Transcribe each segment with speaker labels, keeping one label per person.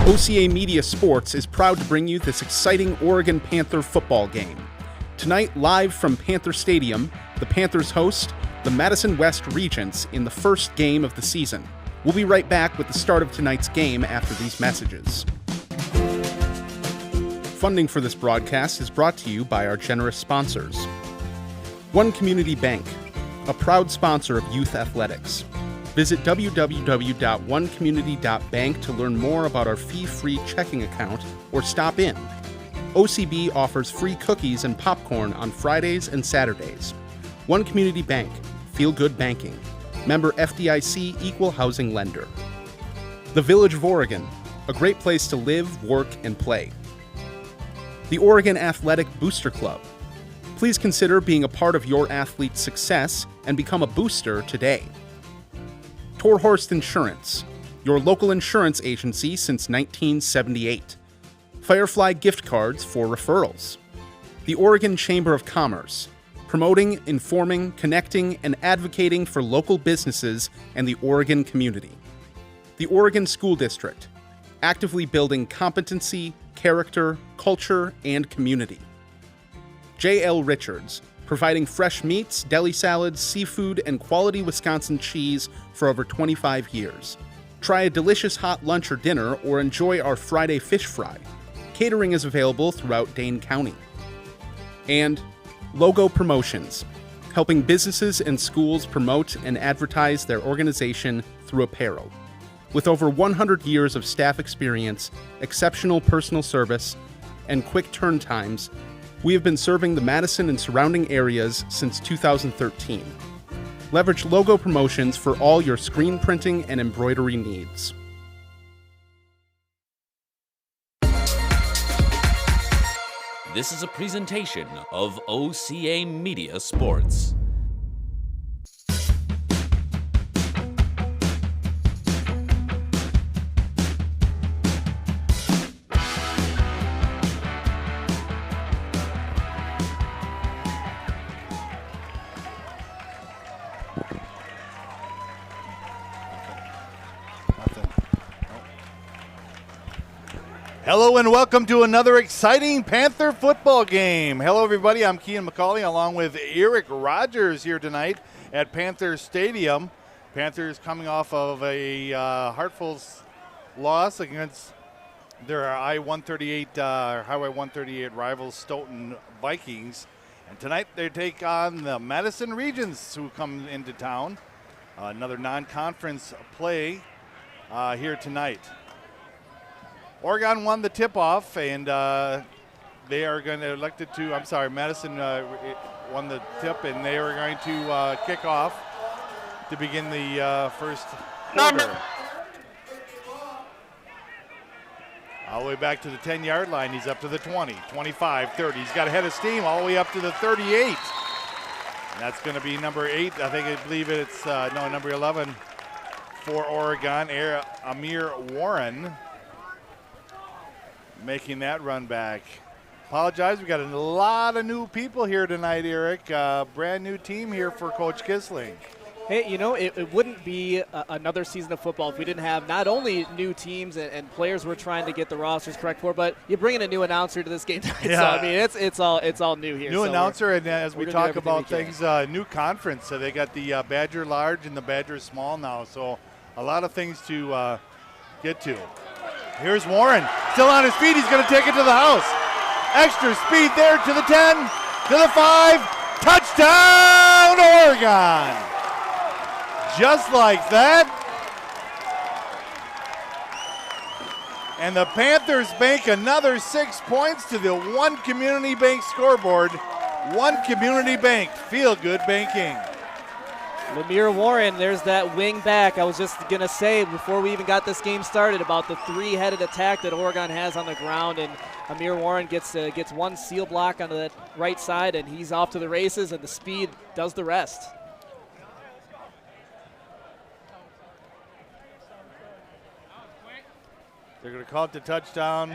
Speaker 1: OCA Media Sports is proud to bring you this exciting Oregon Panther football game. Tonight, live from Panther Stadium, the Panthers host the Madison West Regents in the first game of the season. We'll be right back with the start of tonight's game after these messages. Funding for this broadcast is brought to you by our generous sponsors. One Community Bank, a proud sponsor of youth athletics. Visit www.onecommunity.bank to learn more about our fee-free checking account or stop in. OCB offers free cookies and popcorn on Fridays and Saturdays. One Community Bank, feel good banking. Member FDIC equal housing lender. The Village of Oregon, a great place to live, work, and play. The Oregon Athletic Booster Club. Please consider being a part of your athlete's success and become a booster today. Torhorst Insurance, your local insurance agency since 1978. Firefly gift cards for referrals. The Oregon Chamber of Commerce, promoting, informing, connecting, and advocating for local businesses and the Oregon community. The Oregon School District, actively building competency, character, culture, and community. J.L. Richards, providing fresh meats, deli salads, seafood, and quality Wisconsin cheese for over 25 years. Try a delicious hot lunch or dinner or enjoy our Friday fish fry. Catering is available throughout Dane County. And Logo Promotions, helping businesses and schools promote and advertise their organization through apparel. With over 100 years of staff experience, exceptional personal service, and quick turn times, we have been serving the Madison and surrounding areas since 2013. Leverage Logo Promotions for all your screen printing and embroidery needs.
Speaker 2: This is a presentation of OCA Media Sports.
Speaker 3: Hello and welcome to another exciting Panther football game. Hello everybody, I'm Kean McCauley along with Eric Rogers here tonight at Panthers Stadium. Panthers coming off of a heartful loss against their I-138, Highway 138 rivals Stoughton Vikings. And tonight they take on the Madison Regents who come into town. Another non-conference play here tonight. Oregon won the tip-off, and they are going to Madison won the tip, and they are going to kick off to begin the first quarter. All the way back to the 10-yard line. He's up to the 20, 25, 30. He's got a head of steam all the way up to the 38. And that's going to be number 8. I believe it's number 11 for Oregon, Amir Warren. Making that run back. Apologize, we got a lot of new people here tonight, Eric. Brand new team here for Coach Kissling.
Speaker 4: Hey, it wouldn't be another season of football if we didn't have not only new teams and players we're trying to get the rosters correct for, but you bring in a new announcer to this game tonight. Yeah. So, I mean, it's all new here.
Speaker 3: New announcer, and as we talk about things, new conference. So they got the Badger Large and the Badger Small now. So a lot of things to get to. Here's Warren, still on his feet. He's going to take it to the house. Extra speed there to the 10, to the 5. Touchdown, Oregon. Just like that. And the Panthers bank another 6 points to the One Community Bank scoreboard. One Community Bank, feel good banking.
Speaker 4: Lamir Warren, there's that wing back. I was just going to say before we even got this game started about the three-headed attack that Oregon has on the ground, and Amir Warren gets one seal block onto that right side, and he's off to the races, and the speed does the rest.
Speaker 3: They're going to call it the touchdown.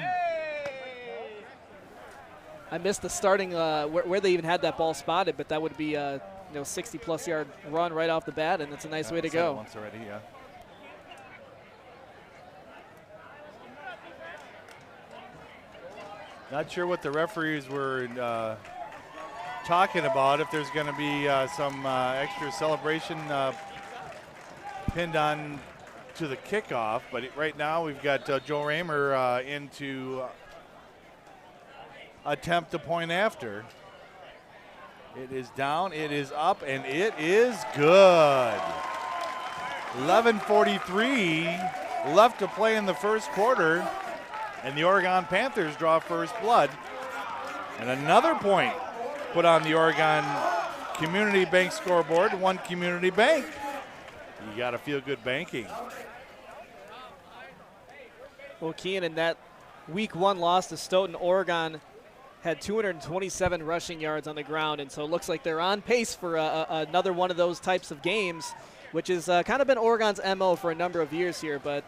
Speaker 4: I missed the starting where they even had that ball spotted, but that would be 60-plus yard run right off the bat, and it's a nice way to go.
Speaker 3: Once already, yeah. Not sure what the referees were talking about, if there's going to be some extra celebration pinned on to the kickoff. But right now we've got Joe Raymer in to attempt the point after. It is down, it is up, and it is good. 11:43 left to play in the first quarter, and the Oregon Panthers draw first blood. And another point put on the Oregon Community Bank scoreboard. One Community Bank. You got to feel good banking.
Speaker 4: Well, Kean, in that week 1 loss to Stoughton, Oregon had 227 rushing yards on the ground, and so it looks like they're on pace for another one of those types of games, which has kind of been Oregon's MO for a number of years here. But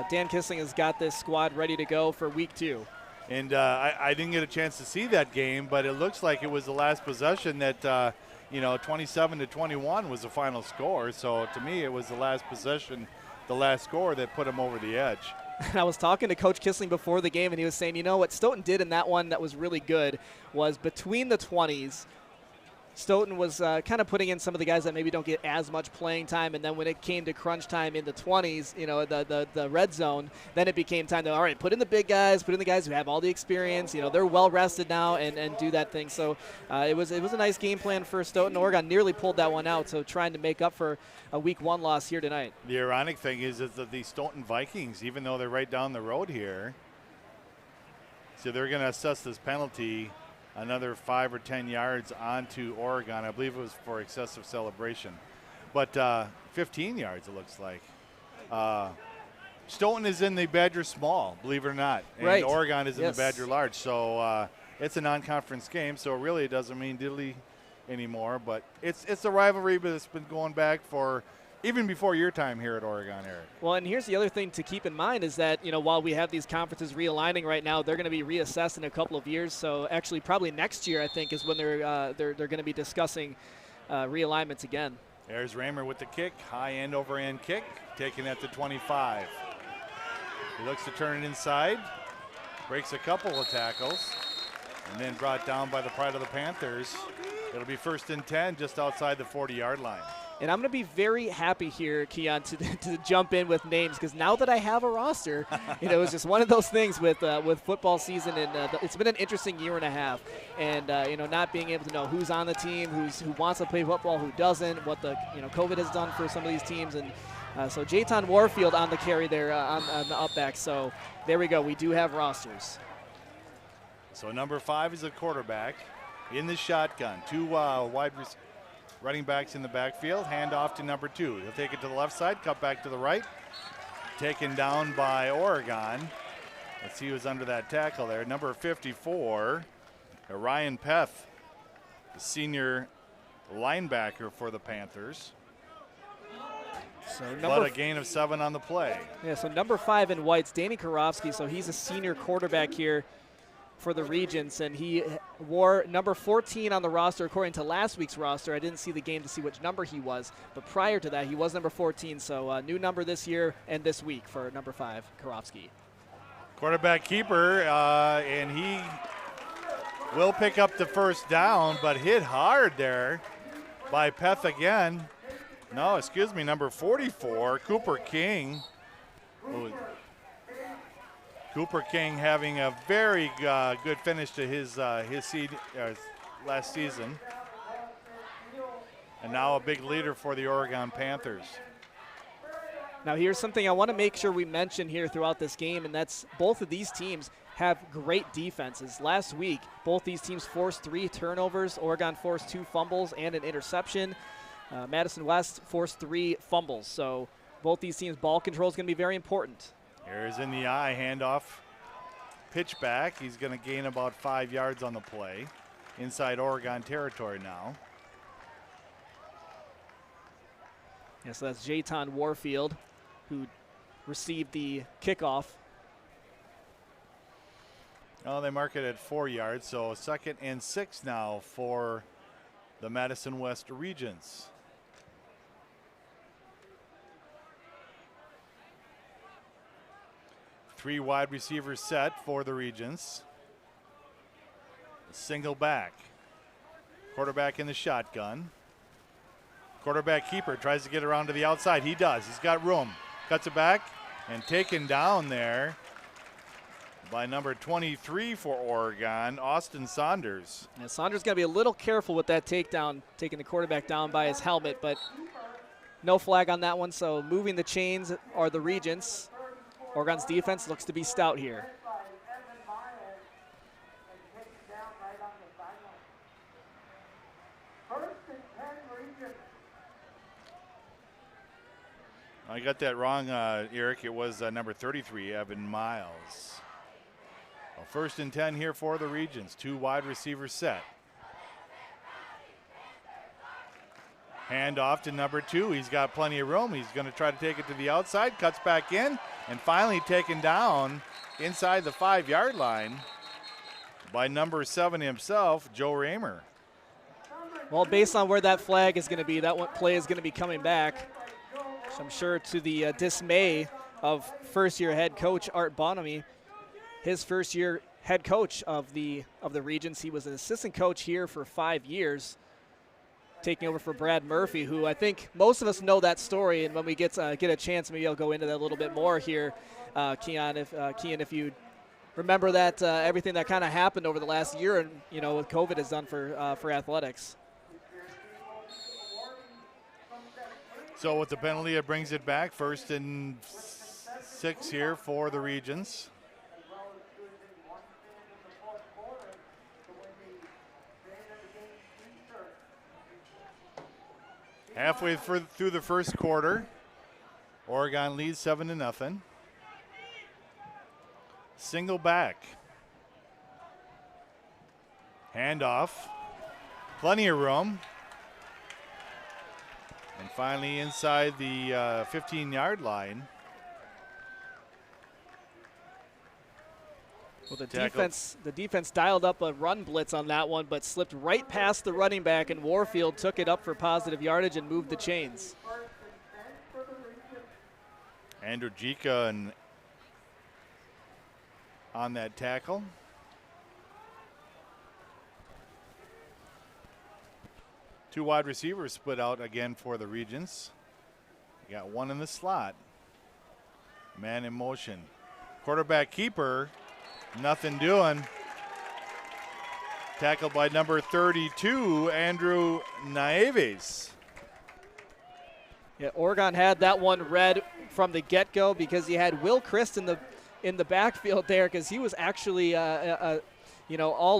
Speaker 4: Dan Kissling has got this squad ready to go for week 2.
Speaker 3: And I didn't get a chance to see that game, but it looks like it was the last possession that, 27-21 was the final score. So to me, it was the last possession, the last score that put them over the edge.
Speaker 4: And I was talking to Coach Kissling before the game, and he was saying, what Stoughton did in that one that was really good was between the 20s, Stoughton was kind of putting in some of the guys that maybe don't get as much playing time, and then when it came to crunch time in the 20s, the red zone, then it became time to, all right, put in the big guys, put in the guys who have all the experience. They're well rested now and do that thing. So it was a nice game plan for Stoughton. Oregon nearly pulled that one out, so trying to make up for a week 1 loss here tonight.
Speaker 3: The ironic thing is that the Stoughton Vikings, even though they're right down the road here, so they're going to assess this penalty another 5 or 10 yards onto Oregon. I believe it was for excessive celebration. But 15 yards, it looks like. Stoughton is in the Badger small, believe it or not. And
Speaker 4: right.
Speaker 3: Oregon is in the Badger large. So it's a non-conference game, so really it doesn't mean diddly anymore. But it's a rivalry that's been going back for even before your time here at Oregon, Eric.
Speaker 4: Well, and here's the other thing to keep in mind is that, while we have these conferences realigning right now, they're going to be reassessed in a couple of years. So actually probably next year, I think, is when they're going to be discussing realignments again.
Speaker 3: There's Raymer with the kick, high end over end kick, taken at the 25. He looks to turn it inside, breaks a couple of tackles, and then brought down by the pride of the Panthers. It'll be 1st and 10 just outside the 40-yard line.
Speaker 4: And I'm going to be very happy here, Keon, to jump in with names, because now that I have a roster, it's just one of those things with football season, and it's been an interesting year and a half. And not being able to know who's on the team, who wants to play football, who doesn't, what the COVID has done for some of these teams, and so Jayton Warfield on the carry there on the up back. So there we go. We do have rosters.
Speaker 3: So number 5 is a quarterback in the shotgun. 2 running backs in the backfield. Hand off to number 2. He'll take it to the left side, cut back to the right. Taken down by Oregon. Let's see who's under that tackle there. Number 54, Ryan Peth, the senior linebacker for the Panthers. But a gain of 7 on the play.
Speaker 4: Yeah, so number 5 in whites, Danny Karofsky. So he's a senior quarterback here for the Regents, and he wore number 14 on the roster according to last week's roster. I didn't see the game to see which number he was, but prior to that he was number 14, so a new number this year and this week for number 5, Karofsky.
Speaker 3: Quarterback keeper, and he will pick up the first down, but hit hard there by Peth again. No, excuse me, number 44, Cooper King. Cooper King having a very good finish to his last season. And now a big leader for the Oregon Panthers.
Speaker 4: Now here's something I want to make sure we mention here throughout this game, and that's both of these teams have great defenses. Last week, both these teams forced 3 turnovers. Oregon forced 2 fumbles and an interception. Madison West forced 3 fumbles. So both these teams' ball control is going to be very important.
Speaker 3: Here's in the eye, handoff, pitch back. He's going to gain about 5 yards on the play. Inside Oregon territory now.
Speaker 4: Yeah, so that's Jayton Warfield, who received the kickoff.
Speaker 3: Oh, they mark it at 4 yards, so 2nd and 6 now for the Madison West Regents. Three wide receivers set for the Regents. Single back. Quarterback in the shotgun. Quarterback keeper tries to get around to the outside. He does. He's got room. Cuts it back and taken down there by number 23 for Oregon, Austin Saunders.
Speaker 4: Yeah, Saunders got to be a little careful with that takedown, taking the quarterback down by his helmet, but no flag on that one, so moving the chains are the Regents. Oregon's defense looks to be stout here.
Speaker 3: I got that wrong, Eric. It was number 33, Evan Miles. Well, 1st and 10 here for the Regents. 2 wide receivers set. Hand off to number 2. He's got plenty of room. He's going to try to take it to the outside. Cuts back in. And finally taken down inside the 5-yard line by number 7 himself, Joe Raymer.
Speaker 4: Well, based on where that flag is going to be, that one play is going to be coming back. So I'm sure to the dismay of first-year head coach Art Bonamy, his first-year head coach of the Regents. He was an assistant coach here for 5 years, taking over for Brad Murphy, who I think most of us know that story. And when we get a chance, maybe I'll go into that a little bit more here, Keon, if you remember that everything that kind of happened over the last year, and what COVID has done for athletics.
Speaker 3: So with the penalty, it brings it back. 1st and 6 here for the Regents. Halfway through the first quarter, Oregon leads 7-0. Single back. Handoff. Plenty of room. And finally inside the 15-yard line.
Speaker 4: Well, the defense dialed up a run blitz on that one, but slipped right past the running back, and Warfield took it up for positive yardage and moved the chains.
Speaker 3: Andrew Jika on that tackle. Two wide receivers split out again for the Regents. You got one in the slot. Man in motion. Quarterback keeper, nothing doing. Tackled by number 32, Andrew Nieves.
Speaker 4: Yeah, Oregon had that one read from the get-go because he had Will Christ in the backfield there, because he was actually all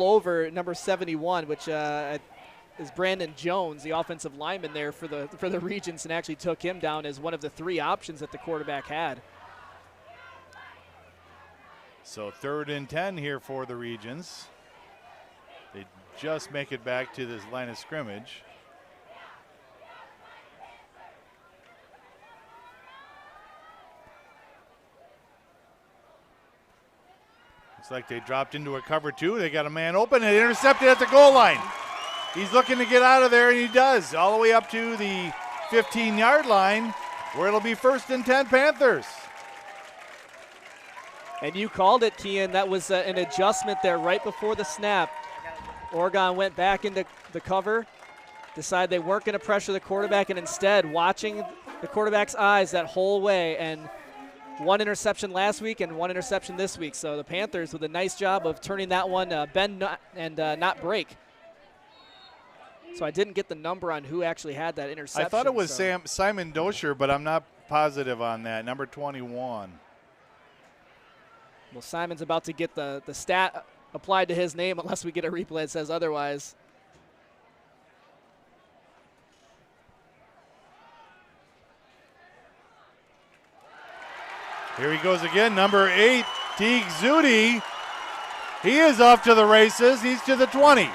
Speaker 4: over number 71, which is Brandon Jones, the offensive lineman there for the Regents, and actually took him down as one of the 3 options that the quarterback had.
Speaker 3: So 3rd and 10 here for the Regents. They just make it back to this line of scrimmage. Looks like they dropped into a cover 2. They got a man open and intercepted at the goal line. He's looking to get out of there, and he does, all the way up to the 15-yard line, where it'll be 1st and 10 Panthers.
Speaker 4: And you called it, Kian. That was an adjustment there right before the snap. Oregon went back into the cover, decided they weren't going to pressure the quarterback, and instead watching the quarterback's eyes that whole way, and 1 interception last week and 1 interception this week. So the Panthers with a nice job of turning that one bend and not break. So I didn't get the number on who actually had that interception.
Speaker 3: I thought it was Simon Dosher, but I'm not positive on that. Number 21.
Speaker 4: Well, Simon's about to get the stat applied to his name unless we get a replay that says otherwise.
Speaker 3: Here he goes again, number 8, Teague Zudi. He is off to the races. He's to the 20,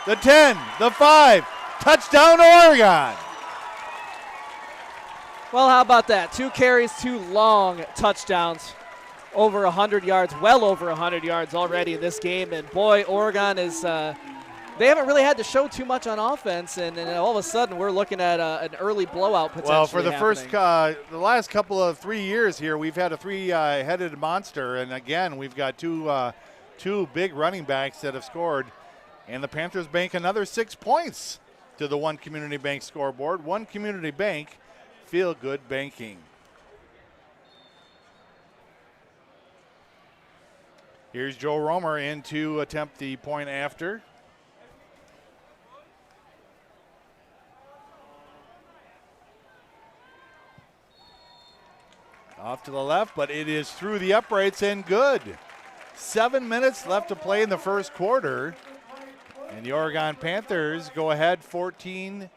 Speaker 3: the 10, the 5. Touchdown, Oregon.
Speaker 4: Well, how about that? 2 carries, 2 long touchdowns. Over 100 yards, well over 100 yards already in this game. And boy, Oregon is, they haven't really had to show too much on offense. And all of a sudden, we're looking at an early blowout potentially.
Speaker 3: Well, for the the last couple of 3 years here, we've had a 3-headed monster. And again, we've got two two big running backs that have scored. And the Panthers bank another 6 points to the One Community Bank scoreboard. One Community Bank, feel good banking. Here's Joe Romer in to attempt the point after. Off to the left, but it is through the uprights and good. 7 minutes left to play in the first quarter. And the Oregon Panthers go ahead 14-0.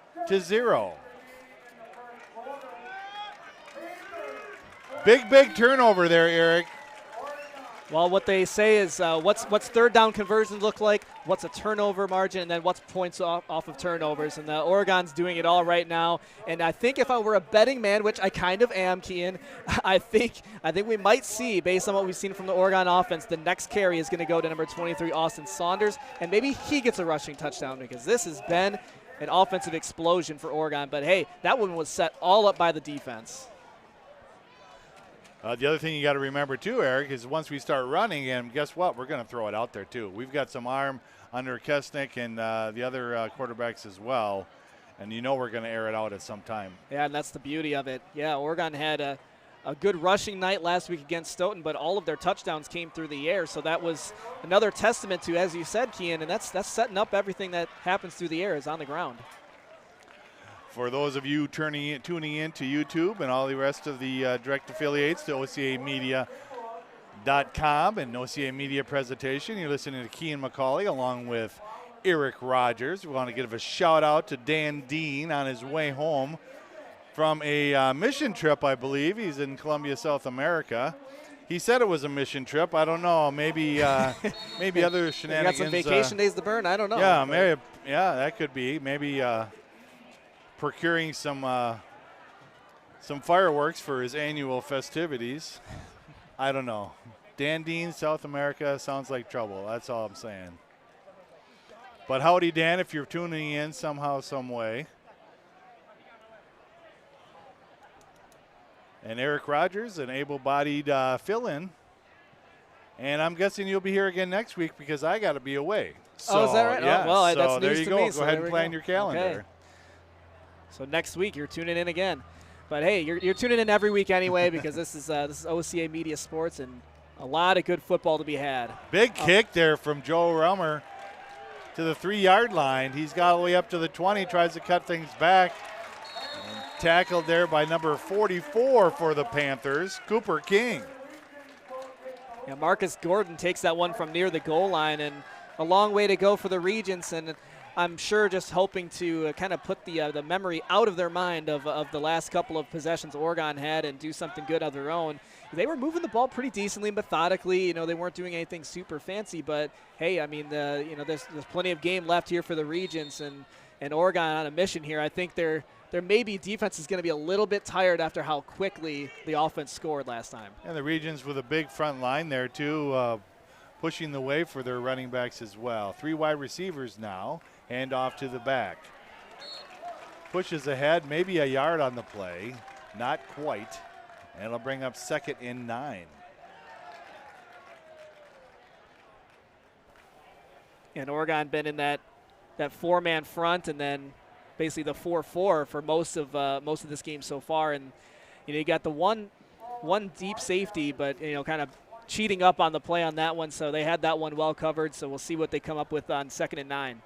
Speaker 3: Big turnover there, Eric.
Speaker 4: Well, what they say is what's third down conversions look like, what's a turnover margin, and then what's points off of turnovers. And the Oregon's doing it all right now. And I think if I were a betting man, which I kind of am, Kian, I think we might see, based on what we've seen from the Oregon offense, the next carry is going to go to number 23, Austin Saunders, and maybe he gets a rushing touchdown, because this has been an offensive explosion for Oregon. But, hey, that one was set all up by the defense.
Speaker 3: The other thing you got to remember, too, Eric, is once we start running, and guess what? We're going to throw it out there, too. We've got some arm under Kesnick and the other quarterbacks as well, and you know we're going to air it out at some time.
Speaker 4: Yeah, and that's the beauty of it. Yeah, Oregon had a good rushing night last week against Stoughton, but all of their touchdowns came through the air, so that was another testament to, as you said, Kian, and that's setting up everything that happens through the air is on the ground.
Speaker 3: For those of you tuning in to YouTube and all the rest of the direct affiliates to OCAmedia.com and OCA Media Presentation, you're listening to Kian McCauley along with Eric Rogers. We want to give a shout out to Dan Dean on his way home from a mission trip, I believe. He's in Columbia, South America. He said it was a mission trip. I don't know. Maybe other shenanigans.
Speaker 4: You got some vacation days to burn? I don't know.
Speaker 3: Yeah, maybe. Yeah, that could be. Maybe procuring some fireworks for his annual festivities. I don't know. Dan Dean, South America, sounds like trouble. That's all I'm saying. But howdy, Dan, if you're tuning in somehow, some way. And Eric Rogers, an able-bodied fill-in. And I'm guessing you'll be here again next week because I got to be away. So,
Speaker 4: is that right?
Speaker 3: Yeah,
Speaker 4: oh, well,
Speaker 3: so
Speaker 4: that's
Speaker 3: there
Speaker 4: news
Speaker 3: you
Speaker 4: to
Speaker 3: go.
Speaker 4: me.
Speaker 3: Go
Speaker 4: So
Speaker 3: ahead and plan your calendar.
Speaker 4: Okay. So next week you're tuning in again. But, hey, you're tuning in every week anyway because this is OCA Media Sports and a lot of good football to be had.
Speaker 3: Big kick there from Joe Romer to the 3-yard line. He's got all the way up to the 20, tries to cut things back. And tackled there by number 44 for the Panthers, Cooper King.
Speaker 4: Yeah, Marcus Gordon takes that one from near the goal line, and a long way to go for the Regents, and I'm sure just hoping to kind of put the memory out of their mind of the last couple of possessions Oregon had and do something good of their own. They were moving the ball pretty decently, methodically. You know, they weren't doing anything super fancy, but hey, I mean, there's plenty of game left here for the Regents and Oregon on a mission here. I think their maybe defense is going to be a little bit tired after how quickly the offense scored last time.
Speaker 3: And the Regents with a big front line there too, pushing the way for their running backs as well. 3 wide receivers now. Hand off to the back. Pushes ahead, maybe a yard on the play. Not quite. And it'll bring up 2nd and 9.
Speaker 4: And Oregon been in that 4-man front and then basically the 4-4 for most of this game so far. And you got the one deep safety, but kind of cheating up on the play on that one. So they had that one well covered. So we'll see what they come up with on 2nd and 9.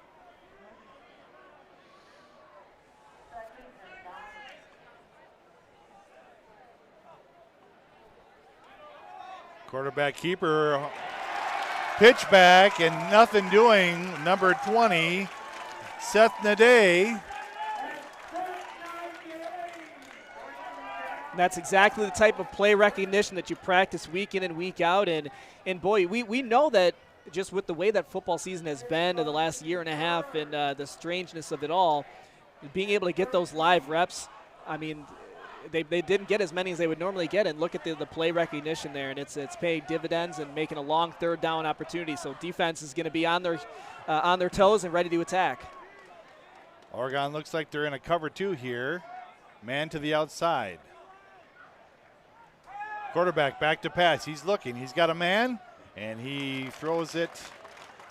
Speaker 3: Quarterback keeper, pitch back and nothing doing. Number 20, Seth Naday.
Speaker 4: That's exactly the type of play recognition that you practice week in and week out. And boy, we know that just with the way that football season has been in the last year and a half and the strangeness of it all, being able to get those live reps, I mean, they didn't get as many as they would normally get, and look at the play recognition there, and it's paying dividends and making a long 3rd down opportunity. So defense is going to be on their toes and ready to attack.
Speaker 3: Oregon looks like they're in a cover 2 here. Man to the outside. Quarterback back to pass. He's looking. He's got a man, And he throws it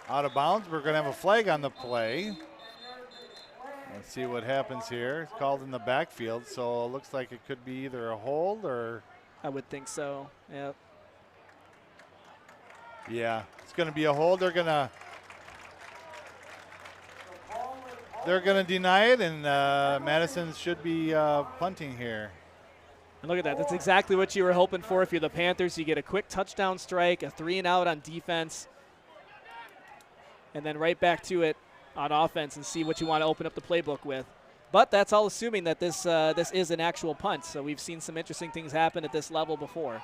Speaker 3: out of bounds. We're going to have a flag on the play. Let's see what happens here. It's called in the backfield, so it looks like it could be either a hold or...
Speaker 4: I would think so, yep.
Speaker 3: Yeah, it's going to be a hold. They're going to deny it, and Madison should be punting here.
Speaker 4: And look at that. That's exactly what you were hoping for. If you're the Panthers, you get a quick touchdown strike, a 3-and-out on defense, and then right back to it on offense and see what you want to open up the playbook with. But that's all assuming that this is an actual punt. So we've seen some interesting things happen at this level before.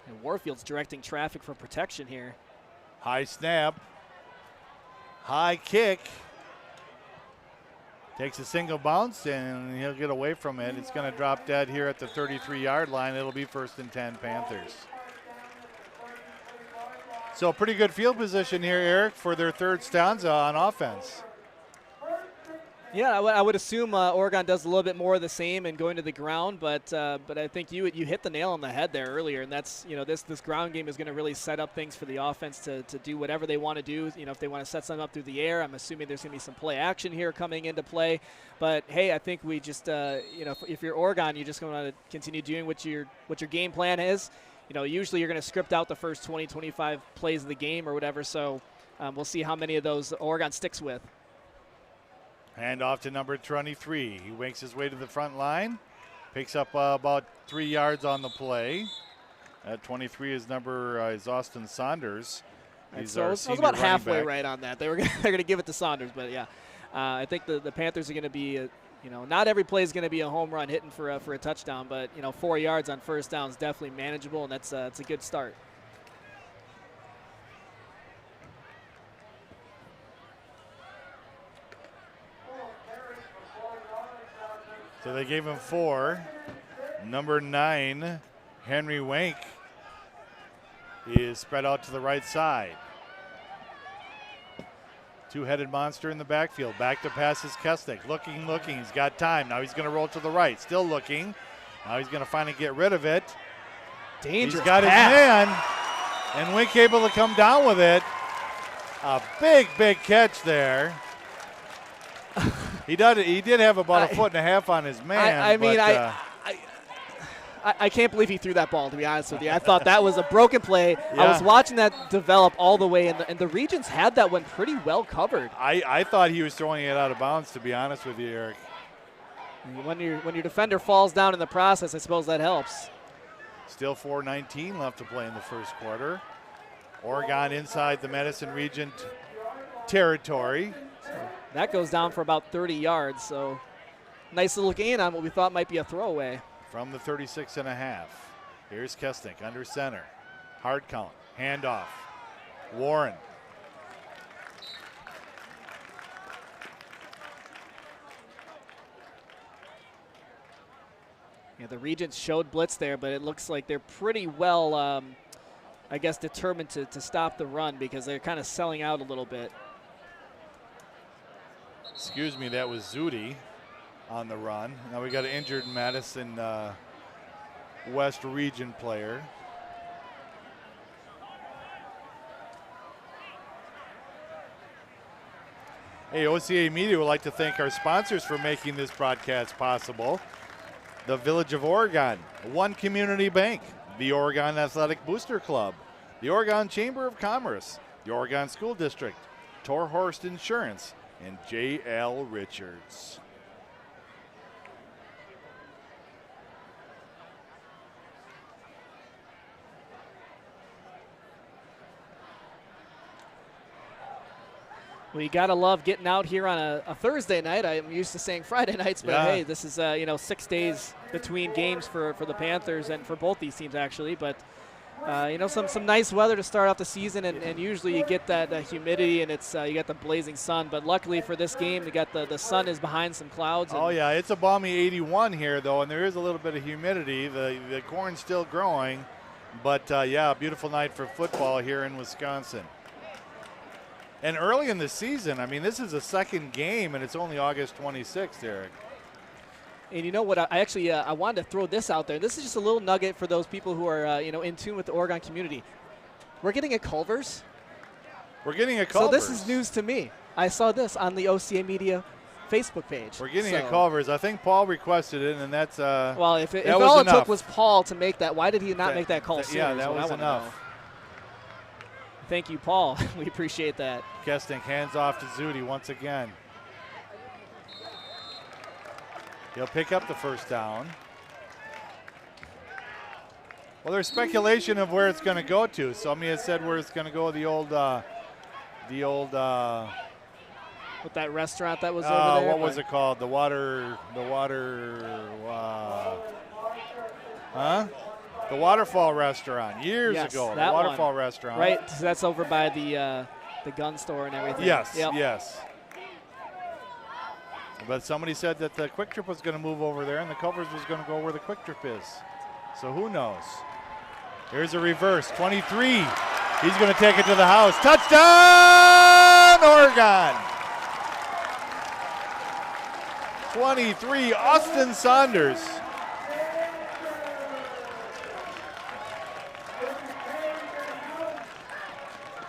Speaker 4: And Warfield's directing traffic for protection here.
Speaker 3: High snap. High kick. Takes a single bounce, and he'll get away from it. It's going to drop dead here at the 33-yard line. It'll be 1st and 10 Panthers. So pretty good field position here, Eric, for their third stanza on offense.
Speaker 4: Yeah, I would assume Oregon does a little bit more of the same and going to the ground, but I think you hit the nail on the head there earlier, and that's, this ground game is going to really set up things for the offense to do whatever they want to do. If they want to set something up through the air, I'm assuming there's going to be some play action here coming into play. But hey, I think we just if you're Oregon, you're just going to continue doing what your game plan is. Usually you're going to script out the first 20, 25 plays of the game or whatever. So we'll see how many of those Oregon sticks with.
Speaker 3: Hand off to number 23. He makes his way to the front line. Picks up about 3 yards on the play. At 23 is Austin Saunders.
Speaker 4: So I was about halfway right on that. They're going to give it to Saunders, but yeah. I think the Panthers are going to be, not every play is going to be a home run hitting for a touchdown, but 4 yards on first down is definitely manageable, and that's a good start.
Speaker 3: So they gave him 4. Number 9, Henry Wank, is spread out to the right side. Two-headed monster in the backfield. Back to pass is Kesnick. Looking. He's got time. Now he's going to roll to the right. Still looking. Now he's going to finally get rid of it.
Speaker 4: Dangerous.
Speaker 3: He's got his man. And Wink able to come down with it. A big catch there. He did have about a foot and a half on his man.
Speaker 4: I can't believe he threw that ball, to be honest with you. I thought that was a broken play.
Speaker 3: Yeah.
Speaker 4: I was watching that develop all the way, and the Regents had that one pretty well covered.
Speaker 3: I thought he was throwing it out of bounds, to be honest with you, Eric.
Speaker 4: When your defender falls down in the process, I suppose that helps.
Speaker 3: Still 4:19 left to play in the first quarter. Oregon inside the Madison Regent territory.
Speaker 4: That goes down for about 30 yards, so nice little gain on what we thought might be a throwaway.
Speaker 3: From the 36.5. Here's Kesnick under center. Hard count. Handoff. Warren.
Speaker 4: Yeah, the Regents showed blitz there, but it looks like they're pretty well, determined to stop the run because they're kind of selling out a little bit.
Speaker 3: Excuse me, that was Zudi on the run. Now we got an injured Madison West Region player. Hey, OCA Media would like to thank our sponsors for making this broadcast possible. The Village of Oregon, One Community Bank, the Oregon Athletic Booster Club, the Oregon Chamber of Commerce, the Oregon School District, Torhorst Insurance, and J.L. Richards.
Speaker 4: Well, you got to love getting out here on a Thursday night. I'm used to saying Friday nights, but hey, this is 6 days between games for the Panthers and for both these teams actually. But some nice weather to start off the season, and usually you get that humidity and it's you got the blazing sun. But luckily for this game, you got the sun is behind some clouds.
Speaker 3: Oh yeah, it's a balmy 81 here though, and there is a little bit of humidity. The corn's still growing, but yeah, a beautiful night for football here in Wisconsin. And early in the season, I mean, this is a second game, and it's only August 26th, Eric.
Speaker 4: And you know what? I actually I wanted to throw this out there. This is just a little nugget for those people who are in tune with the Oregon community. We're getting a Culver's.
Speaker 3: We're getting a Culver's.
Speaker 4: So this is news to me. I saw this on the OCA Media Facebook page.
Speaker 3: We're getting a Culver's. I think Paul requested it, and that's
Speaker 4: well, if
Speaker 3: that
Speaker 4: all
Speaker 3: enough.
Speaker 4: it took was Paul to make that, why did he not make that call sooner?
Speaker 3: Yeah, that was enough.
Speaker 4: Thank you, Paul. We appreciate that.
Speaker 3: Kesting hands off to Zudi once again. He'll pick up the first down. Well, there's speculation of where it's going to go to. Somebody has said where it's going to go. The old.
Speaker 4: With that restaurant that was over there.
Speaker 3: What was it called? The Waterfall restaurant years ago. The Waterfall restaurant.
Speaker 4: Right. So that's over by the gun store and everything.
Speaker 3: Yes.
Speaker 4: Yep.
Speaker 3: Yes. But somebody said that the Quick Trip was going to move over there and the Culver's was going to go where the Quick Trip is. So who knows? Here's a reverse. 23. He's going to take it to the house. Touchdown, Oregon! 23, Austin Saunders.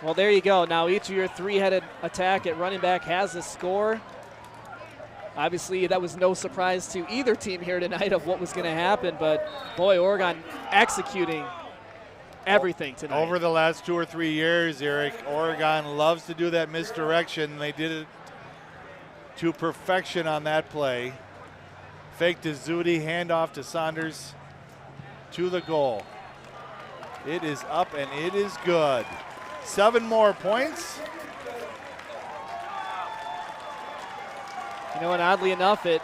Speaker 4: Well, there you go. Now each of your three-headed attack at running back has a score. Obviously, that was no surprise to either team here tonight of what was going to happen, but boy, Oregon executing everything tonight.
Speaker 3: Over the last 2 or 3 years, Eric, Oregon loves to do that misdirection. They did it to perfection on that play. Fake to Zudi, handoff to Saunders to the goal. It is up and it is good. 7 more points.
Speaker 4: You know, and oddly enough, it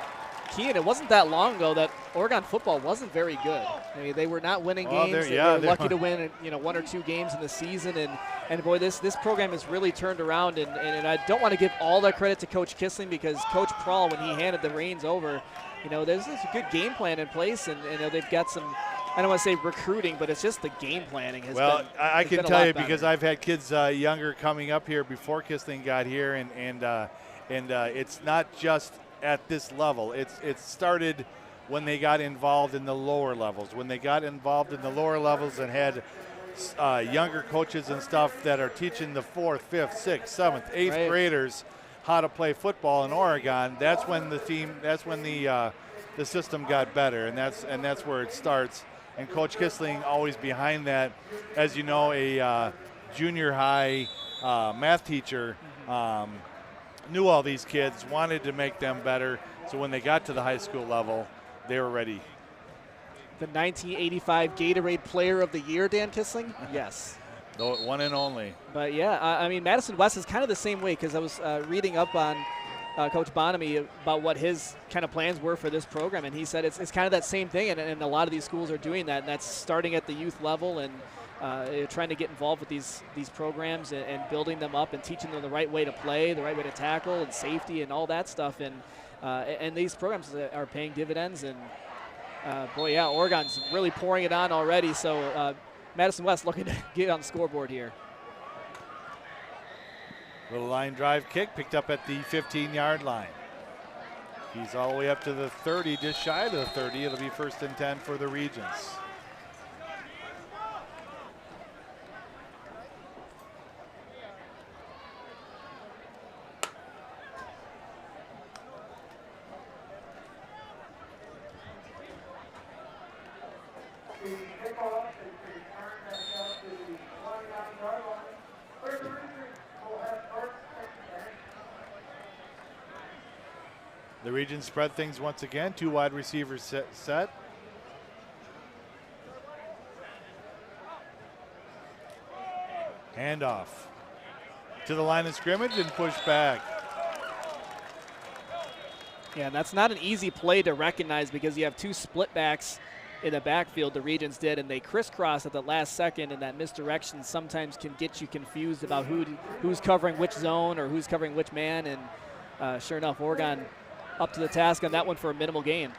Speaker 4: wasn't that long ago that Oregon football wasn't very good. I mean, they were not winning games. They were lucky to win, 1 or 2 games in the season. And boy, this program has really turned around. And I don't want to give all the credit to Coach Kissling because Coach Prawl, when he handed the reins over, there's a good game plan in place. And they've got some, I don't want to say recruiting, but it's just the game planning has been.
Speaker 3: Well, I can tell you because I've had kids younger coming up here before Kissling got here, and it's not just at this level. It started when they got involved in the lower levels. When they got involved in the lower levels and had younger coaches and stuff that are teaching the 4th, 5th, 6th, 7th, 8th graders how to play football in Oregon. That's when the system got better, and that's where it starts. And Coach Kissling always behind that. As you know, a junior high math teacher. Knew all these kids, wanted to make them better, so when they got to the high school level, they were ready.
Speaker 4: The 1985 Gatorade Player of the Year, Dan Kissling? Yes.
Speaker 3: The one and only.
Speaker 4: But, yeah, I mean, Madison West is kind of the same way because I was reading up on Coach Bonamy about what his kind of plans were for this program, and he said it's kind of that same thing, and a lot of these schools are doing that, and that's starting at the youth level and trying to get involved with these programs and building them up and teaching them the right way to play, the right way to tackle and safety and all that stuff. And these programs are paying dividends. And, boy, yeah, Oregon's really pouring it on already. So Madison West looking to get on the scoreboard here.
Speaker 3: Little line drive kick picked up at the 15-yard line. He's all the way up to the 30, just shy of the 30. It'll be 1st and 10 for the Regents. The Regents spread things once again. 2 wide receivers set. Handoff to the line of scrimmage and push back.
Speaker 4: Yeah, and that's not an easy play to recognize because you have 2 split backs in the backfield, the Regents did, and they crisscross at the last second, and that misdirection sometimes can get you confused about who's covering which zone or who's covering which man, and sure enough, Oregon up to the task on that one for a minimal gain.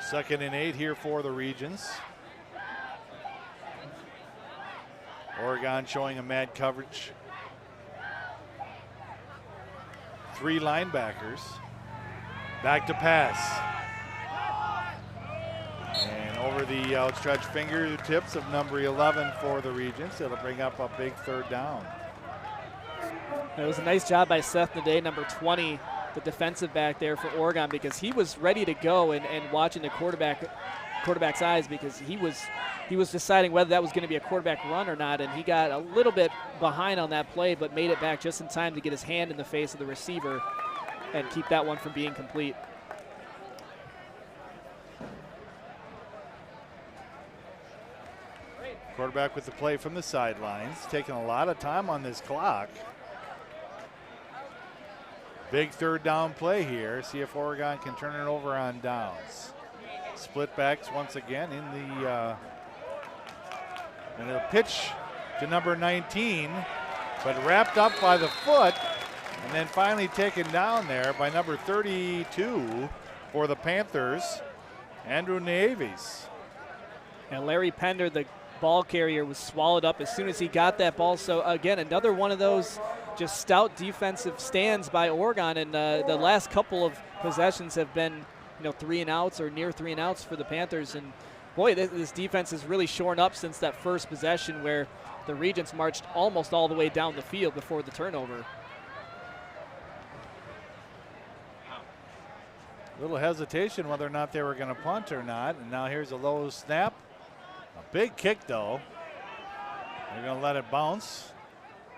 Speaker 3: 2nd and 8 here for the Regents. Oregon showing a mad coverage. 3 linebackers. Back to pass. And over the outstretched fingertips of number 11 for the Regents. It'll bring up a big third down.
Speaker 4: It was a nice job by Seth Naday, number 20, the defensive back there for Oregon, because he was ready to go and watching the quarterback's eyes, because he was deciding whether that was going to be a quarterback run or not, and he got a little bit behind on that play but made it back just in time to get his hand in the face of the receiver and keep that one from being complete.
Speaker 3: Quarterback with the play from the sidelines, taking a lot of time on this clock. Big third down play here. See if Oregon can turn it over on downs. Split backs once again in the and a pitch to number 19, but wrapped up by the foot and then finally taken down there by number 32 for the Panthers, Andrew Naves.
Speaker 4: And Larry Pender, the ball carrier, was swallowed up as soon as he got that ball. So again, another one of those just stout defensive stands by Oregon, and the last couple of possessions have been 3 and outs or near 3 and outs for the Panthers. And boy, this defense is really shorn up since that first possession where the Regents marched almost all the way down the field before the turnover.
Speaker 3: A little hesitation whether or not they were going to punt or not, and now here's a low snap. A big kick though. They're going to let it bounce.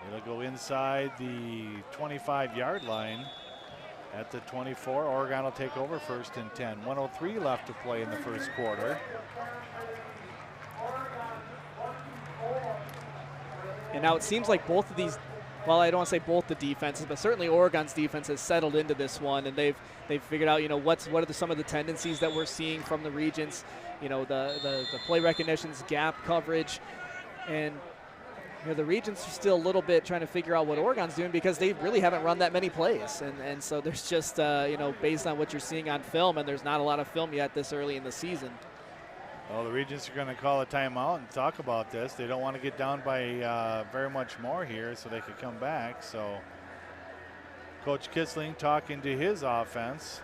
Speaker 3: It'll go inside the 25-yard line at the 24. Oregon will take over first and 10. 1:03 left to play in the first quarter.
Speaker 4: And now it seems like both of these, well, I don't want to say both the defenses, but certainly Oregon's defense has settled into this one, and they've figured out, what are some of the tendencies that we're seeing from the Regents, the play recognitions, gap coverage, and the Regents are still a little bit trying to figure out what Oregon's doing because they really haven't run that many plays, and so there's just based on what you're seeing on film, and there's not a lot of film yet this early in the season.
Speaker 3: Well, the Regents are going to call a timeout and talk about this. They don't want to get down by very much more here so they could come back. So Coach Kissling talking to his offense.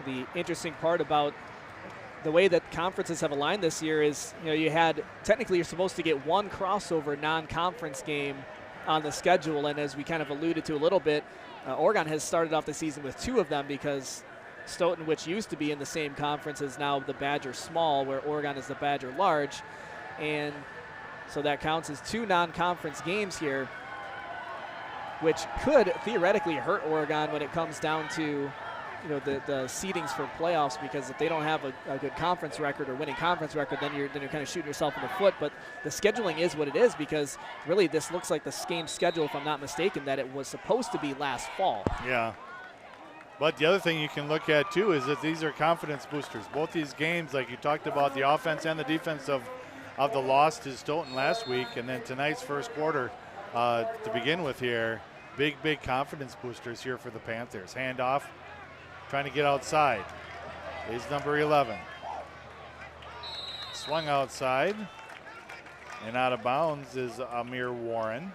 Speaker 4: The interesting part about the way that conferences have aligned this year is, technically you're supposed to get one crossover non-conference game on the schedule, and as we kind of alluded to a little bit, Oregon has started off the season with 2 of them because Stoughton, which used to be in the same conference, is now the Badger Small, where Oregon is the Badger Large. And so that counts as 2 non-conference games here, which could theoretically hurt Oregon when it comes down to the seedings for playoffs, because if they don't have a good conference record or winning conference record, then you're kind of shooting yourself in the foot. But the scheduling is what it is, because really this looks like the game schedule, if I'm not mistaken, that it was supposed to be last fall.
Speaker 3: Yeah. But the other thing you can look at, too, is that these are confidence boosters. Both these games, like you talked about, the offense and the defense of the loss to Stoughton last week, and then tonight's first quarter to begin with here, big confidence boosters here for the Panthers. Handoff, trying to get outside, is number 11. Swung outside, and out of bounds is Amir Warren.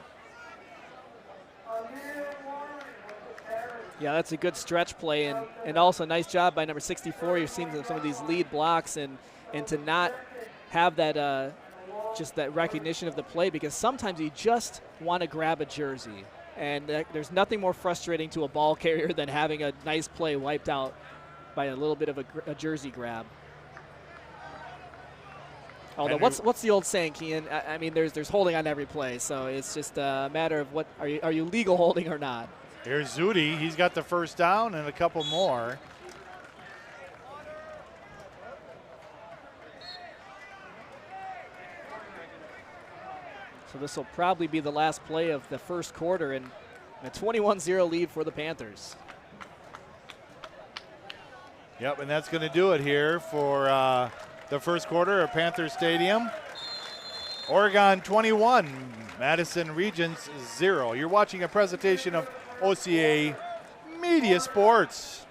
Speaker 4: Yeah, that's a good stretch play, and also nice job by number 64. You've seen some of these lead blocks, and to not have that just that recognition of the play, because sometimes you just want to grab a jersey, and there's nothing more frustrating to a ball carrier than having a nice play wiped out by a little bit of a jersey grab. Although what's the old saying, Kean? I mean, there's holding on every play, so it's just a matter of what are you legal holding or not.
Speaker 3: Here's Zudi. He's got the first down and a couple more.
Speaker 4: So this will probably be the last play of the first quarter, and a 21-0 lead for the Panthers.
Speaker 3: Yep, and that's going to do it here for the first quarter at Panther Stadium. Oregon 21, Madison Regents 0. You're watching a presentation of OCA Media Sports.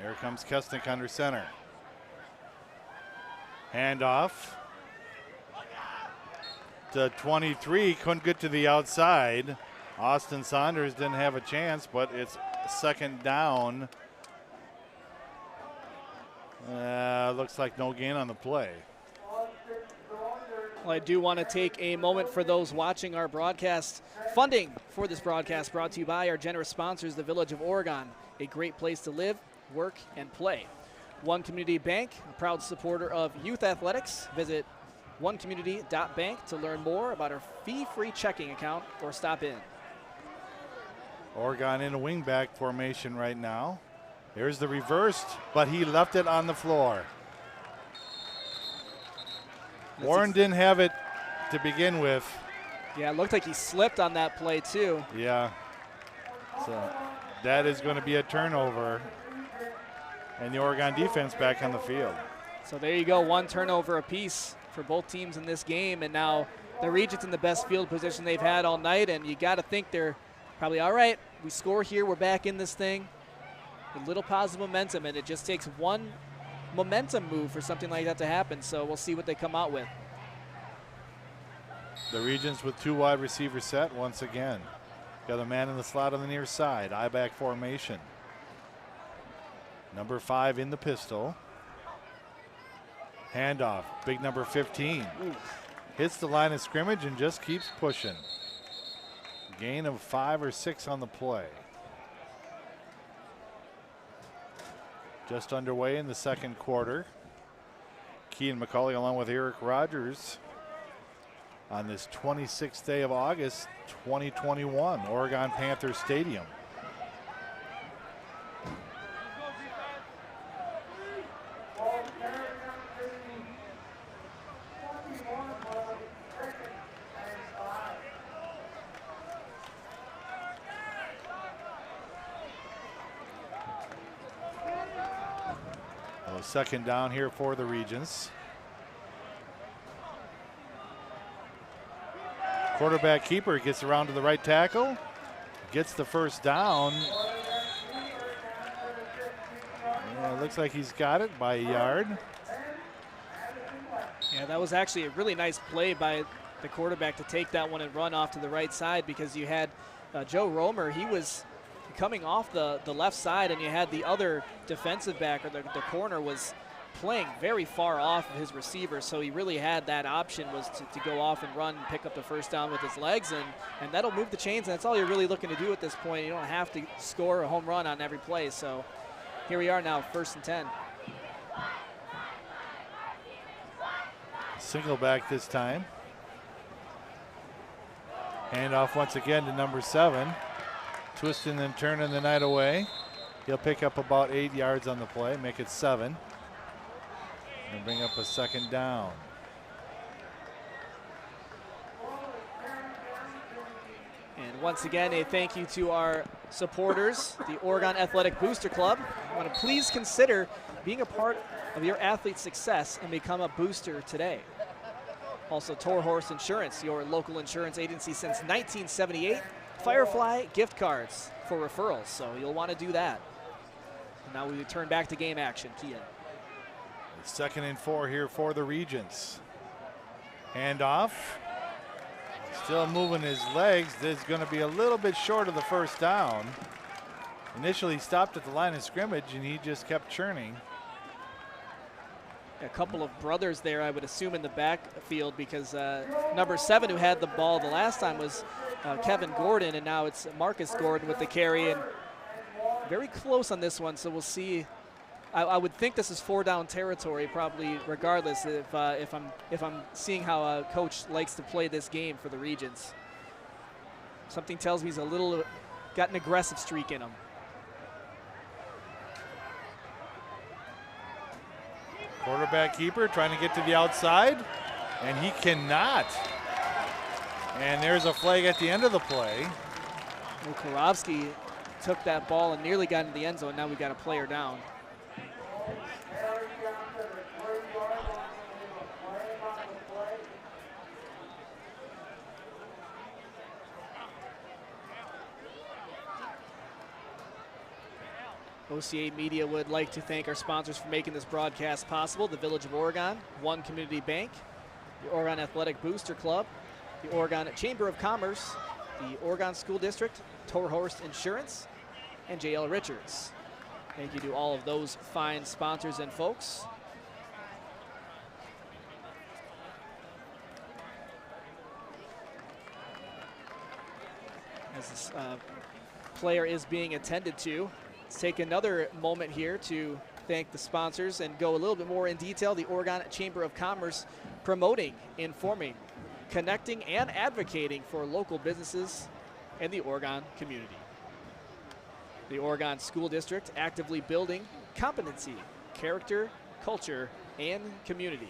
Speaker 3: Here comes Kestnick under center. Handoff to 23, couldn't get to the outside. Austin Saunders didn't have a chance, but it's second down. Looks like no gain on the play.
Speaker 4: Well, I do want to take a moment for those watching our broadcast. Funding for this broadcast brought to you by our generous sponsors, the Village of Oregon, a great place to live, work, and play. One Community Bank, a proud supporter of youth athletics. Visit onecommunity.bank to learn more about our fee-free checking account or stop in.
Speaker 3: Oregon in a wingback formation right now. There's the reversed, but he left it on the floor. Warren didn't have it to begin with.
Speaker 4: Yeah, it looked like he slipped on that play too.
Speaker 3: Yeah. So that is going to be a turnover. And the Oregon defense back on the field.
Speaker 4: So there you go, one turnover apiece for both teams in this game. And now the Regents in the best field position they've had all night. And you got to think they're probably, all right, we score here, we're back in this thing. A little positive momentum, and it just takes one momentum move for something like that to happen. So we'll see what they come out with.
Speaker 3: The Regents with two wide receiver set once again. Got a man in the slot on the near side, I-back formation. Number 5 in the pistol. Handoff, big number 15. Hits the line of scrimmage and just keeps pushing. Gain of 5 or 6 on the play. Just underway in the second quarter. Kean McCauley along with Eric Rogers on this 26th day of August, 2021, Oregon Panthers Stadium. Second down here for the Regents. Quarterback keeper gets around to the right tackle, gets the first down. Yeah, it looks like he's got it by a yard.
Speaker 4: Yeah, that was actually a really nice play by the quarterback to take that one and run off to the right side, because you had Joe Romer, he was coming off the left side, and you had the other defensive back, or the corner, was playing very far off of his receiver, so he really had that option, was to go off and run and pick up the first down with his legs, and that'll move the chains, and that's all you're really looking to do at this point. You don't have to score a home run on every play. So here we are now, 1st and 10.
Speaker 3: Single back this time. Handoff once again to number 7. Twisting and turning the night away. He'll pick up about 8 yards on the play, make it 7. And bring up a second down.
Speaker 4: And once again, a thank you to our supporters, the Oregon Athletic Booster Club. I want to please consider being a part of your athlete's success and become a booster today. Also, Toro Horse Insurance, your local insurance agency since 1978. Firefly gift cards for referrals, so you'll want to do that. And now we return back to game action. Kian.
Speaker 3: 2nd and 4 here for the Regents. Handoff. Still moving his legs. This is going to be a little bit short of the first down. Initially stopped at the line of scrimmage, and he just kept churning.
Speaker 4: A couple of brothers there, I would assume, in the backfield, because number 7, who had the ball the last time, was Kevin Gordon, and now it's Marcus Gordon with the carry, and very close on this one, so we'll see. I would think this is 4-down territory, probably, regardless, if I'm seeing how a coach likes to play this game for the Regents. Something tells me he's got an aggressive streak in him.
Speaker 3: Quarterback keeper trying to get to the outside, and he cannot. And there's a flag at the end of the play.
Speaker 4: Well, Korovsky took that ball and nearly got into the end zone. Now we've got a player down. OCA Media would like to thank our sponsors for making this broadcast possible: the Village of Oregon, One Community Bank, the Oregon Athletic Booster Club, the Oregon Chamber of Commerce, the Oregon School District, Torhorst Insurance, and J.L. Richards. Thank you to all of those fine sponsors and folks. As this player is being attended to, let's take another moment here to thank the sponsors and go a little bit more in detail. The Oregon Chamber of Commerce promoting, informing, connecting, and advocating for local businesses and the Oregon community. The Oregon School District actively building competency, character, culture, and community.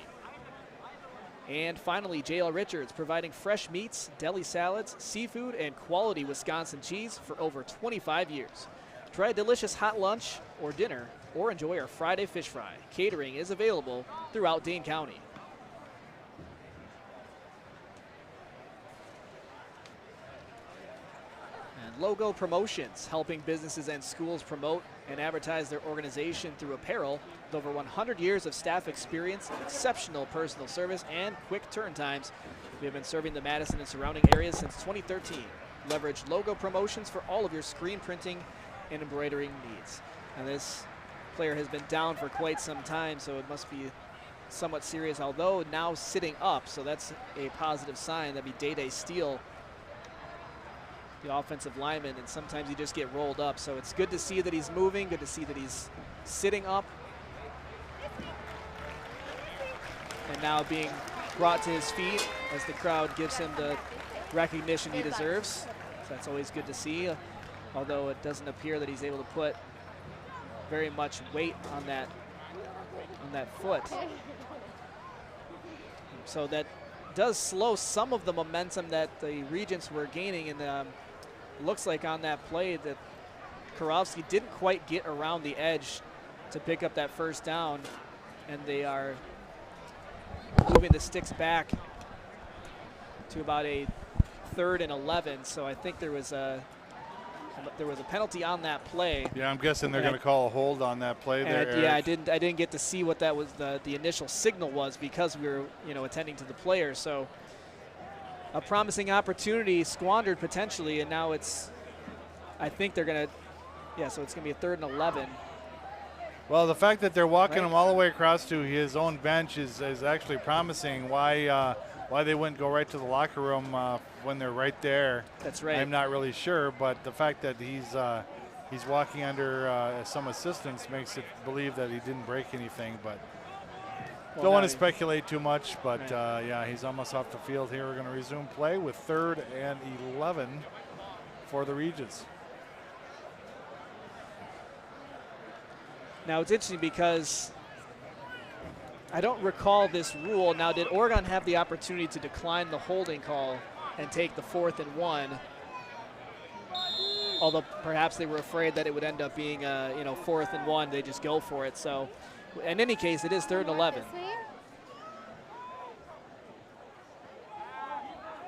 Speaker 4: And finally, J.L. Richards providing fresh meats, deli salads, seafood, and quality Wisconsin cheese for over 25 years. Try a delicious hot lunch or dinner, or enjoy our Friday fish fry. Catering is available throughout Dane County. And Logo Promotions, helping businesses and schools promote and advertise their organization through apparel with over 100 years of staff experience, exceptional personal service, and quick turn times. We have been serving the Madison and surrounding areas since 2013. Leverage Logo Promotions for all of your screen printing and embroidering needs. And this player has been down for quite some time, so it must be somewhat serious, although now sitting up, so that's a positive sign. That'd be Day-Day Steele, the offensive lineman, and sometimes you just get rolled up. So it's good to see that he's moving, good to see that he's sitting up. And now being brought to his feet as the crowd gives him the recognition he deserves. So that's always good to see, although it doesn't appear that he's able to put very much weight on that foot. So that does slow some of the momentum that the Regents were gaining, and looks like on that play that Karofsky didn't quite get around the edge to pick up that first down, and they are moving the sticks back to about a 3rd and 11. So I think there was a penalty on that play.
Speaker 3: Yeah, I'm guessing they're going to call a hold on that play there.
Speaker 4: Yeah, I didn't get to see what that was, the initial signal was, because we were attending to the player. So a promising opportunity squandered potentially, and now I think they're going to, so it's going to be a 3rd and 11.
Speaker 3: Well, the fact that they're walking him all the way across to his own bench is actually promising. Why they wouldn't go right to the locker room when they're right there,
Speaker 4: that's right.
Speaker 3: I'm not really sure, but the fact that he's walking under some assistance makes it believe that he didn't break anything, but don't want to speculate too much, but yeah, he's almost off the field here. We're going to resume play with 3rd and 11 for the Regents.
Speaker 4: Now it's interesting because I don't recall this rule. Now, did Oregon have the opportunity to decline the holding call and take the 4th and 1? Although perhaps they were afraid that it would end up being 4th and 1. They just go for it. So in any case, it is 3rd and 11.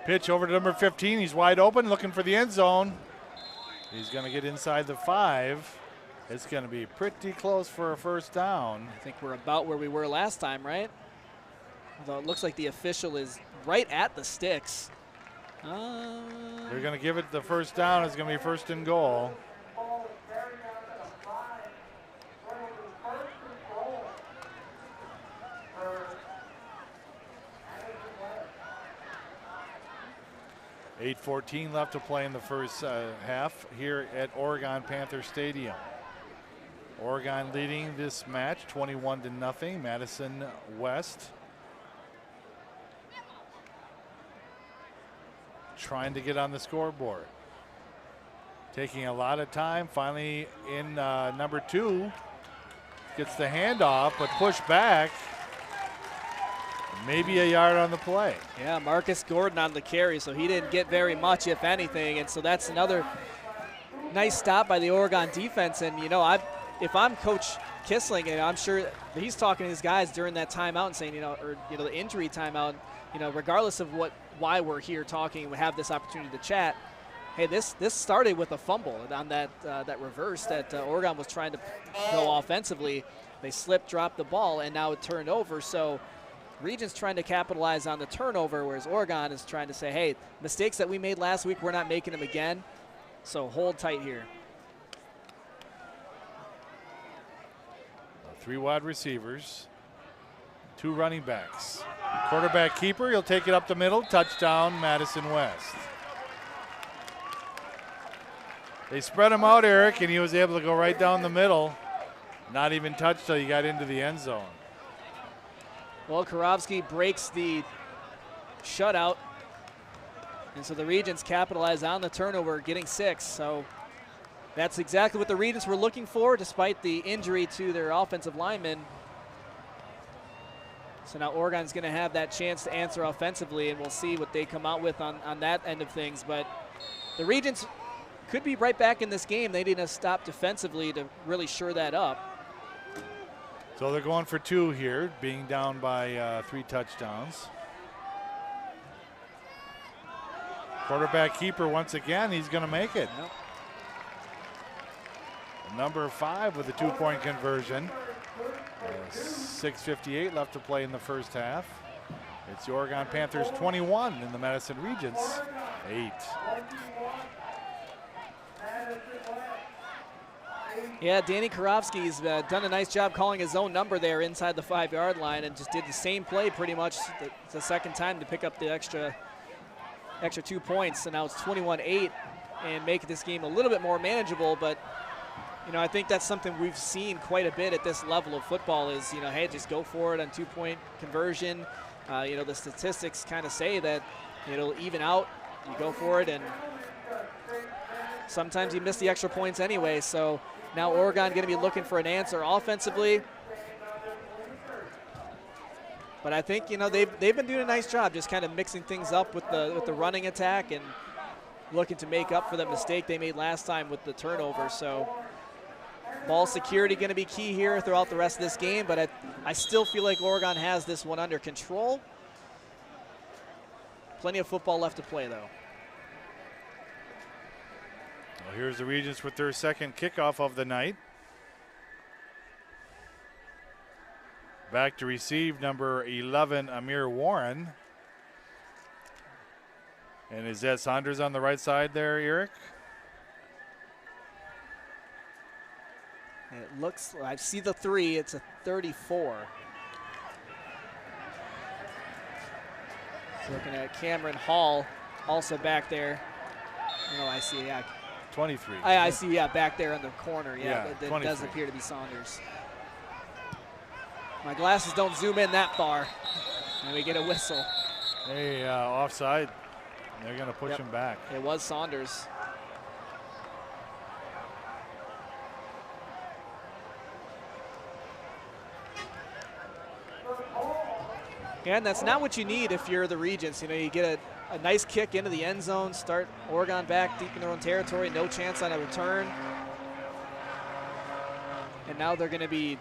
Speaker 3: Pitch over to number 15. He's wide open, looking for the end zone. He's going to get inside the 5. It's going to be pretty close for a first down.
Speaker 4: I think we're about where we were last time, right? Although it looks like the official is right at the sticks.
Speaker 3: They're going to give it the first down. It's going to be 1st and goal. .8:14 left to play in the first half here at Oregon Panther Stadium. Oregon leading this match 21-0. Madison West trying to get on the scoreboard. Taking a lot of time. Finally in number 2. Gets the handoff, but pushed back. Maybe a yard on the play.
Speaker 4: Yeah, Marcus Gordon on the carry, so he didn't get very much, if anything. And so that's another nice stop by the Oregon defense. And, if I'm Coach Kissling, and I'm sure he's talking to his guys during that timeout and saying, the injury timeout, regardless of why we're here talking, we have this opportunity to chat. hey, this started with a fumble on that reverse that Oregon was trying to go offensively. They slipped, dropped the ball, and now it turned over. So Regents trying to capitalize on the turnover, whereas Oregon is trying to say, hey, mistakes that we made last week, we're not making them again. So hold tight here.
Speaker 3: 3 wide receivers, 2 running backs. Quarterback keeper, he'll take it up the middle. Touchdown, Madison West. They spread him out, Eric, and he was able to go right down the middle. Not even touched till he got into the end zone.
Speaker 4: Well, Karofsky breaks the shutout. And so the Regents capitalize on the turnover, getting 6. So that's exactly what the Regents were looking for, despite the injury to their offensive lineman. So now Oregon's going to have that chance to answer offensively, and we'll see what they come out with on that end of things. But the Regents could be right back in this game. They didn't stop defensively to really shore that up.
Speaker 3: So they're going for 2 here, being down by 3 touchdowns. Quarterback keeper once again, he's going to make it.
Speaker 4: Yep.
Speaker 3: Number 5 with a 2-point conversion. 6:58 left to play in the first half. It's the Oregon Panthers 21 and the Madison Regents 8.
Speaker 4: Yeah, Danny Karofsky's done a nice job calling his own number there inside the 5-yard line, and just did the same play pretty much the second time to pick up the extra 2 points. So now it's 21-8 and make this game a little bit more manageable. But you know, I think that's something we've seen quite a bit at this level of football is, you know, hey, just go for it on 2-point conversion. You know, the statistics kind of say that it'll even out. You go for it, and sometimes you miss the extra points anyway. So now Oregon going to be looking for an answer offensively. But I think, you know, they've been doing a nice job just kind of mixing things up with the running attack and looking to make up for the mistake they made last time with the turnover. So ball security going to be key here throughout the rest of this game, but I still feel like Oregon has this one under control. Plenty of football left to play, though.
Speaker 3: Well, here's the Regents with their second kickoff of the night. Back to receive number 11, Amir Warren. And is that Saunders on the right side there, Eric?
Speaker 4: It looks, I see the 3, it's a 34. So looking at Cameron Hall, also back there. No, I see, yeah.
Speaker 3: 23.
Speaker 4: I see, yeah, back there in the corner. Yeah, that does
Speaker 3: 23.
Speaker 4: appear to be Saunders. My glasses don't zoom in that far. And we get a whistle.
Speaker 3: Hey, offside. They're going to push him back.
Speaker 4: It was Saunders. And that's not what you need if you're the Regents. You know, you get a nice kick into the end zone, start Oregon back deep in their own territory, no chance on a return. And now they're going to be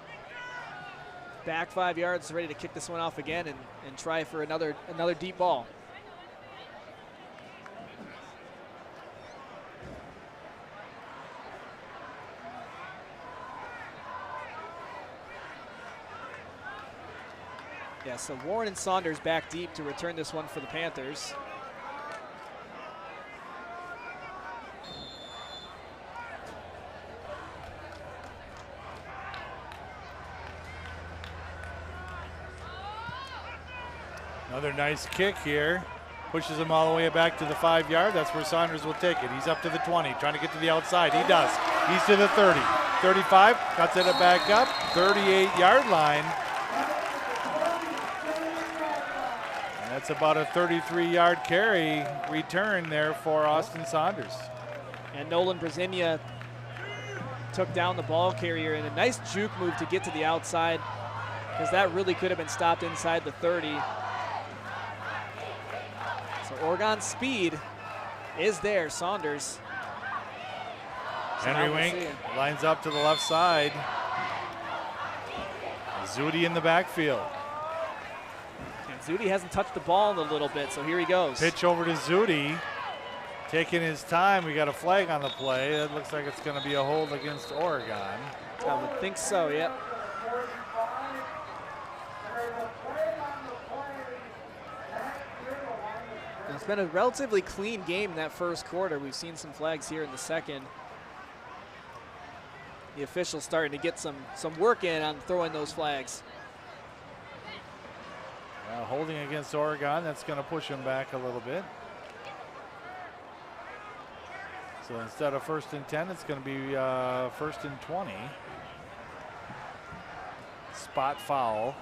Speaker 4: back 5 yards, ready to kick this one off again and try for another deep ball. Yeah, so Warren and Saunders back deep to return this one for the Panthers.
Speaker 3: Another nice kick here. Pushes him all the way back to the 5 yard. That's where Saunders will take it. He's up to the 20, trying to get to the outside. He does. He's to the 30. 35, cuts it back up. 38-yard line. And that's about a 33-yard carry return there for Austin Saunders.
Speaker 4: And Nolan Brzezinha took down the ball carrier in a nice juke move to get to the outside, because that really could have been stopped inside the 30. So Oregon's speed is there. Saunders.
Speaker 3: Henry Wink lines up to the left side. Zudi in the backfield.
Speaker 4: And Zudi hasn't touched the ball in a little bit, so here he goes.
Speaker 3: Pitch over to Zudi. taking his time. We got a flag on the play. It looks like it's going to be a hold against Oregon.
Speaker 4: I would think so, yep. It's been a relatively clean game in that first quarter. We've seen some flags here in the second. The officials starting to get some work in on throwing those flags.
Speaker 3: Holding against Oregon, that's going to push him back a little bit. So instead of 1st and 10, it's going to be 1st and 20. Spot foul.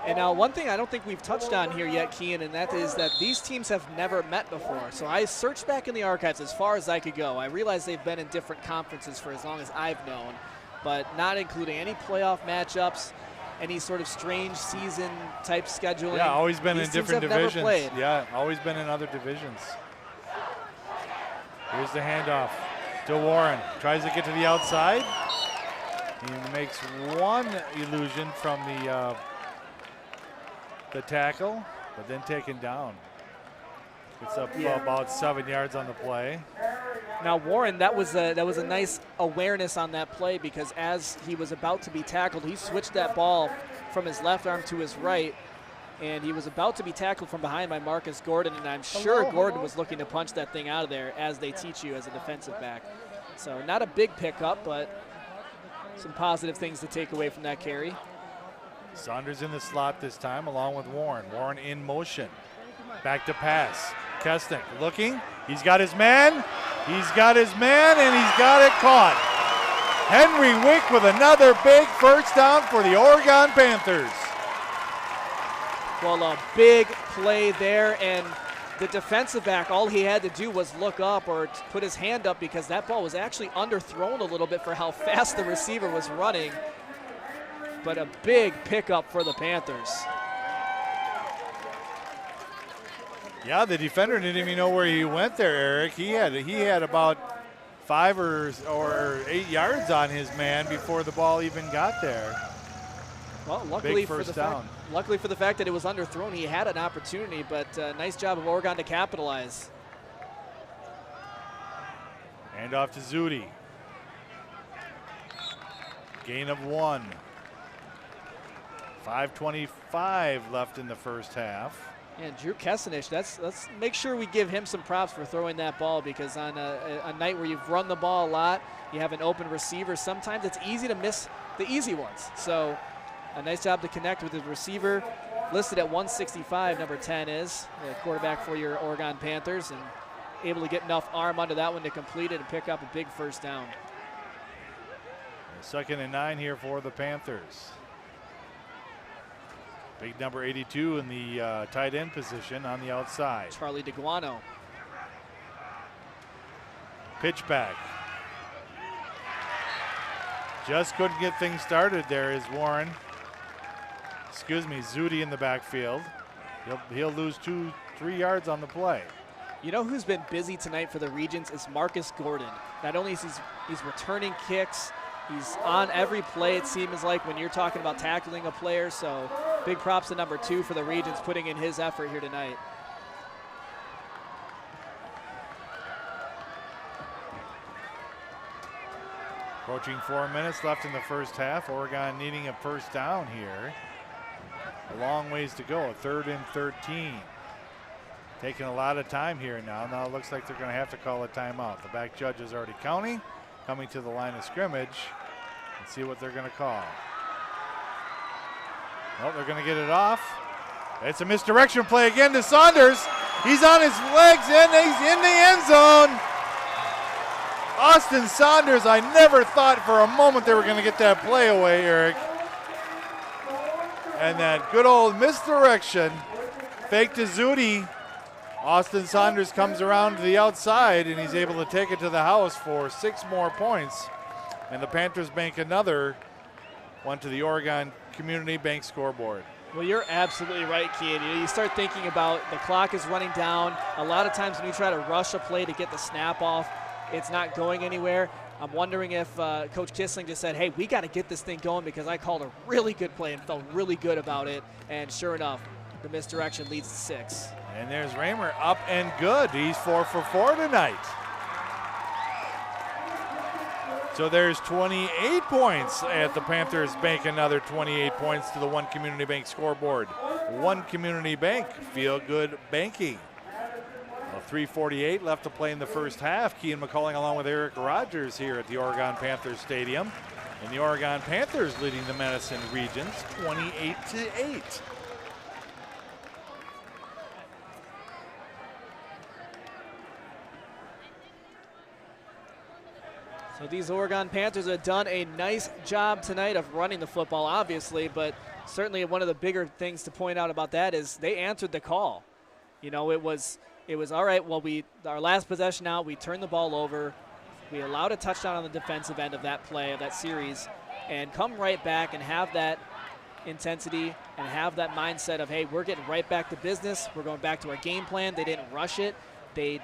Speaker 4: And now one thing I don't think we've touched on here yet, Kean, and that is that these teams have never met before. So I searched back in the archives as far as I could go. I realize they've been in different conferences for as long as I've known, but not including any playoff matchups, any sort of strange season type scheduling.
Speaker 3: Yeah, always been
Speaker 4: These
Speaker 3: in
Speaker 4: teams
Speaker 3: different
Speaker 4: have never
Speaker 3: divisions.
Speaker 4: played.
Speaker 3: Yeah, always been in other divisions. Here's the handoff to Warren. Tries to get to the outside. He makes one illusion from the tackle, but then taken down. It's up about 7 yards on the play.
Speaker 4: Now Warren, that was a nice awareness on that play, because as he was about to be tackled, he switched that ball from his left arm to his right, and he was about to be tackled from behind by Marcus Gordon, and I'm sure Gordon was looking to punch that thing out of there, as they teach you as a defensive back. So not a big pickup, but some positive things to take away from that carry.
Speaker 3: Saunders in the slot this time, along with Warren. Warren in motion. Back to pass. Kesnick looking. He's got his man. He's got his man, and he's got it caught. Henry Wick with another big first down for the Oregon Panthers.
Speaker 4: Well, a big play there, and the defensive back, all he had to do was look up or put his hand up, because that ball was actually underthrown a little bit for how fast the receiver was running. But a big pickup for the Panthers.
Speaker 3: Yeah, the defender didn't even know where he went there, Eric. He had about 5 or 8 yards on his man before the ball even got there.
Speaker 4: Well, luckily for the fact that it was underthrown, he had an opportunity, but nice job of Oregon to capitalize.
Speaker 3: Hand off to Zudi. Gain of 1. 5:25 left in the first half.
Speaker 4: And Drew Kessenich, let's make sure we give him some props for throwing that ball, because on a night where you've run the ball a lot, you have an open receiver, sometimes it's easy to miss the easy ones. So a nice job to connect with the receiver. Listed at 165, number 10 is the quarterback for your Oregon Panthers, and able to get enough arm under that one to complete it and pick up a big first down.
Speaker 3: 2nd and 9 here for the Panthers. Big number 82 in the tight end position on the outside.
Speaker 4: Charlie DeGuano.
Speaker 3: Pitch back. Just couldn't get things started there is Warren. Zudi in the backfield. He'll lose 2-3 yards on the play.
Speaker 4: You know who's been busy tonight for the Regents is Marcus Gordon. Not only is he's returning kicks, he's on every play, it seems like, when you're talking about tackling a player. So big props to number 2 for the Regents, putting in his effort here tonight.
Speaker 3: Approaching 4 minutes left in the first half. Oregon needing a first down here. A long ways to go, a 3rd and 13. Taking a lot of time here now. Now it looks like they're going to have to call a timeout. The back judge is already counting, coming to the line of scrimmage. Let's see what they're going to call. Well, they're going to get it off. It's a misdirection play again to Saunders. He's on his legs and he's in the end zone. Austin Saunders, I never thought for a moment they were going to get that play away, Eric. And that good old misdirection, fake to Zudi. Austin Saunders comes around to the outside, and he's able to take it to the house for 6 more points. And the Panthers bank another one to the Oregon Community Bank scoreboard.
Speaker 4: Well, you're absolutely right, Kean. You start thinking about the clock is running down. A lot of times when you try to rush a play to get the snap off, it's not going anywhere. I'm wondering if Coach Kissling just said, hey, we got to get this thing going because I called a really good play and felt really good about it. And sure enough, the misdirection leads to 6.
Speaker 3: And there's Raymer up and good. He's 4 for 4 tonight. So there's 28 points at the Panthers Bank, another 28 points to the One Community Bank scoreboard. One Community Bank, feel good banking. Well, 3:48 left to play in the first half. Kean McCulling along with Eric Rogers here at the Oregon Panthers Stadium. And the Oregon Panthers leading the Madison Regents 28-8.
Speaker 4: So these Oregon Panthers have done a nice job tonight of running the football, obviously, but certainly one of the bigger things to point out about that is they answered the call. You know, it was all right, well, our last possession out, we turned the ball over. We allowed a touchdown on the defensive end of that play, of that series, and come right back and have that intensity and have that mindset of, hey, we're getting right back to business. We're going back to our game plan. They didn't rush it. They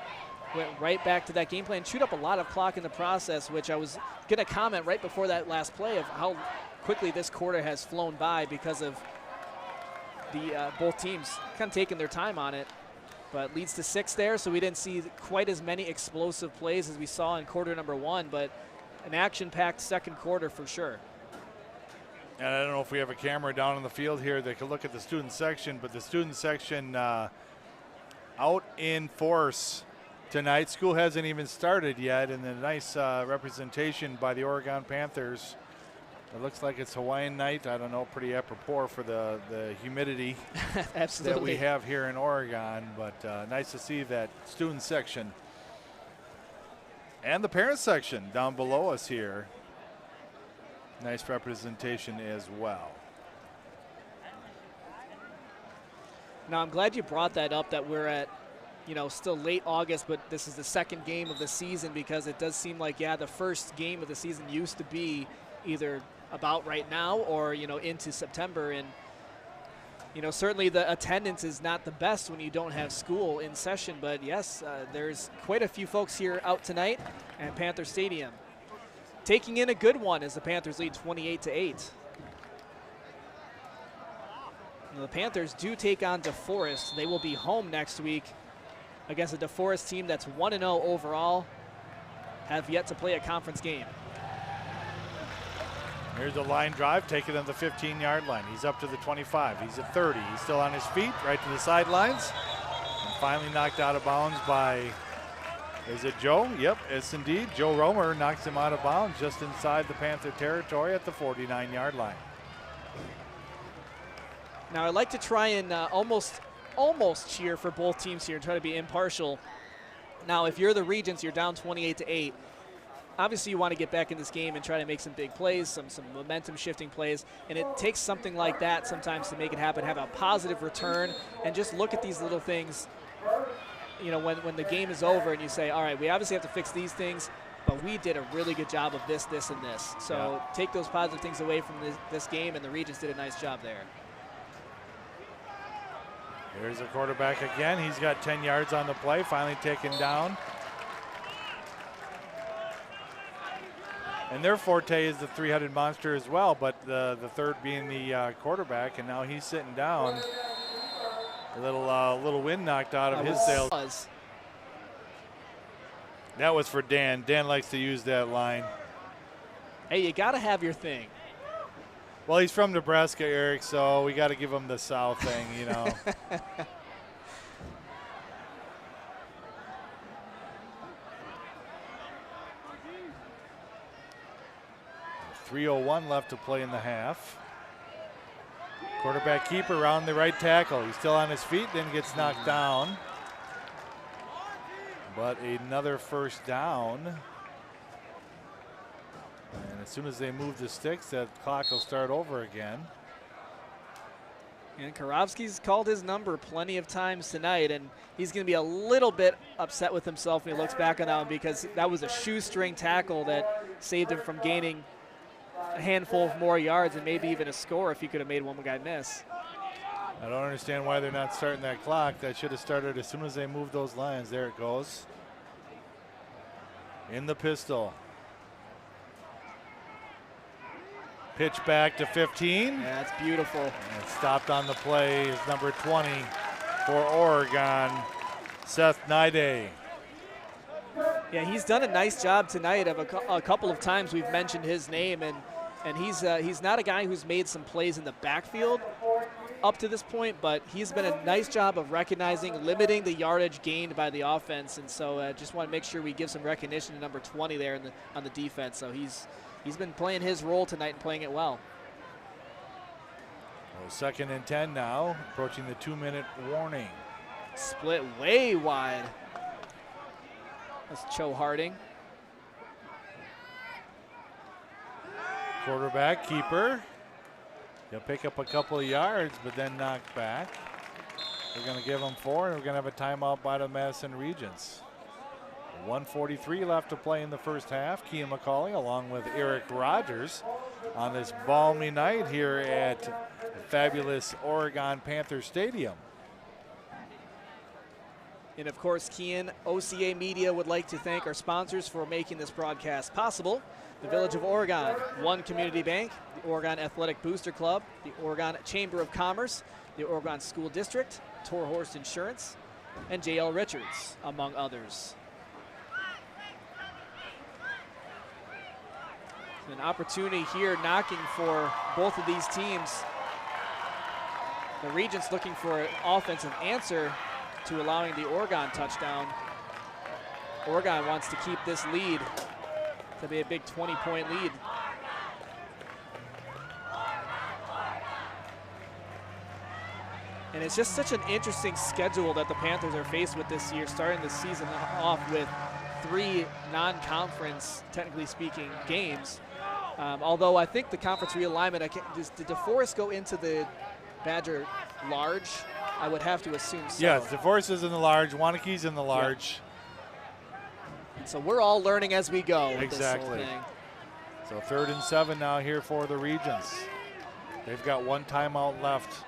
Speaker 4: went right back to that game plan, chewed up a lot of clock in the process, which I was going to comment right before that last play of how quickly this quarter has flown by because of the both teams kind of taking their time on it. But leads to 6 there, so we didn't see quite as many explosive plays as we saw in quarter number 1, but an action-packed second quarter for sure.
Speaker 3: And I don't know if we have a camera down on the field here that can look at the student section, but the student section out in force tonight. School hasn't even started yet, and a nice representation by the Oregon Panthers. It looks like it's Hawaiian night. I don't know, pretty apropos for the humidity
Speaker 4: Absolutely.
Speaker 3: that we have here in Oregon, but nice to see that student section. And the parent section down below us here. Nice representation as well.
Speaker 4: Now, I'm glad you brought that up, that we're at, you know, still late August, but this is the second game of the season, because it does seem like, yeah, the first game of the season used to be either about right now or, you know, into September. And, you know, certainly the attendance is not the best when you don't have school in session, but yes, there's quite a few folks here out tonight at Panther Stadium. Taking in a good one as the Panthers lead 28-8. The Panthers do take on DeForest. They will be home next week against a DeForest team that's 1-0 overall, have yet to play a conference game.
Speaker 3: Here's a line drive, taking them to the 15-yard line. He's up to the 25. He's at 30. He's still on his feet, right to the sidelines. And finally knocked out of bounds by, is it Joe? Yep, it's indeed. Joe Romer knocks him out of bounds just inside the Panther territory at the 49-yard line.
Speaker 4: Now, I'd like to try and almost cheer for both teams here and try to be impartial. Now, if you're the Regents, you're down 28-8. Obviously, you want to get back in this game and try to make some big plays, some momentum-shifting plays, and it takes something like that sometimes to make it happen, have a positive return, and just look at these little things, you know, when the game is over and you say, all right, we obviously have to fix these things, but we did a really good job of this, this, and this. So take those positive things away from this game, and the Regents did a nice job there.
Speaker 3: Here's the quarterback again. He's got 10 yards on the play, finally taken down. And their forte is the three-headed monster as well, but the third being the quarterback, and now he's sitting down. A little wind knocked out of his sails. That was for Dan. Dan likes to use that line.
Speaker 4: Hey, you got to have your thing.
Speaker 3: Well, he's from Nebraska, Eric, so we got to give him the South thing, you know. 3:01 left to play in the half. Quarterback keeper around the right tackle. He's still on his feet, then gets knocked down. But another first down. And as soon as they move the sticks, that clock will start over again.
Speaker 4: And Karofsky's called his number plenty of times tonight, and he's going to be a little bit upset with himself when he looks back on that one, because that was a shoestring tackle that saved him from gaining a handful of more yards and maybe even a score if he could have made one guy miss.
Speaker 3: I don't understand why they're not starting that clock. That should have started as soon as they moved those lines. There it goes. In the pistol. Pitch back to 15.
Speaker 4: Yeah, that's beautiful.
Speaker 3: And stopped on the play is number 20, for Oregon, Seth Nide.
Speaker 4: Yeah, he's done a nice job tonight. Of a couple of times we've mentioned his name, and he's not a guy who's made some plays in the backfield up to this point, but he's been a nice job of recognizing, limiting the yardage gained by the offense, and so just want to make sure we give some recognition to number 20 there on the defense. So he's been playing his role tonight and playing it well.
Speaker 3: Well, 2nd and 10 now, approaching the 2-minute warning.
Speaker 4: Split way wide. That's Cho Harding.
Speaker 3: Quarterback, keeper. He'll pick up a couple of yards, but then knock back. We're going to give him 4, and we're going to have a timeout by the Madison Regents. 1:43 left to play in the first half. Kean McCauley along with Eric Rogers on this balmy night here at fabulous Oregon Panther Stadium.
Speaker 4: And of course, Kean, OCA Media would like to thank our sponsors for making this broadcast possible. The Village of Oregon, One Community Bank, the Oregon Athletic Booster Club, the Oregon Chamber of Commerce, the Oregon School District, Tor Horse Insurance, and J.L. Richards, among others. An opportunity here knocking for both of these teams. The Regents looking for an offensive answer to allowing the Oregon touchdown. Oregon wants to keep this lead to be a big 20-point lead. And it's just such an interesting schedule that the Panthers are faced with this year, starting the season off with 3 non-conference, technically speaking, games. Although I think the conference realignment, did DeForest go into the Badger large? I would have to assume so.
Speaker 3: Yes, DeForest is in the large, Waunakie's in the large.
Speaker 4: Yeah. So we're all learning as we go.
Speaker 3: Exactly.
Speaker 4: This whole thing.
Speaker 3: So 3rd and 7 now here for the Regents. They've got 1 timeout left.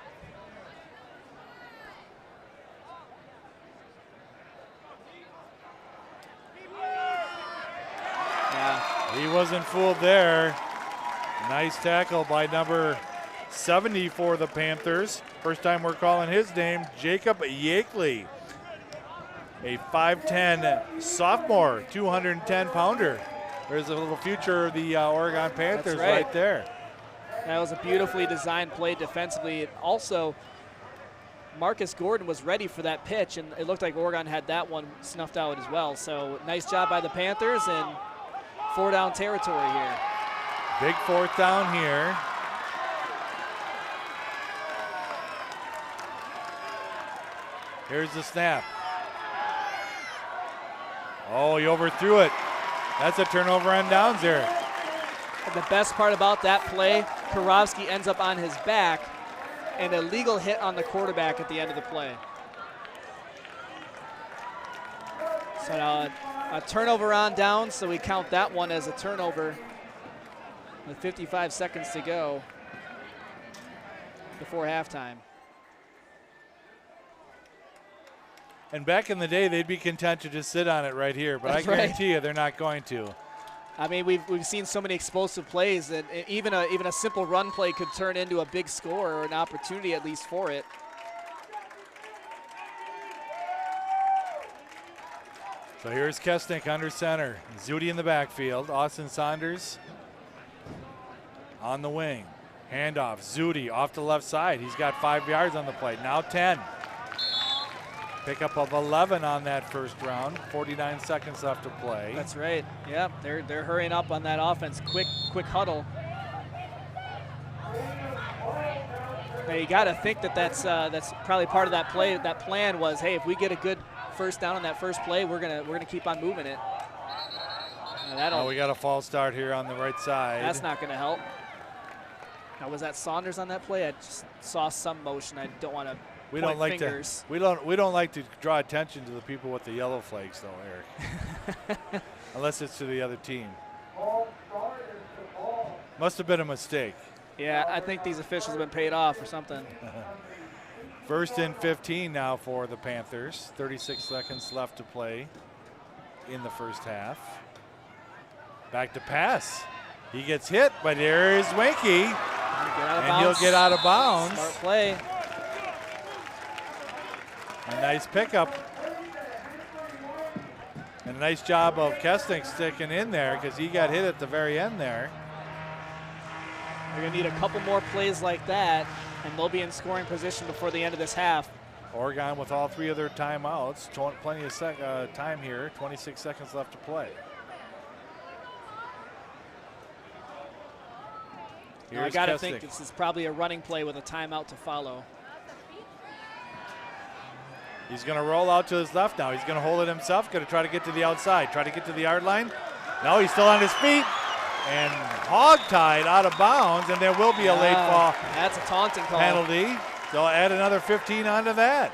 Speaker 4: Yeah.
Speaker 3: He wasn't fooled there. Nice tackle by number 70 for the Panthers. First time we're calling his name, Jacob Yakeley. A 5'10 sophomore, 210-pounder. There's a little future of the Oregon Panthers right there.
Speaker 4: That was a beautifully designed play defensively. Also, Marcus Gordon was ready for that pitch, and it looked like Oregon had that one snuffed out as well. So nice job by the Panthers, and 4-down territory here.
Speaker 3: Big 4th down here. Here's the snap. Oh, he overthrew it. That's a turnover on downs there.
Speaker 4: The best part about that play, Karofsky ends up on his back, and a legal hit on the quarterback at the end of the play. So now a turnover on downs, so we count that one as a turnover with 55 seconds to go before halftime.
Speaker 3: And back in the day, they'd be content to just sit on it right here, but
Speaker 4: That's
Speaker 3: I guarantee you they're not going to.
Speaker 4: I mean, we've seen so many explosive plays that even a simple run play could turn into a big score or an opportunity at least for it.
Speaker 3: So here's Kesnick under center. Zudi in the backfield. Austin Saunders on the wing. Handoff. Zudi off the left side. He's got 5 yards on the play. Now 10. Pickup of 11 on that first round. 49 seconds left to play.
Speaker 4: That's right. Yep, they're hurrying up on that offense. Quick huddle. Now you got to think that's probably part of that play. That plan was, hey, if we get a good first down on that first play, we're gonna keep on moving it.
Speaker 3: Oh, we got a false start here on the right side.
Speaker 4: That's not gonna help. Now was that Saunders on that play? I just saw some motion. I don't want to. We don't like fingers.
Speaker 3: We don't like to draw attention to the people with the yellow flags, though, Eric. Unless it's to the other team. Must have been a mistake.
Speaker 4: Yeah, I think these officials have been paid off or something.
Speaker 3: 1st and 15 now for the Panthers. 36 seconds left to play in the first half. Back to pass. He gets hit, but there is Winky. And he'll get out of bounds.
Speaker 4: Smart play.
Speaker 3: A nice pickup. And a nice job of Kesnick sticking in there because he got hit at the very end there.
Speaker 4: They're going to need a couple more plays like that, and they'll be in scoring position before the end of this half.
Speaker 3: Oregon with all 3 of their timeouts. Plenty of time here. 26 seconds left to play.
Speaker 4: I got to think this is probably a running play with a timeout to follow.
Speaker 3: He's going to roll out to his left now. He's going to hold it himself, going to try to get to the outside, try to get to the yard line. No, he's still on his feet and hog-tied out of bounds, and there will be a late fall.
Speaker 4: That's a taunting call.
Speaker 3: Penalty. They'll add another 15 onto that.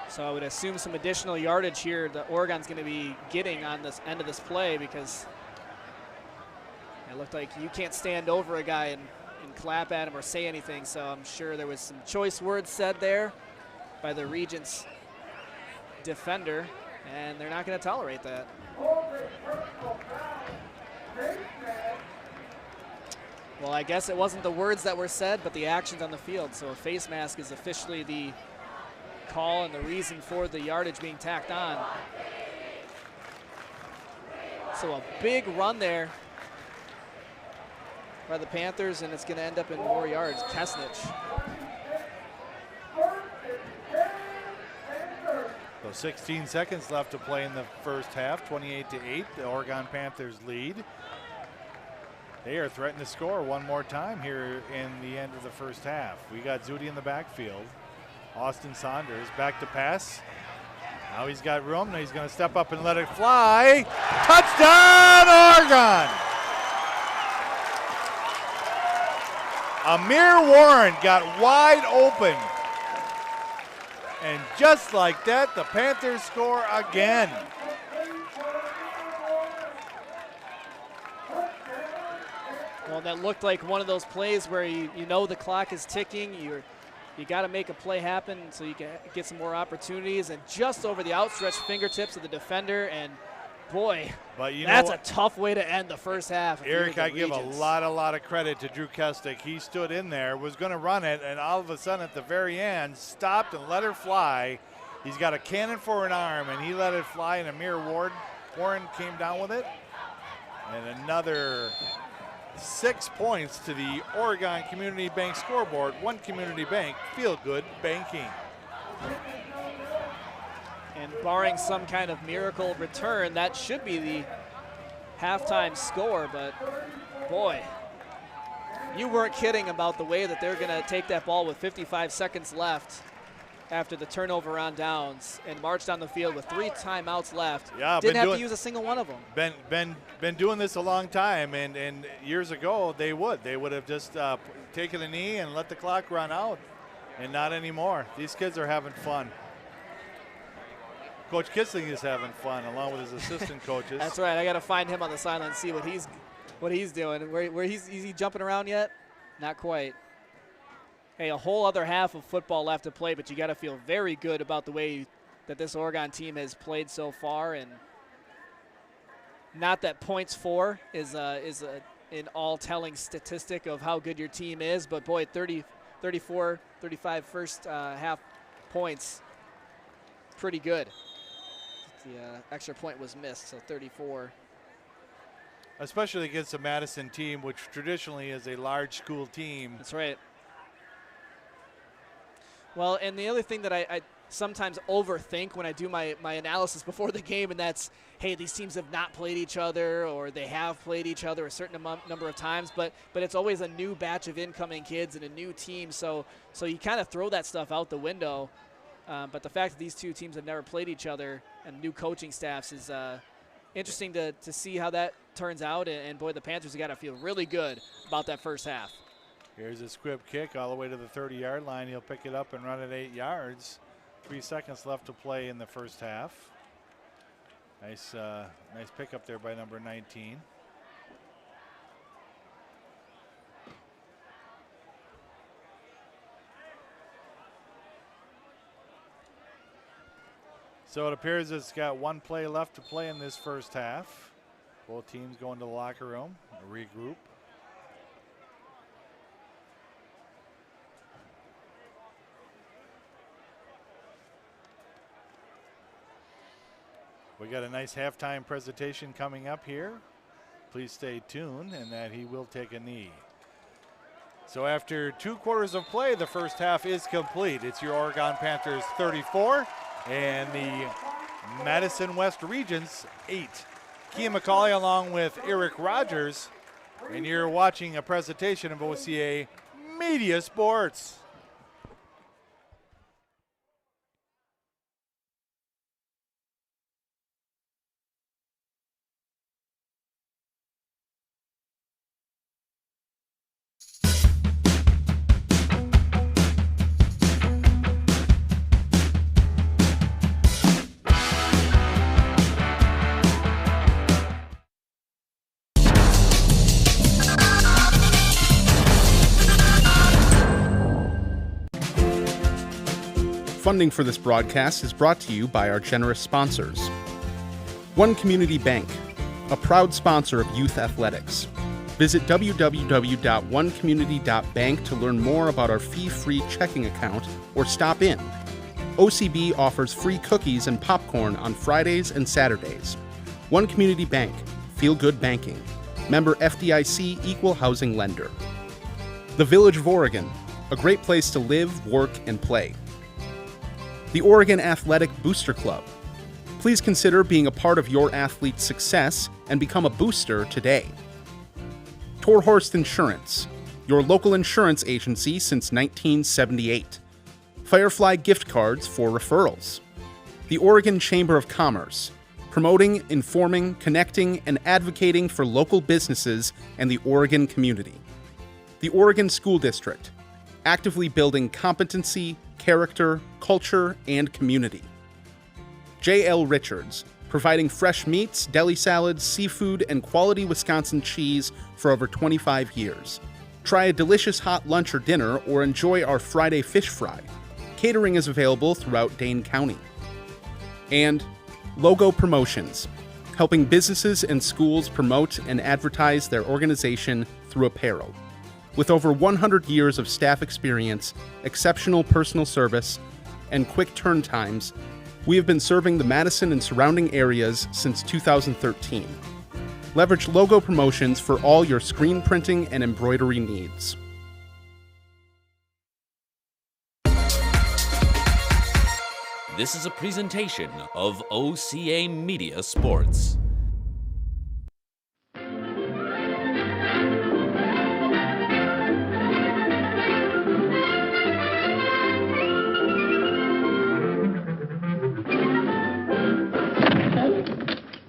Speaker 4: So I would assume some additional yardage here that Oregon's going to be getting on this end of this play, because it looked like you can't stand over a guy and clap at him or say anything. So I'm sure there was some choice words said there by the Regents defender, and they're not going to tolerate that. Well, I guess it wasn't the words that were said, but the actions on the field. So a face mask is officially the call and the reason for the yardage being tacked on. So a big run there by the Panthers, and it's going to end up in more yards. Kesnich.
Speaker 3: So 16 seconds left to play in the first half. 28-8, the Oregon Panthers lead. They are threatening to score one more time here in the end of the first half. We got Zudi in the backfield. Austin Saunders back to pass. Now he's got room. Now he's going to step up and let it fly. Touchdown, Oregon! Amir Warren got wide open. And just like that, the Panthers score again.
Speaker 4: Well, that looked like one of those plays where you know the clock is ticking. You got to make a play happen so you can get some more opportunities, and just over the outstretched fingertips of the defender, and boy,
Speaker 3: but
Speaker 4: that's a tough way to end the first half.
Speaker 3: Eric, I give a lot of credit to Drew Kesnick. He stood in there, was going to run it, and all of a sudden at the very end, stopped and let her fly. He's got a cannon for an arm, and he let it fly, and Amir Warren came down with it. And another 6 points to the Oregon Community Bank scoreboard. One Community Bank, feel good banking.
Speaker 4: And barring some kind of miracle return, that should be the halftime score. But boy, you weren't kidding about the way that they're going to take that ball with 55 seconds left after the turnover on downs and march down the field with 3 timeouts left.
Speaker 3: Yeah,
Speaker 4: didn't have to use a single one of them.
Speaker 3: Been doing this a long time, and years ago they would have just taken a knee and let the clock run out, and not anymore. These kids are having fun. Coach Kissling is having fun along with his assistant coaches.
Speaker 4: That's right. I got to find him on the sideline, see what he's doing. Where is he jumping around yet? Not quite. Hey, a whole other half of football left to play, but you got to feel very good about the way that this Oregon team has played so far. And not that points for is an all-telling statistic of how good your team is, but boy, 34, 35 first half points, pretty good. The extra point was missed, so 34.
Speaker 3: Especially against a Madison team, which traditionally is a large school team.
Speaker 4: That's right. Well, and the other thing that I sometimes overthink when I do my analysis before the game, and that's, hey, these teams have not played each other, or they have played each other a certain number of times, but it's always a new batch of incoming kids and a new team, so you kind of throw that stuff out the window. But the fact that these two teams have never played each other and new coaching staffs is interesting to see how that turns out. And boy, the Panthers have got to feel really good about that first half.
Speaker 3: Here's a squib kick all the way to the 30-yard line. He'll pick it up and run it 8 yards. 3 seconds left to play in the first half. Nice pickup there by number 19. So it appears it's got 1 play left to play in this first half. Both teams go into the locker room, regroup. We got a nice halftime presentation coming up here. Please stay tuned, and that he will take a knee. So after 2 quarters of play, the first half is complete. It's your Oregon Panthers 34 and the Madison West Regents 8. Kean McCauley along with Eric Rogers, and you're watching a presentation of OCA Media Sports.
Speaker 1: Funding for this broadcast is brought to you by our generous sponsors. One Community Bank, a proud sponsor of youth athletics. Visit www.onecommunity.bank to learn more about our fee-free checking account or stop in. OCB offers free cookies and popcorn on Fridays and Saturdays. One Community Bank, feel good banking. Member FDIC Equal Housing Lender. The Village of Oregon, a great place to live, work, and play. The Oregon Athletic Booster Club. Please consider being a part of your athlete's success and become a booster today. Torhorst Insurance, your local insurance agency since 1978. Firefly gift cards for referrals. The Oregon Chamber of Commerce, promoting, informing, connecting, and advocating for local businesses and the Oregon community. The Oregon School District, actively building competency, character, culture, and community. J.L. Richards, providing fresh meats, deli salads, seafood, and quality Wisconsin cheese for over 25 years. Try a delicious hot lunch or dinner or enjoy our Friday fish fry. Catering is available throughout Dane County. And Logo Promotions, helping businesses and schools promote and advertise their organization through apparel. With over 100 years of staff experience, exceptional personal service, and quick turn times, we have been serving the Madison and surrounding areas since 2013. Leverage Logo Promotions for all your screen printing and embroidery needs.
Speaker 2: This is a presentation of OCA Media Sports.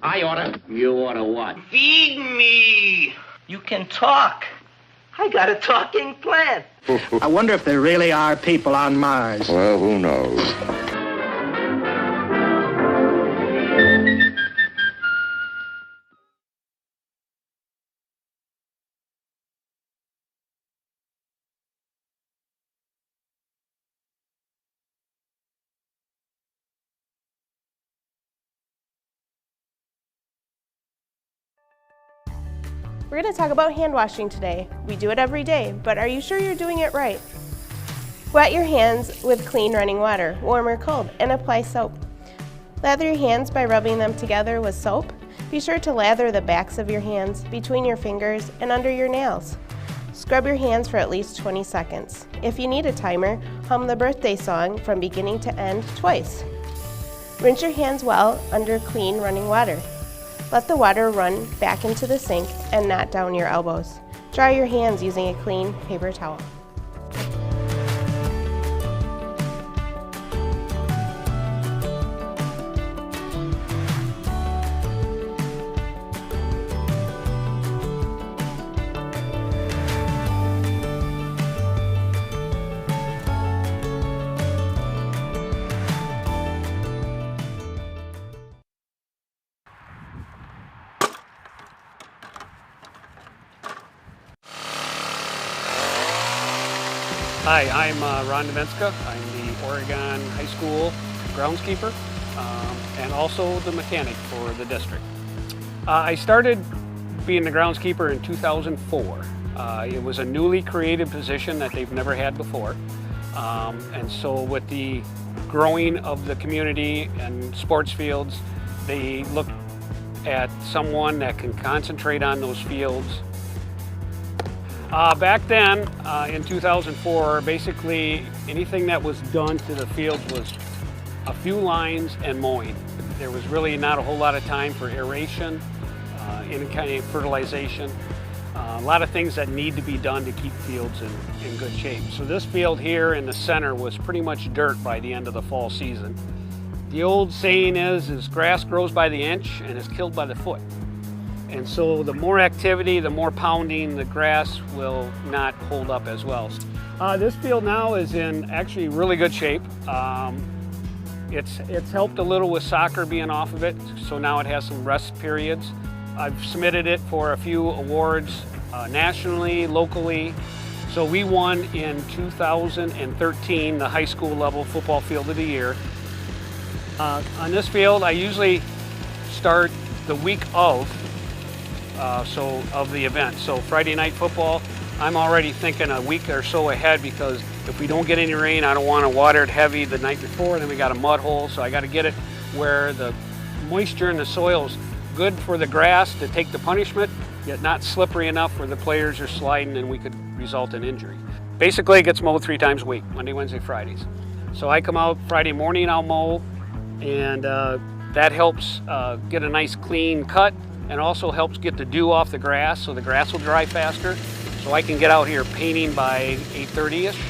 Speaker 5: I oughta. You oughta what?
Speaker 6: Feed me! You can talk. I got a talking plant.
Speaker 5: I wonder if there really are people on Mars.
Speaker 7: Well, who knows?
Speaker 8: We're going to talk about hand washing today. We do it every day, but are you sure you're doing it right? Wet your hands with clean running water, warm or cold, and apply soap. Lather your hands by rubbing them together with soap. Be sure to lather the backs of your hands, between your fingers, and under your nails. Scrub your hands for at least 20 seconds. If you need a timer, hum the birthday song from beginning to end twice. Rinse your hands well under clean running water. Let the water run back into the sink and not down your elbows. Dry your hands using a clean paper towel.
Speaker 9: Hi, I'm Ron Demenska. I'm the Oregon High School groundskeeper and also the mechanic for the district. I started being the groundskeeper in 2004. It was a newly created position that they've never had before. And so with the growing of the community and sports fields, they look at someone that can concentrate on those fields. Back then, in 2004, basically anything that was done to the fields was a few lines and mowing. There was really not a whole lot of time for aeration, any kind of fertilization. A lot of things that need to be done to keep fields in good shape. So this field here in the center was pretty much dirt by the end of the fall season. The old saying is grass grows by the inch and is killed by the foot. And so the more activity, the more pounding, the grass will not hold up as well. This field now is in actually really good shape. It's helped a little with soccer being off of it, so now it has some rest periods. I've submitted it for a few awards nationally, locally. So we won in 2013 the high school level football field of the year. On this field, I usually start the week of the event. So Friday night football, I'm already thinking a week or so ahead, because if we don't get any rain, I don't want to water it heavy the night before. Then we got a mud hole, so I got to get it where the moisture in the soil is good for the grass to take the punishment, yet not slippery enough where the players are sliding and we could result in injury. Basically, it gets mowed 3 times a week, Monday, Wednesday, Fridays. So I come out Friday morning, I'll mow, and that helps get a nice clean cut, and also helps get the dew off the grass, so the grass will dry faster. So I can get out here painting by 8:30ish,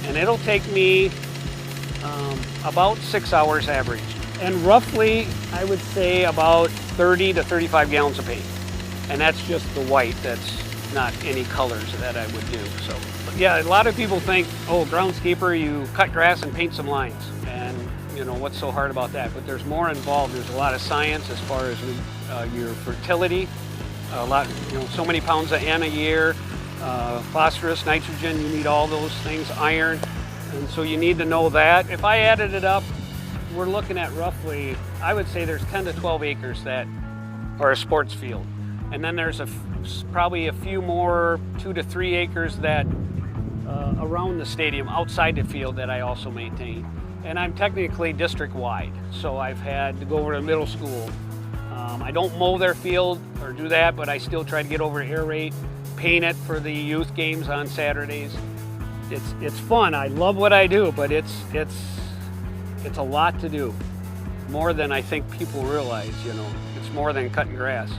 Speaker 9: and it'll take me about 6 hours average. And roughly, I would say about 30 to 35 gallons of paint. And that's just the white, that's not any colors that I would do. So, but yeah, a lot of people think, oh, groundskeeper, you cut grass and paint some lines. And you know, what's so hard about that? But there's more involved. There's a lot of science as far as your fertility. A lot, you know, so many pounds of N a year, phosphorus, nitrogen, you need all those things, iron. And so you need to know that. If I added it up, we're looking at roughly, I would say there's 10 to 12 acres that are a sports field. And then there's probably a few more 2 to 3 acres that around the stadium, outside the field, that I also maintain. And I'm technically district-wide, so I've had to go over to middle school. I don't mow their field or do that, but I still try to get over to aerate, paint it for the youth games on Saturdays. It's fun. I love what I do, but it's a lot to do. More than I think people realize, you know. It's more than cutting grass.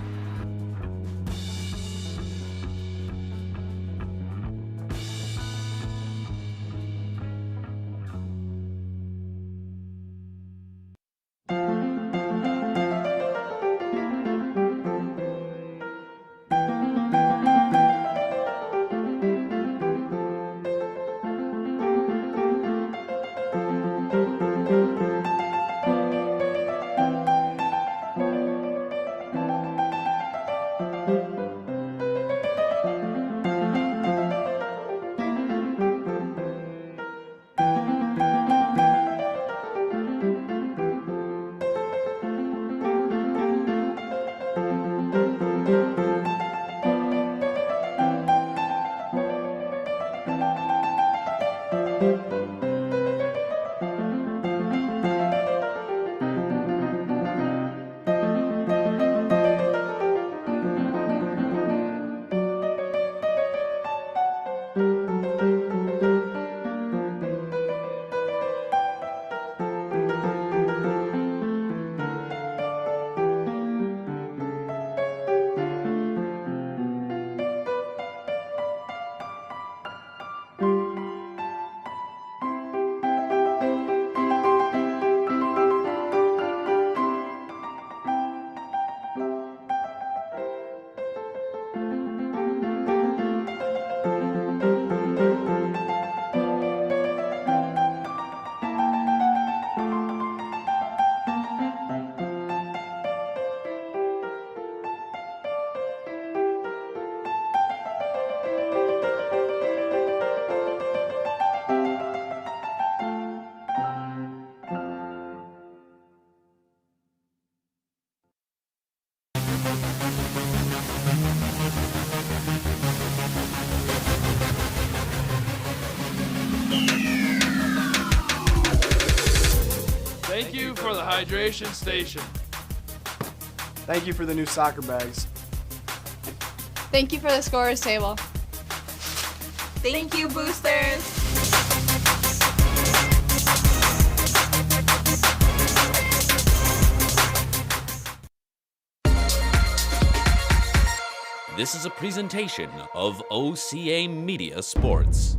Speaker 7: hydration station.
Speaker 10: Thank you for the new soccer bags.
Speaker 11: Thank you for the scorer's table.
Speaker 12: Thank you, boosters.
Speaker 2: This is a presentation of OCA Media Sports.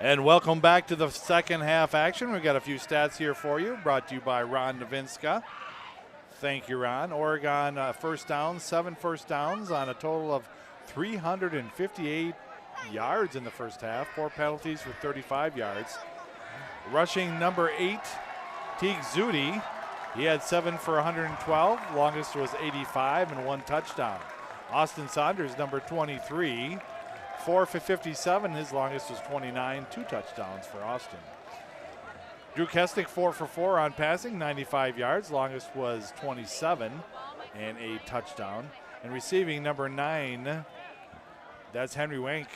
Speaker 3: And welcome back to the second half action. We've got a few stats here for you, brought to you by Ron Novinska. Thank you, Ron. Oregon first downs, 7 first downs on a total of 358 yards in the first half, 4 penalties for 35 yards. Rushing number 8, Teague Zudi. He had 7 for 112. Longest was 85 and 1 touchdown. Austin Saunders, number 23, 4 for 57. His longest was 29, 2 touchdowns for Austin. Drew Kestick, 4 for 4 on passing, 95 yards. Longest was 27 and a touchdown. And receiving, number 9, that's Henry Wank,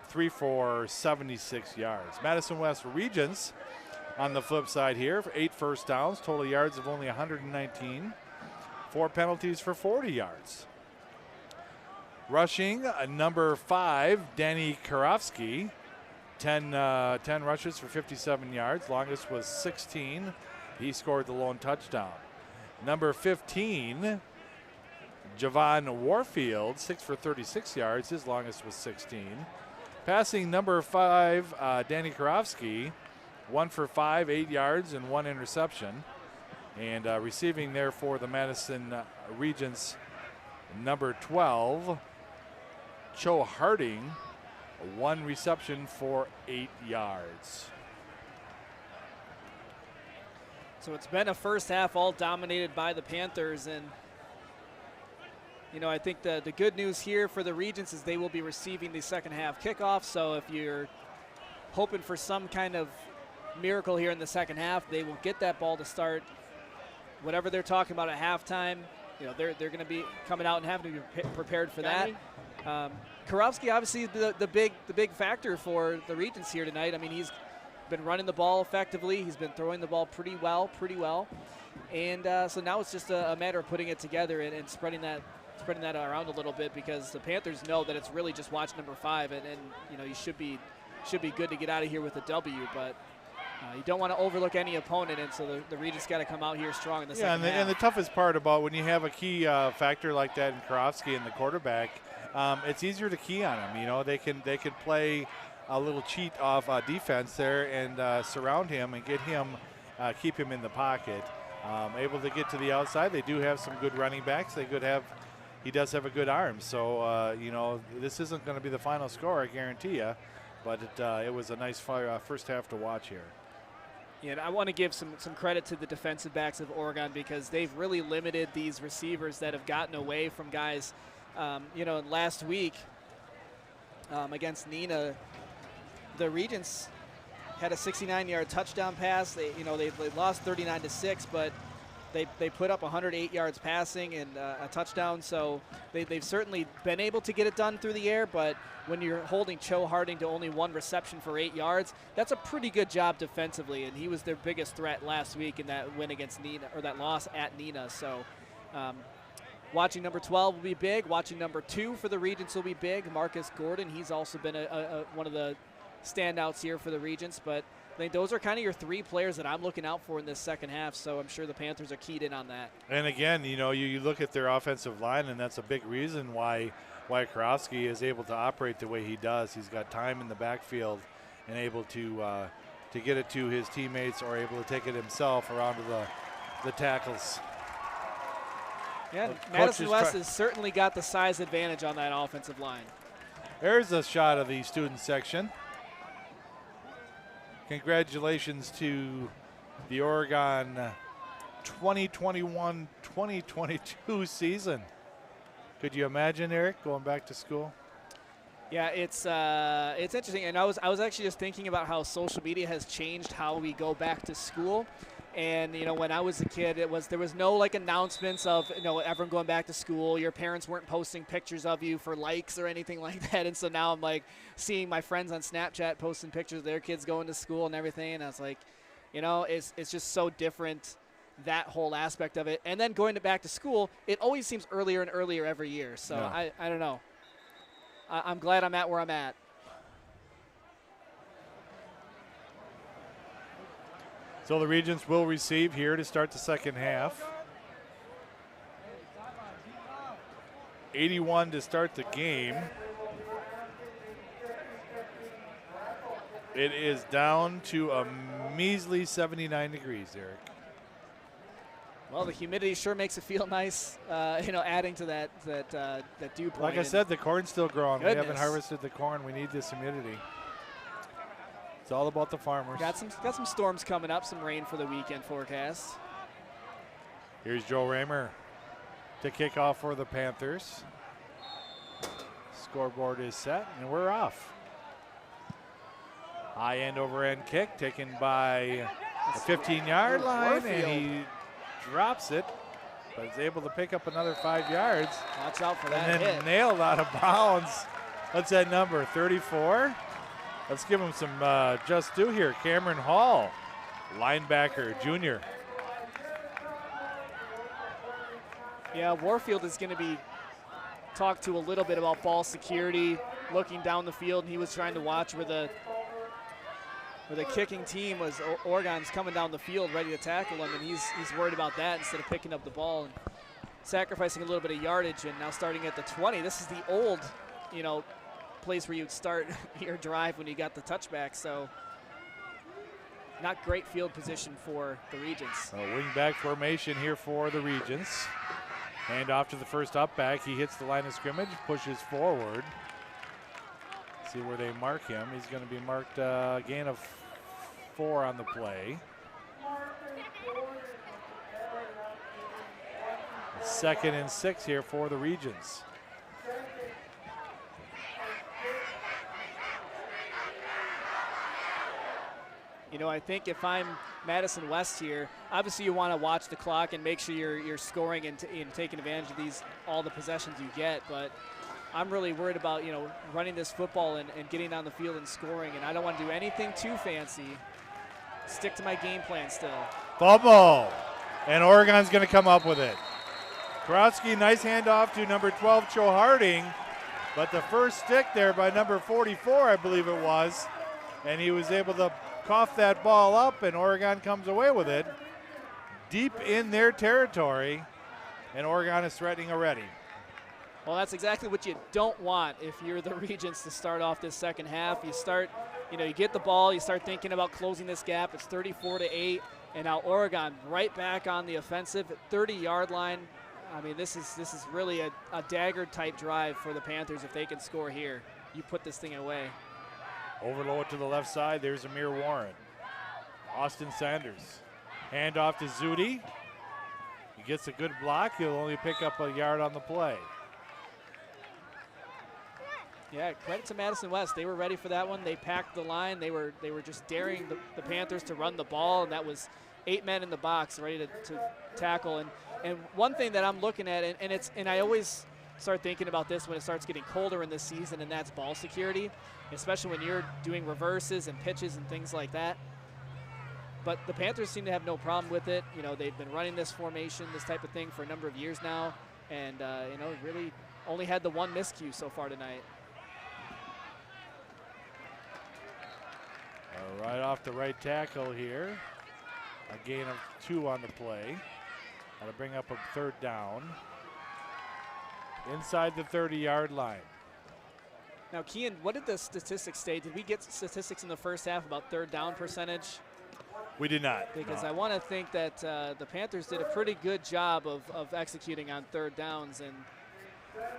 Speaker 3: 3 for 76 yards. Madison West Regents on the flip side here for 8 first downs, total yards of only 119, 4 penalties for 40 yards. Rushing, number 5, Danny Karofsky, 10 rushes for 57 yards. Longest was 16. He scored the lone touchdown. Number 15, Javon Warfield, 6 for 36 yards. His longest was 16. Passing, number 5, Danny Karofsky, 1 for 5, 8 yards, and 1 interception. And receiving there for the Madison Regents, number 12, Cho Harding, 1 reception for 8 yards.
Speaker 4: So it's been a first half all dominated by the Panthers, and you know, I think the good news here for the Regents is they will be receiving the second half kickoff. So if you're hoping for some kind of miracle here in the second half, they will get that ball to start. Whatever they're talking about at halftime, you know, they're going to be coming out and having to be prepared for that. Karofsky obviously the big factor for the Regents here tonight. I mean, he's been running the ball effectively. He's been throwing the ball pretty well. And so now it's just a matter of putting it together and spreading that around a little bit, because the Panthers know that it's really just watch number 5, and you know, you should be good to get out of here with a W, but you don't want to overlook any opponent, and so the Regents got to come out here strong in the second half.
Speaker 3: And the toughest part about when you have a key factor like that in Karofsky and the quarterback, it's easier to key on him. You know, they can play a little cheat off defense there and surround him and get him, keep him in the pocket. Able to get to the outside. They do have some good running backs. He does have a good arm. So, you know, this isn't going to be the final score, I guarantee you. But it was a nice first half to watch here.
Speaker 4: Yeah, and I want to give some credit to the defensive backs of Oregon, because they've really limited these receivers that have gotten away from guys. You know, last week against Neenah, the Regents had a 69-yard touchdown pass. They lost 39-6, but they put up 108 yards passing and a touchdown. So they've certainly been able to get it done through the air. But when you're holding Cho Harding to only 1 reception for 8 yards, that's a pretty good job defensively. And he was their biggest threat last week in that win against Neenah, or that loss at Neenah. So watching number 12 will be big. Watching number 2 for the Regents will be big. Marcus Gordon, he's also been one of the standouts here for the Regents. But I think those are kind of your 3 players that I'm looking out for in this second half, so I'm sure the Panthers are keyed in on that.
Speaker 3: And again, you know, you look at their offensive line, and that's a big reason why Karofsky is able to operate the way he does. He's got time in the backfield and able to get it to his teammates, or able to take it himself around to the tackles.
Speaker 4: Yeah, Madison West has certainly got the size advantage on that offensive line.
Speaker 3: There's a shot of the student section. Congratulations to the Oregon 2021-2022 season. Could you imagine, Eric, going back to school?
Speaker 4: Yeah, it's interesting, and I was actually just thinking about how social media has changed how we go back to school. And you know, when I was a kid, there was no like announcements of, you know, everyone going back to school. Your parents weren't posting pictures of you for likes or anything like that. And so now I'm like seeing my friends on Snapchat posting pictures of their kids going to school and everything. And I was like, you know, it's just so different, that whole aspect of it. And then going back to school, it always seems earlier and earlier every year. So yeah. I don't know. I'm glad I'm at where I'm at.
Speaker 3: So the Regents will receive here to start the second half. 81 to start the game. It is down to a measly 79 degrees, Eric.
Speaker 4: Well, the humidity sure makes it feel nice, adding to that dew point.
Speaker 3: Like I said, the corn's still growing.
Speaker 4: Goodness.
Speaker 3: We haven't harvested the corn. We need this humidity. It's all about the farmers.
Speaker 4: Got some storms coming up, some rain for the weekend forecast.
Speaker 3: Here's Joe Raymer to kick off for the Panthers. Scoreboard is set, and we're off. High end over end kick taken by the 15-yard line, and he drops it, but is able to pick up another 5 yards.
Speaker 4: Watch out for that
Speaker 3: and then
Speaker 4: hit.
Speaker 3: Nailed out of bounds. What's that number, 34? Let's give him some just due here. Cameron Hall, linebacker, junior.
Speaker 4: Yeah, Warfield is going to be talked to a little bit about ball security, looking down the field, and he was trying to watch where the kicking team was. Oregon's coming down the field ready to tackle him, and he's worried about that instead of picking up the ball and sacrificing a little bit of yardage. And now starting at the 20, this is the old, place where you'd start your drive when you got the touchback. So not great field position for the Regents.
Speaker 3: Wing back formation here for the Regents. Hand off to the first up back. He hits the line of scrimmage, pushes forward. See where they mark him. He's going to be marked a gain of 4 on the play. Second and 6 here for the Regents.
Speaker 4: I think if I'm Madison West here, obviously you want to watch the clock and make sure you're scoring and taking advantage of all the possessions you get. But I'm really worried about running this football and getting on the field and scoring, and I don't want to do anything too fancy. Stick to my game plan still.
Speaker 3: Fumble, and Oregon's going to come up with it. Krosky, nice handoff to number 12, Joe Harding, but the first stick there by number 44, I believe it was, and he was able to cough that ball up, and Oregon comes away with it deep in their territory, and Oregon is threatening already.
Speaker 4: Well, that's exactly what you don't want if you're the Regents to start off this second half. You start, you get the ball, you start thinking about closing this gap. It's 34-8, and now Oregon right back on the offensive at 30-yard line. I mean, this is really a dagger-type drive for the Panthers if they can score here. You put this thing away.
Speaker 3: Overload to the left side. There's Amir Warren. Austin Sanders. Hand off to Zudi. He gets a good block. He'll only pick up a yard on the play.
Speaker 4: Yeah, credit to Madison West. They were ready for that one. They packed the line. They were just daring the Panthers to run the ball, and that was 8 men in the box ready to tackle. And one thing that I'm looking at, and I always start thinking about this when it starts getting colder in this season, and that's ball security, especially when you're doing reverses and pitches and things like that. But the Panthers seem to have no problem with it. They've been running this formation, this type of thing for a number of years now, and really only had the one miscue so far tonight.
Speaker 3: Right off the right tackle here. A gain of 2 on the play. That'll bring up a third down. Inside the 30-yard line.
Speaker 4: Now, Kean, what did the statistics say? Did we get statistics in the first half about third down percentage?
Speaker 3: We did not.
Speaker 4: Because
Speaker 3: no.
Speaker 4: I want to think that the Panthers did a pretty good job of executing on third downs,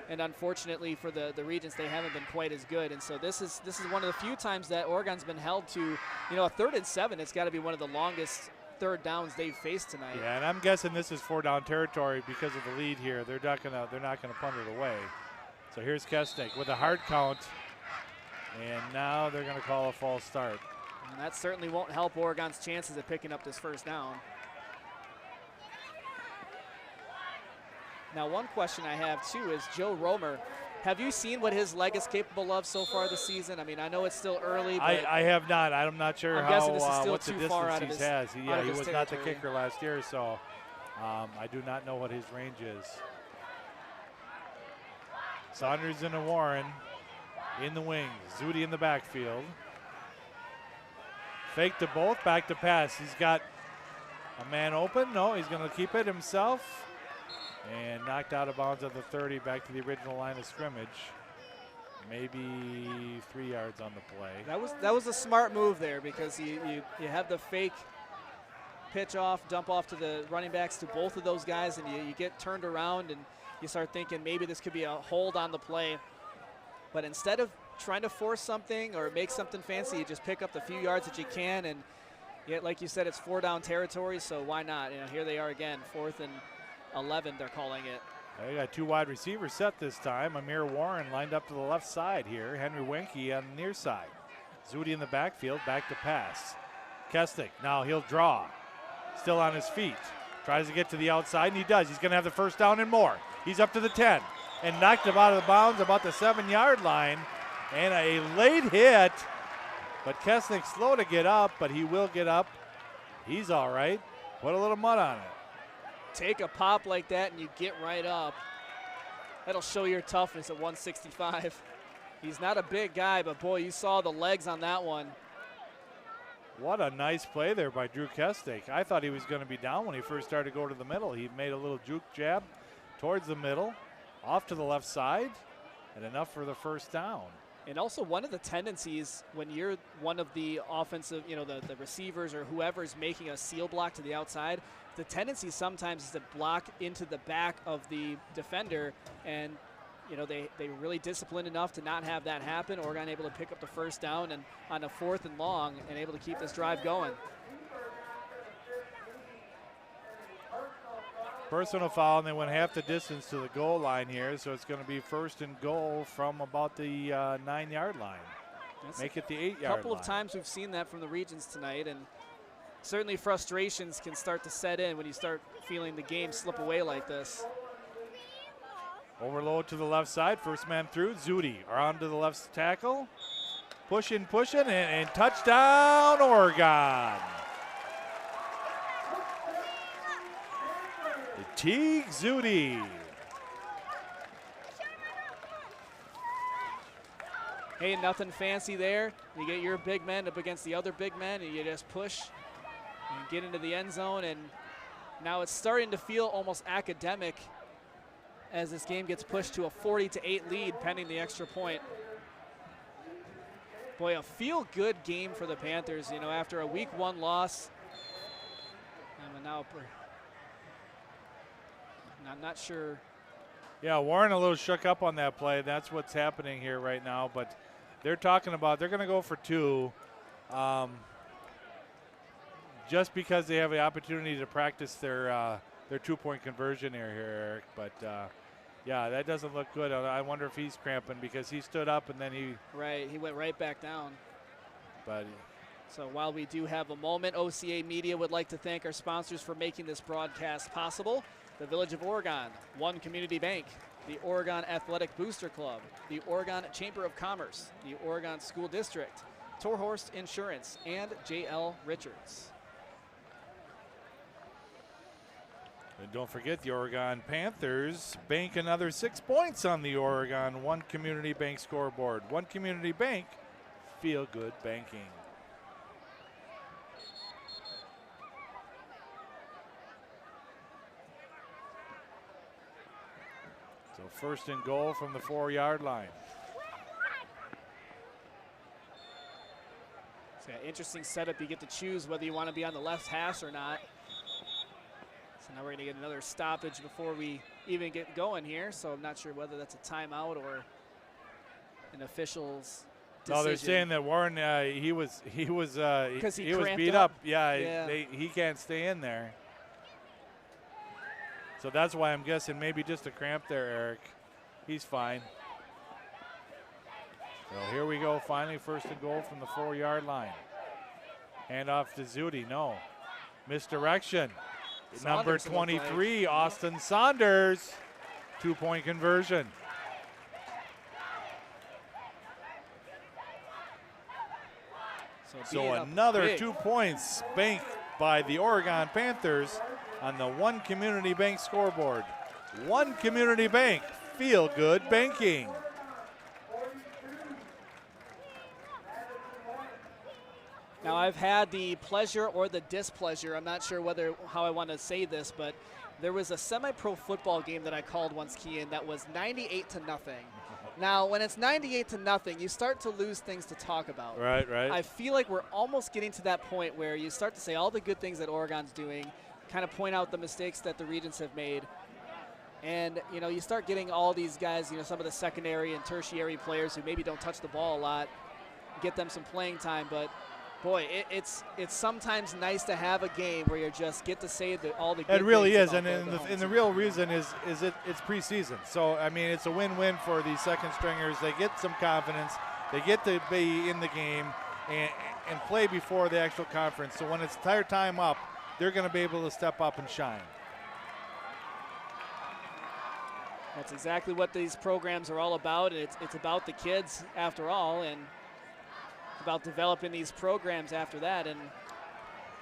Speaker 4: and unfortunately for the Regents, they haven't been quite as good. And so this is one of the few times that Oregon's been held to, a 3rd and 7. It's got to be one of the longest third downs they've faced tonight.
Speaker 3: Yeah, and I'm guessing this is 4-down territory because of the lead here. They're not gonna punt it away. So here's Kestnick with a hard count, and now they're gonna call a false start.
Speaker 4: And that certainly won't help Oregon's chances of picking up this first down. Now, one question I have too is Joe Romer. Have you seen what his leg is capable of so far this season? I mean, I know it's still early, but
Speaker 3: I have not. I'm not sure
Speaker 4: I'm guessing this is still
Speaker 3: what the
Speaker 4: too far
Speaker 3: distance
Speaker 4: out of
Speaker 3: he
Speaker 4: his,
Speaker 3: has. He was not the kicker last year, so I do not know what his range is. Saunders and Warren in the wings. Zudi in the backfield. Fake to both, back to pass. He's got a man open. No, he's going to keep it himself. And knocked out of bounds at the 30, back to the original line of scrimmage. Maybe 3 yards on the play.
Speaker 4: That was a smart move there because you have the fake pitch off, dump off to the running backs, to both of those guys, and you get turned around and you start thinking maybe this could be a hold on the play. But instead of trying to force something or make something fancy, you just pick up the few yards that you can. And yet, like you said, it's 4-down territory, so why not? Here they are again, 4th and 11, they're calling it.
Speaker 3: They got 2 wide receivers set this time. Amir Warren lined up to the left side here. Henry Wenke on the near side. Zudi in the backfield, back to pass. Kestic, now he'll draw. Still on his feet. Tries to get to the outside, and he does. He's going to have the first down and more. He's up to the 10 and knocked him out of the bounds about the 7-yard line. And a late hit, but Kestic slow to get up, but he will get up. He's all right. Put a little mud on it.
Speaker 4: Take a pop like that and you get right up. That'll show your toughness at 165. He's not a big guy, but boy, you saw the legs on that one.
Speaker 3: What a nice play there by Drew Kestic. I thought he was going to be down when he first started to go to the middle. He made a little juke jab towards the middle, off to the left side, and enough for the first down.
Speaker 4: And also one of the tendencies when you're one of the offensive, the receivers or whoever's making a seal block to the outside, the tendency sometimes is to block into the back of the defender, and they really disciplined enough to not have that happen. Oregon able to pick up the first down and on a 4th and long and able to keep this drive going.
Speaker 3: Personal foul, and they went half the distance to the goal line here, so it's going to be 1st and goal from about the 9-yard line. Make it the 8-yard line.
Speaker 4: A couple of times we've seen that from the Regents tonight, and certainly frustrations can start to set in when you start feeling the game slip away like this.
Speaker 3: Overload to the left side, first man through, Zudi on to the left tackle. Pushing, and touchdown, Oregon. Teague Zudi.
Speaker 4: Hey, nothing fancy there. You get your big men up against the other big men, and you just push and get into the end zone. And now it's starting to feel almost academic as this game gets pushed to a 40-8 lead pending the extra point. Boy, a feel-good game for the Panthers, after a week 1 loss. And now I'm not sure.
Speaker 3: Yeah, Warren a little shook up on that play. That's what's happening here right now. But they're talking about they're going to go for 2 just because they have the opportunity to practice their 2-point conversion here, Eric. But, yeah, that doesn't look good. I wonder if he's cramping because he stood up and then he
Speaker 4: went right back down.
Speaker 3: But
Speaker 4: so while we do have a moment, OCA Media would like to thank our sponsors for making this broadcast possible. The Village of Oregon, One Community Bank, the Oregon Athletic Booster Club, the Oregon Chamber of Commerce, the Oregon School District, Torhorst Insurance, and J.L. Richards.
Speaker 3: And don't forget the Oregon Panthers bank another 6 points on the Oregon One Community Bank scoreboard. One Community Bank, feel good banking. So 1st and goal from the 4-yard line.
Speaker 4: So yeah, interesting setup. You get to choose whether you want to be on the left hash or not. So now we're going to get another stoppage before we even get going here. So I'm not sure whether that's a timeout or an official's decision.
Speaker 3: No, they're saying that Warren he was beat up. Yeah. He can't stay in there. So that's why I'm guessing maybe just a cramp there, Eric. He's fine. So here we go, finally 1st and goal from the 4-yard line. Hand off to Zudi, no. Misdirection. Number 23, Austin Saunders. 2-point conversion. So another 2 points banked by the Oregon Panthers on the One Community Bank scoreboard. One Community Bank, feel good banking.
Speaker 4: Now I've had the pleasure or the displeasure, I'm not sure how I want to say this, but there was a semi-pro football game that I called once, Kean, that was 98-0. Now, when it's 98-0, you start to lose things to talk about.
Speaker 3: Right.
Speaker 4: I feel like we're almost getting to that point where you start to say all the good things that Oregon's doing, kind of point out the mistakes that the Regents have made. And, you start getting all these guys, some of the secondary and tertiary players who maybe don't touch the ball a lot, get them some playing time. But, boy, it's sometimes nice to have a game where you just get to say all the good things.
Speaker 3: It really is,
Speaker 4: about
Speaker 3: and the real reason is it's preseason. So, I mean, it's a win-win for these second stringers. They get some confidence. They get to be in the game and play before the actual conference. So when it's entire time up, they're going to be able to step up and shine.
Speaker 4: That's exactly what these programs are all about, and it's about the kids after all, and about developing these programs after that.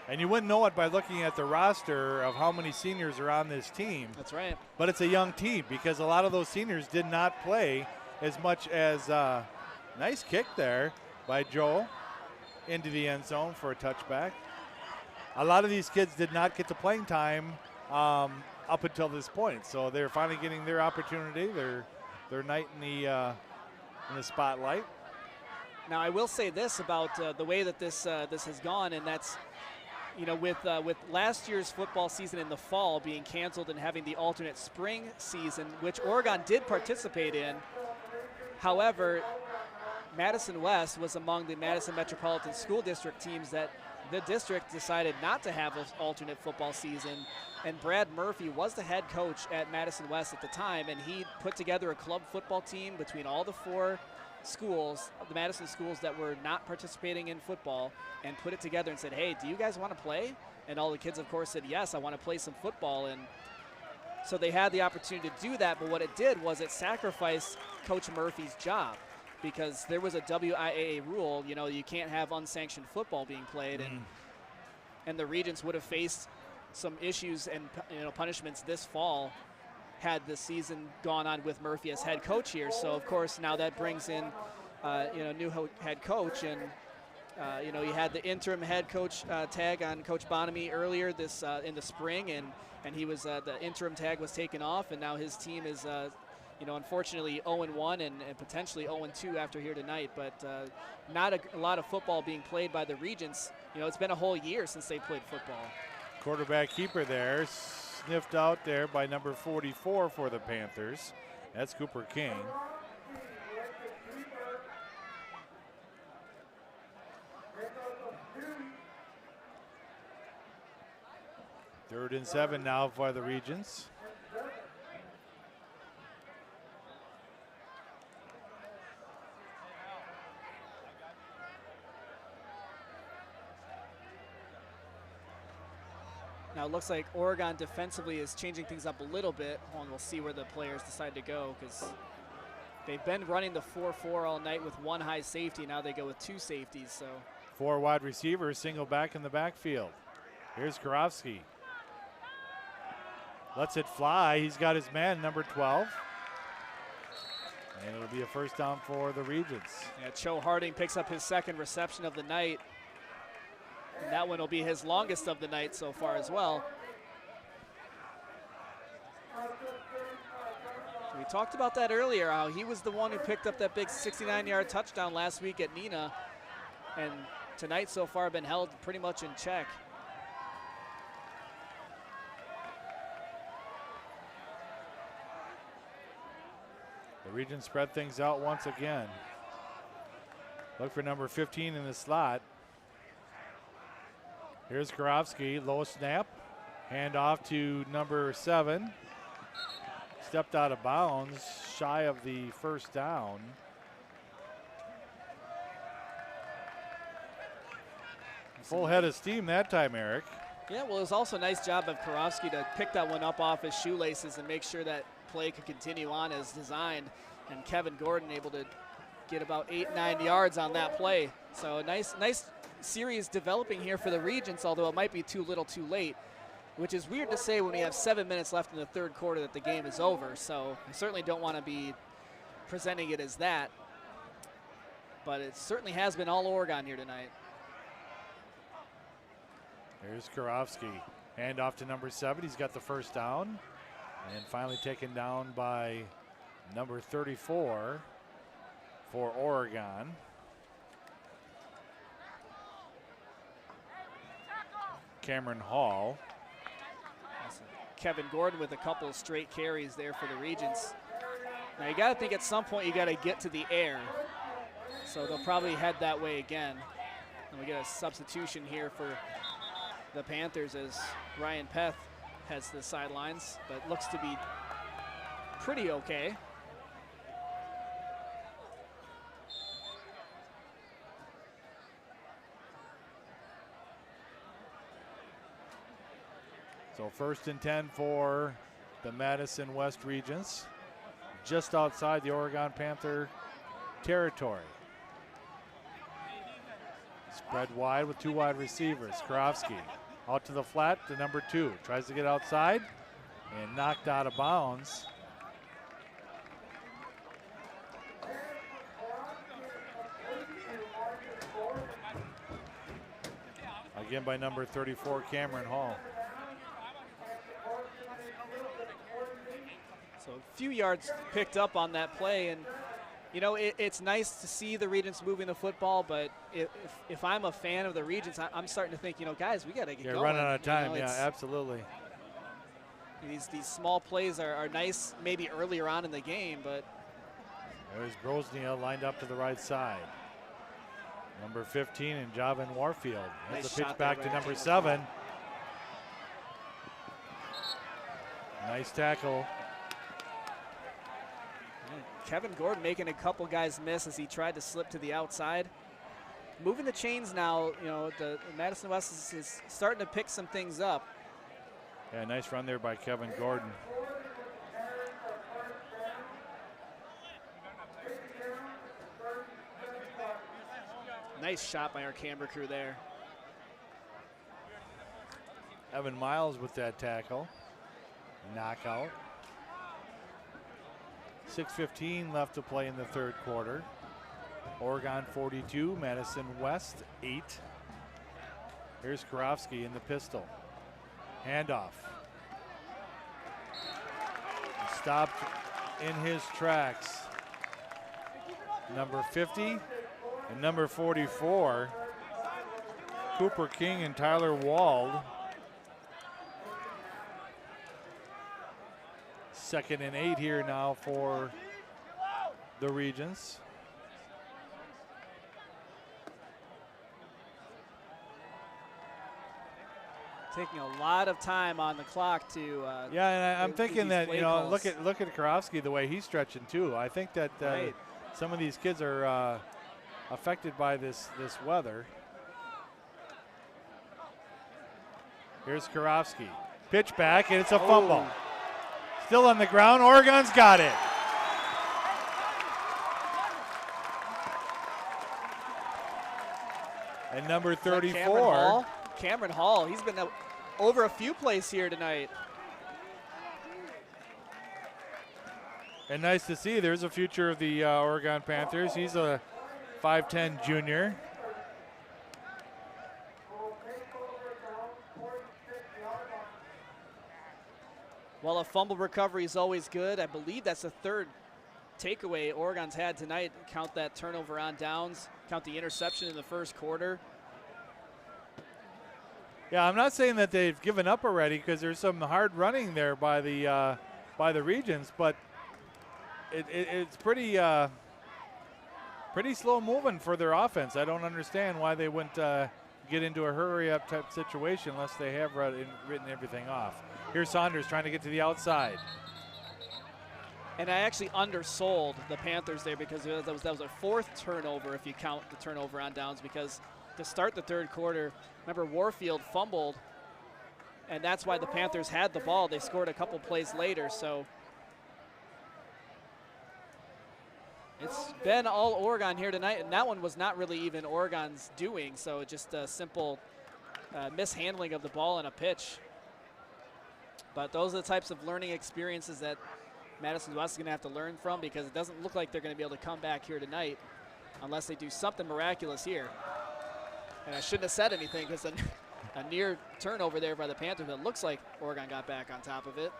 Speaker 4: And
Speaker 3: you wouldn't know it by looking at the roster of how many seniors are on this team.
Speaker 4: That's right.
Speaker 3: But it's a young team because a lot of those seniors did not play as much as nice kick there by Joe into the end zone for a touchback. A lot of these kids did not get to playing time up until this point, so they're finally getting their opportunity, their night in the spotlight.
Speaker 4: Now, I will say this about the way that this has gone, and that's, with last year's football season in the fall being canceled and having the alternate spring season, which Oregon did participate in. However, Madison West was among the Madison Metropolitan School District teams that the district decided not to have an alternate football season, and Brad Murphy was the head coach at Madison West at the time, and he put together a club football team between all the 4 schools, the Madison schools that were not participating in football, and put it together and said, hey, do you guys want to play? And all the kids, of course, said, yes, I want to play some football. And so they had the opportunity to do that, but what it did was it sacrificed Coach Murphy's job, because there was a WIAA rule, you can't have unsanctioned football being played, and the Regents would have faced some issues and punishments this fall had the season gone on with Murphy as head coach here. So, of course, now that brings in, new head coach, and you had the interim head coach tag on Coach Bonamy earlier this in the spring, and he was the interim tag was taken off, and now his team is unfortunately 0-1 and potentially 0-2 after here tonight. But not a lot of football being played by the Regents. It's been a whole year since they played football.
Speaker 3: Quarterback keeper there, sniffed out there by number 44 for the Panthers. That's Cooper King. Third and 7 now for the Regents.
Speaker 4: Now it looks like Oregon defensively is changing things up a little bit, and we'll see where the players decide to go, because they've been running the 4-4 all night with 1 high safety. Now they go with 2 safeties. So
Speaker 3: 4 wide receivers, single back in the backfield. Here's Karofsky. Lets it fly. He's got his man, number 12. And it'll be a first down for the Regents.
Speaker 4: Yeah, Cho Harding picks up his 2nd reception of the night. And that one will be his longest of the night so far as well. We talked about that earlier, how he was the one who picked up that big 69-yard touchdown last week at Neenah. And tonight so far been held pretty much in check.
Speaker 3: The Regents spread things out once again. Look for number 15 in the slot. Here's Karofsky, low snap. Hand off to number 7. Stepped out of bounds, shy of the first down. Full head of steam that time, Eric.
Speaker 4: Yeah, well, it was also a nice job of Karofsky to pick that one up off his shoelaces and make sure that play could continue on as designed. And Kevin Gordon able to get about 8-9 yards on that play. So a nice series developing here for the Regents, although it might be too little too late, which is weird to say when we have 7 minutes left in the 3rd quarter that the game is over. So I certainly don't want to be presenting it as that. But it certainly has been all Oregon here tonight.
Speaker 3: Here's Karofsky. Hand off to number 7. He's got the first down. And finally taken down by number 34. for Oregon. Cameron Hall.
Speaker 4: Kevin Gordon with a couple straight carries there for the Regents. Now you got to think at some point you got to get to the air. So they'll probably head that way again. And we get a substitution here for the Panthers as Ryan Peth heads to the sidelines, but looks to be pretty okay.
Speaker 3: So 1st and 10 for the Madison West Regents, just outside the Oregon Panther territory. Spread wide with 2 wide receivers. Karofsky out to the flat to number 2. Tries to get outside and knocked out of bounds. Again by number 34, Cameron Hall.
Speaker 4: So a few yards picked up on that play, and you know, it's nice to see the Regents moving the football, but if I'm a fan of the Regents, I'm starting to think, you know, guys, we got to get going.
Speaker 3: You're running out of time,
Speaker 4: you know,
Speaker 3: yeah, absolutely.
Speaker 4: These small plays are nice maybe earlier on in the game, but.
Speaker 3: There's Grosnia lined up to the right side. Number 15 and Javin Warfield. That's
Speaker 4: Nice
Speaker 3: a pitch
Speaker 4: shot
Speaker 3: back
Speaker 4: there
Speaker 3: to
Speaker 4: by
Speaker 3: number
Speaker 4: Cameron.
Speaker 3: 7. Nice tackle.
Speaker 4: Kevin Gordon making a couple guys miss as he tried to slip to the outside. Moving the chains now, you know, the Madison West is starting to pick some things up.
Speaker 3: Yeah, nice run there by Kevin Gordon.
Speaker 4: Nice shot by our camera crew there.
Speaker 3: Evan Miles with that tackle. Knockout. 6:15 left to play in the 3rd quarter. Oregon 42, Madison West 8. Here's Karofsky in the pistol. Handoff. He stopped in his tracks. Number 50 and number 44, Cooper King and Tyler Wald. 2nd and 8 here now for the Regents.
Speaker 4: Taking a lot of time on the clock to.
Speaker 3: Yeah, and I'm thinking that, you know,
Speaker 4: calls.
Speaker 3: look at Karofsky, the way he's stretching too. I think that
Speaker 4: Right.
Speaker 3: some of these kids are affected by this weather. Here's Karofsky. Pitch back, and it's a fumble. Still on the ground. Oregon's got it. And number 34.
Speaker 4: Cameron Hall. He's been over a few plays here tonight.
Speaker 3: And nice to see there's a future of the Oregon Panthers. He's a 5'10 junior.
Speaker 4: Well, a fumble recovery is always good. I believe that's the 3rd takeaway Oregon's had tonight. Count that turnover on downs. Count the interception in the 1st quarter.
Speaker 3: Yeah, I'm not saying that they've given up already because there's some hard running there by the Regents, but it's pretty slow moving for their offense. I don't understand why they wouldn't get into a hurry-up type situation unless they have written everything off. Here's Saunders trying to get to the outside.
Speaker 4: And I actually undersold the Panthers there because that was a 4th turnover if you count the turnover on downs, because to start the 3rd quarter, remember Warfield fumbled, and that's why the Panthers had the ball. They scored a couple plays later, so it's been all Oregon here tonight, and that one was not really even Oregon's doing, so just a simple mishandling of the ball and a pitch. But those are the types of learning experiences that Madison West is going to have to learn from, because it doesn't look like they're going to be able to come back here tonight unless they do something miraculous here. And I shouldn't have said anything because a near turnover there by the Panthers, but it looks like Oregon got back on top of it.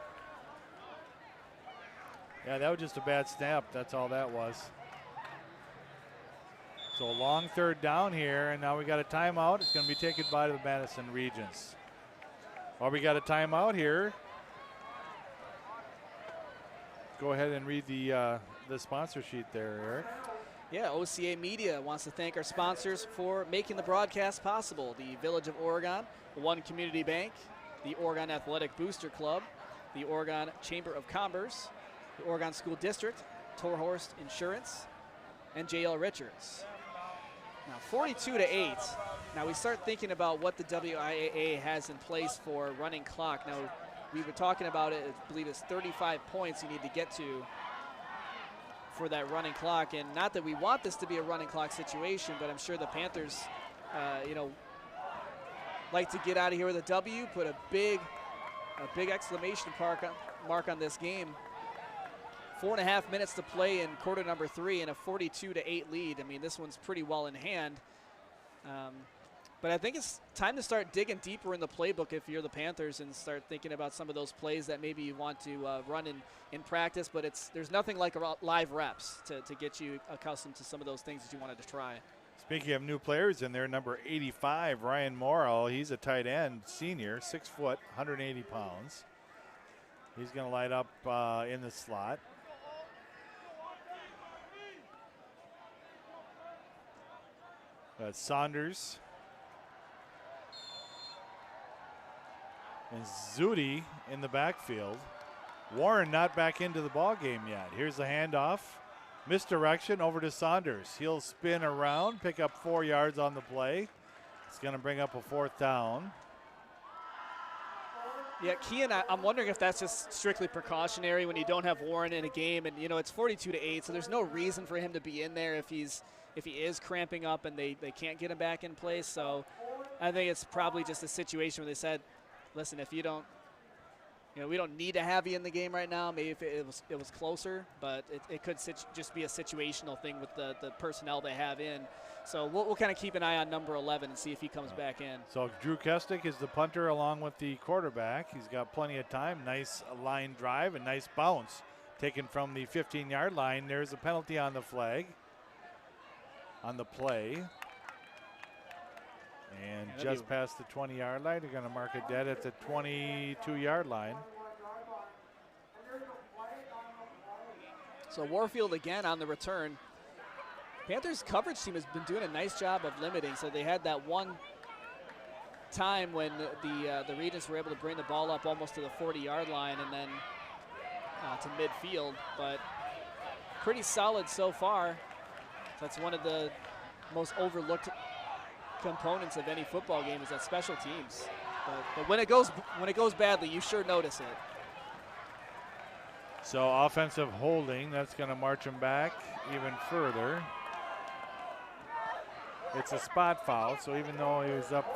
Speaker 3: Yeah, that was just a bad snap. That's all that was. So a long third down here, and now we got a timeout. It's going to be taken by the Madison Regents. Well, we got a timeout here. Go ahead and read the sponsor sheet there, Eric.
Speaker 4: Yeah, OCA Media wants to thank our sponsors for making the broadcast possible. The Village of Oregon, One Community Bank, the Oregon Athletic Booster Club, the Oregon Chamber of Commerce, the Oregon School District, Torhorst Insurance, and J.L. Richards. Now 42-8. Now we start thinking about what the WIAA has in place for running clock. Now we were talking about it, I believe it's 35 points you need to get to for that running clock. And not that we want this to be a running clock situation, but I'm sure the Panthers, like to get out of here with a W, put a big exclamation mark on this game. 4.5 minutes to play in quarter number 3 and a 42-8 lead. I mean, this one's pretty well in hand. But I think it's time to start digging deeper in the playbook if you're the Panthers and start thinking about some of those plays that maybe you want to run in practice. But there's nothing like live reps to get you accustomed to some of those things that you wanted to try.
Speaker 3: Speaking of new players in there, number 85, Ryan Morrill. He's a tight end, senior, 6 foot, 180 pounds. He's going to light up in the slot. Saunders and Zudi in the backfield. Warren not back into the ball game yet. Here's the handoff. Misdirection over to Saunders. He'll spin around, pick up 4 yards on the play. It's going to bring up a 4th down.
Speaker 4: Yeah, Kean, I'm wondering if that's just strictly precautionary when you don't have Warren in a game, and it's 42-8, so there's no reason for him to be in there if he is cramping up and they can't get him back in place. So I think it's probably just a situation where they said, listen, if you don't, we don't need to have you in the game right now. Maybe if it was closer, but it could just be a situational thing with the personnel they have in. So we'll kind of keep an eye on number 11 and see if he comes back in.
Speaker 3: So Drew Kestic is the punter along with the quarterback. He's got plenty of time. Nice line drive and nice bounce taken from the 15-yard line. There's a penalty on the flag on the play. And just past the 20-yard line, they're going to mark it dead at the 22-yard line.
Speaker 4: So Warfield again on the return. Panthers coverage team has been doing a nice job of limiting. So they had that one time when the Regents were able to bring the ball up almost to the 40-yard line and then to midfield. But pretty solid so far. That's one of the most overlooked components of any football game is that special teams. But when it goes badly, you sure notice it.
Speaker 3: So offensive holding, that's going to march him back even further. It's a spot foul, so even though he was up.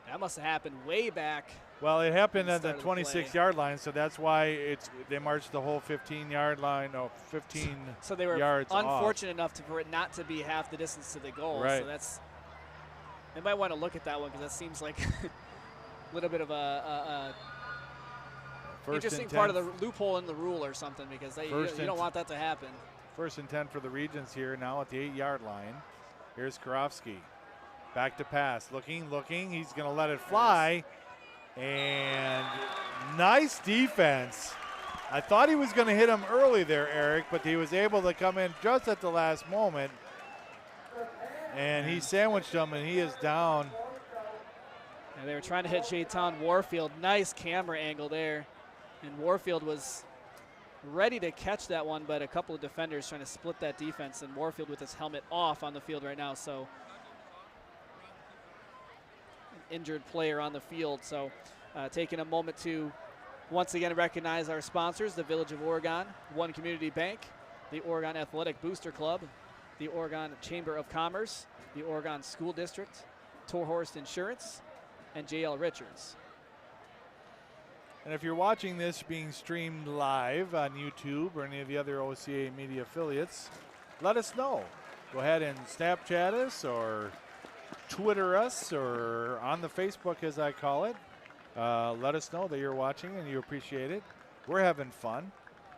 Speaker 4: That must have happened way back.
Speaker 3: Well, it happened at the 26-yard line, so that's why they marched the whole 15-yard line, 15
Speaker 4: So they were
Speaker 3: yards
Speaker 4: unfortunate
Speaker 3: off.
Speaker 4: enough for it not to be half the distance to the goal.
Speaker 3: Right.
Speaker 4: So they might want to look at that one because that seems like a little bit of a interesting part of the loophole in the rule or something because you don't want that to happen.
Speaker 3: 1st and 10 for the Regents here now at the 8-yard line. Here's Karofsky. Back to pass. Looking. He's going to let it fly. And nice defense. I thought he was going to hit him early there, Eric, but he was able to come in just at the last moment. And he sandwiched him, and he is down.
Speaker 4: And they were trying to hit Shaitan Warfield. Nice camera angle there. And Warfield was ready to catch that one, but a couple of defenders trying to split that defense, and Warfield with his helmet off on the field right now. So an injured player on the field. So taking a moment to once again recognize our sponsors, the Village of Oregon, One Community Bank, the Oregon Athletic Booster Club, the Oregon Chamber of Commerce, the Oregon School District, Torhorst Insurance, and J.L. Richards.
Speaker 3: And if you're watching this being streamed live on YouTube or any of the other OCA media affiliates, let us know. Go ahead and Snapchat us or Twitter us or on the Facebook, as I call it. let us know that you're watching and you appreciate it. We're having fun.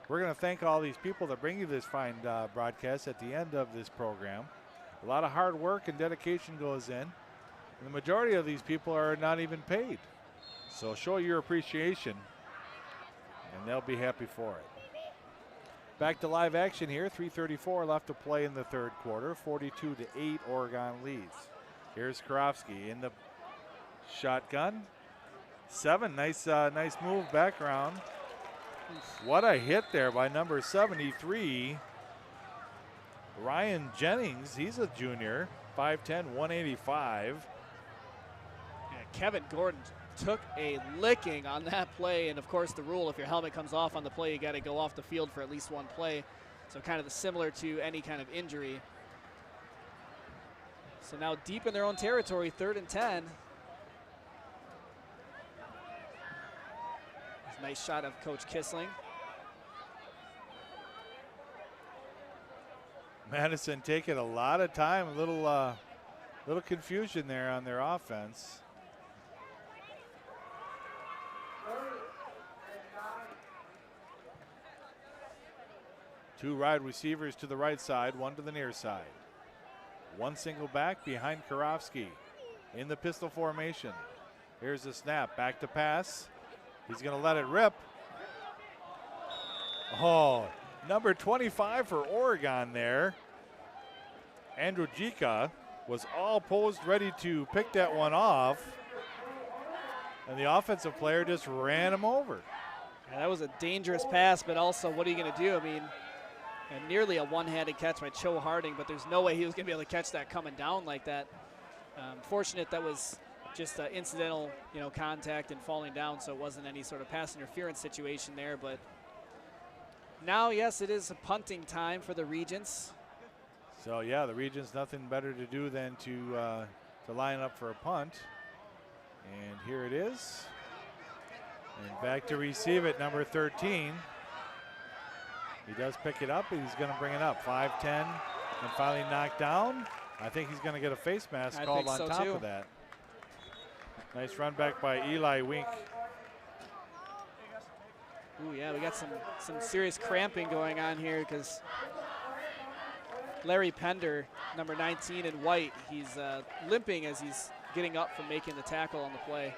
Speaker 3: We're going to thank all these people that bring you this fine broadcast at the end of this program. A lot of hard work and dedication goes in. And the majority of these people are not even paid. So show your appreciation, and they'll be happy for it. Back to live action here. 3:34 left to play in the third quarter. 42-8 Oregon leads. Here's Karofsky in the shotgun. 7, nice move back around. What a hit there by number 73, Ryan Jennings. He's a junior, 5'10", 185.
Speaker 4: Yeah, Kevin Gordon took a licking on that play, and of course the rule, if your helmet comes off on the play, you got to go off the field for at least one play. So kind of similar to any kind of injury. So now deep in their own territory, 3rd and 10. Nice shot of Coach Kissling.
Speaker 3: Madison taking a lot of time, a little confusion there on their offense. Two wide receivers to the right side, one to the near side. One single back behind Karofsky in the pistol formation. Here's the snap, back to pass. He's going to let it rip. Oh, number 25 for Oregon there. Androjika was all posed, ready to pick that one off. And the offensive player just ran him over.
Speaker 4: Yeah, that was a dangerous pass, but also what are you going to do? I mean, and nearly a one-handed catch by Cho Harding, but there's no way he was going to be able to catch that coming down like that. Fortunate that was just incidental, contact and falling down, so it wasn't any sort of pass interference situation there. But now, yes, it is a punting time for the Regents.
Speaker 3: So yeah, the Regents nothing better to do than to line up for a punt. And here it is. And back to receive it, number 13. He does pick it up, and he's going to bring it up. 5'10", and finally knocked down. I think he's going to get a face mask called on top of that. Nice run back by Eli Wink.
Speaker 4: Ooh, yeah, we got some serious cramping going on here because Larry Pender, number 19 in white, he's limping as he's getting up from making the tackle on the play.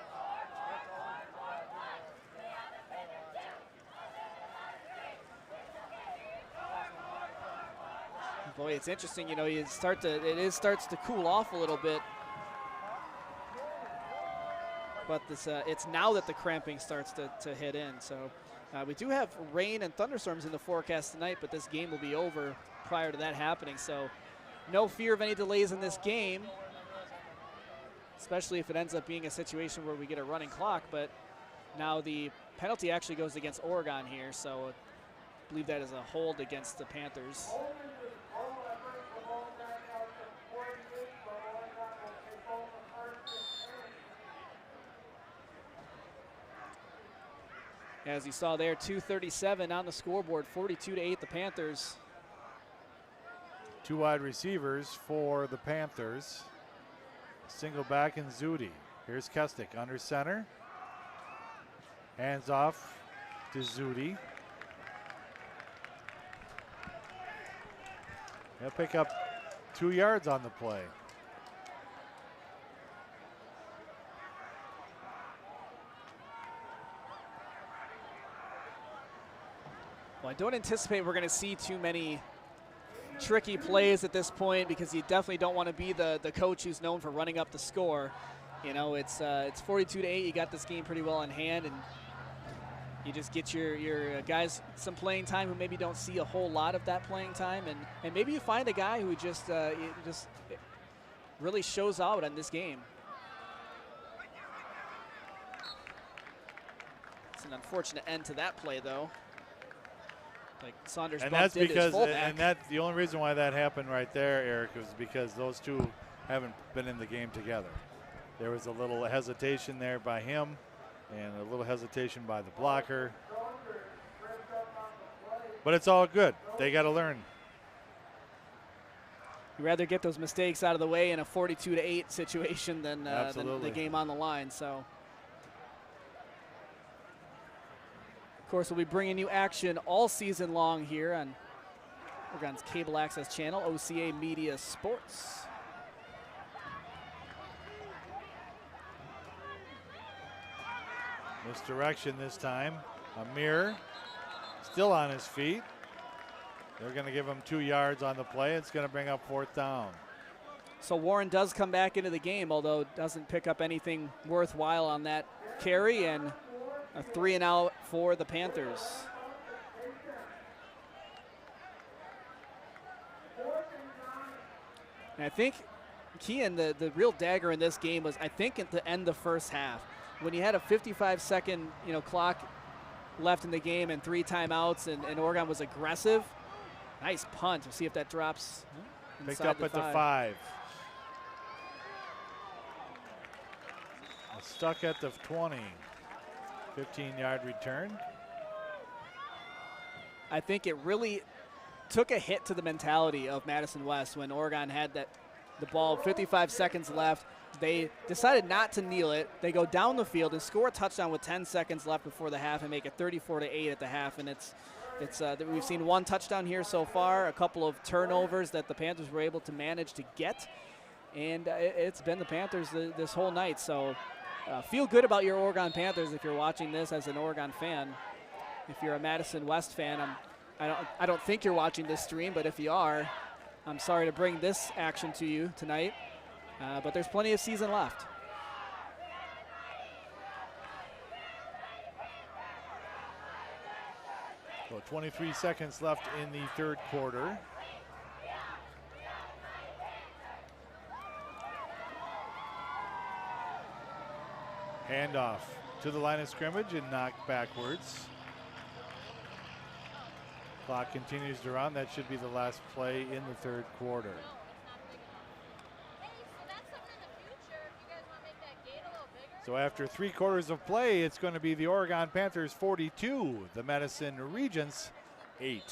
Speaker 4: Boy, it's interesting, it starts to cool off a little bit. But it's now that the cramping starts to hit in. So we do have rain and thunderstorms in the forecast tonight, but this game will be over prior to that happening. So no fear of any delays in this game, especially if it ends up being a situation where we get a running clock. But now the penalty actually goes against Oregon here, so I believe that is a hold against the Panthers. As you saw there, 2:37 on the scoreboard, 42-8 the Panthers.
Speaker 3: Two wide receivers for the Panthers. Single back and Zudi. Here's Kestic under center. Hands off to Zudi. He'll pick up 2 yards on the play.
Speaker 4: Well, I don't anticipate we're going to see too many tricky plays at this point because you definitely don't want to be the coach who's known for running up the score. It's 42-8. You got this game pretty well in hand, and you just get your guys some playing time who maybe don't see a whole lot of that playing time, and maybe you find a guy who just really shows out in this game. It's an unfortunate end to that play, though. Like Saunders
Speaker 3: and
Speaker 4: bumped
Speaker 3: that's
Speaker 4: into his
Speaker 3: because
Speaker 4: fullback.
Speaker 3: that's the only reason why that happened right there, Eric, was because those two haven't been in the game together. There was a little hesitation there by him and a little hesitation by the blocker. But it's all good. They got to learn.
Speaker 4: You'd rather get those mistakes out of the way in a 42-8 situation than the game on the line. So Of course, we'll be bringing you action all season long here on Oregon's cable access channel, OCA Media Sports.
Speaker 3: Misdirection this time. Amir still on his feet. They're going to give him 2 yards on the play. It's going to bring up 4th down.
Speaker 4: So Warren does come back into the game, although doesn't pick up anything worthwhile on that carry, and a 3-and-out for the Panthers. And I think, Kean, the real dagger in this game was, I think, at the end of the first half, when you had a 55-second clock left in the game and 3 timeouts, and Oregon was aggressive. Nice punt. We'll see if that drops.
Speaker 3: Picked up at the 5. Stuck at the 20. 15-yard return.
Speaker 4: I think it really took a hit to the mentality of Madison West when Oregon had the ball, 55 seconds left. They decided not to kneel it. They go down the field and score a touchdown with 10 seconds left before the half and make it 34-8 at the half. And it's we've seen 1 touchdown here so far, a couple of turnovers that the Panthers were able to manage to get, and it's been the Panthers this whole night. So feel good about your Oregon Panthers if you're watching this as an Oregon fan. If you're a Madison West fan, I don't think you're watching this stream, but if you are, I'm sorry to bring this action to you tonight. But there's plenty of season left.
Speaker 3: So 23 seconds left in the 3rd quarter. Handoff to the line of scrimmage and knocked backwards. Clock continues to run. That should be the last play in the 3rd quarter. So after 3 quarters of play, it's going to be the Oregon Panthers 42, the Madison Regents 8.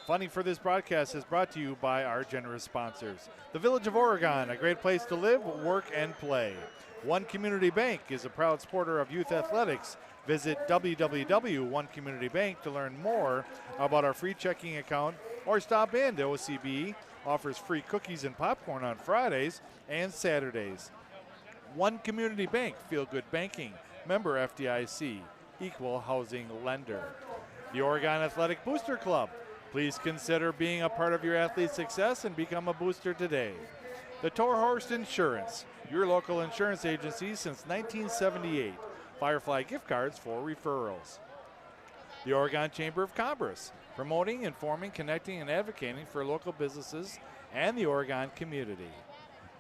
Speaker 3: Funding for this broadcast is brought to you by our generous sponsors. The Village of Oregon, a great place to live, work, and play. One Community Bank is a proud supporter of youth athletics. Visit www.onecommunitybank to learn more about our free checking account, or stop in to OCB. Offers free cookies and popcorn on Fridays and Saturdays. One Community Bank, feel good banking. Member FDIC, equal housing lender. The Oregon Athletic Booster Club. Please consider being a part of your athlete's success and become a booster today. The Torhorst Insurance, your local insurance agency since 1978. Firefly gift cards for referrals. The Oregon Chamber of Commerce, promoting, informing, connecting, and advocating for local businesses and the Oregon community.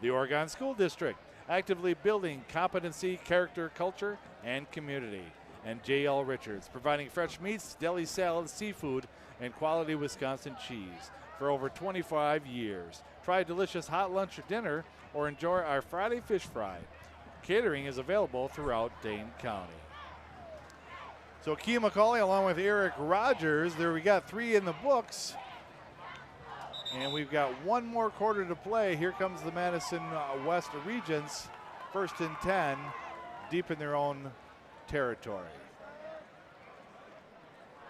Speaker 3: The Oregon School District, actively building competency, character, culture, and community. And J.L. Richards, providing fresh meats, deli salads, seafood, and quality Wisconsin cheese for over 25 years. Try a delicious hot lunch or dinner, or enjoy our Friday fish fry. Catering is available throughout Dane County. So Kean McCauley along with Eric Rogers, there we got 3 in the books. And we've got 1 more quarter to play. Here comes the Madison West Regents, 1st and 10, deep in their own territory.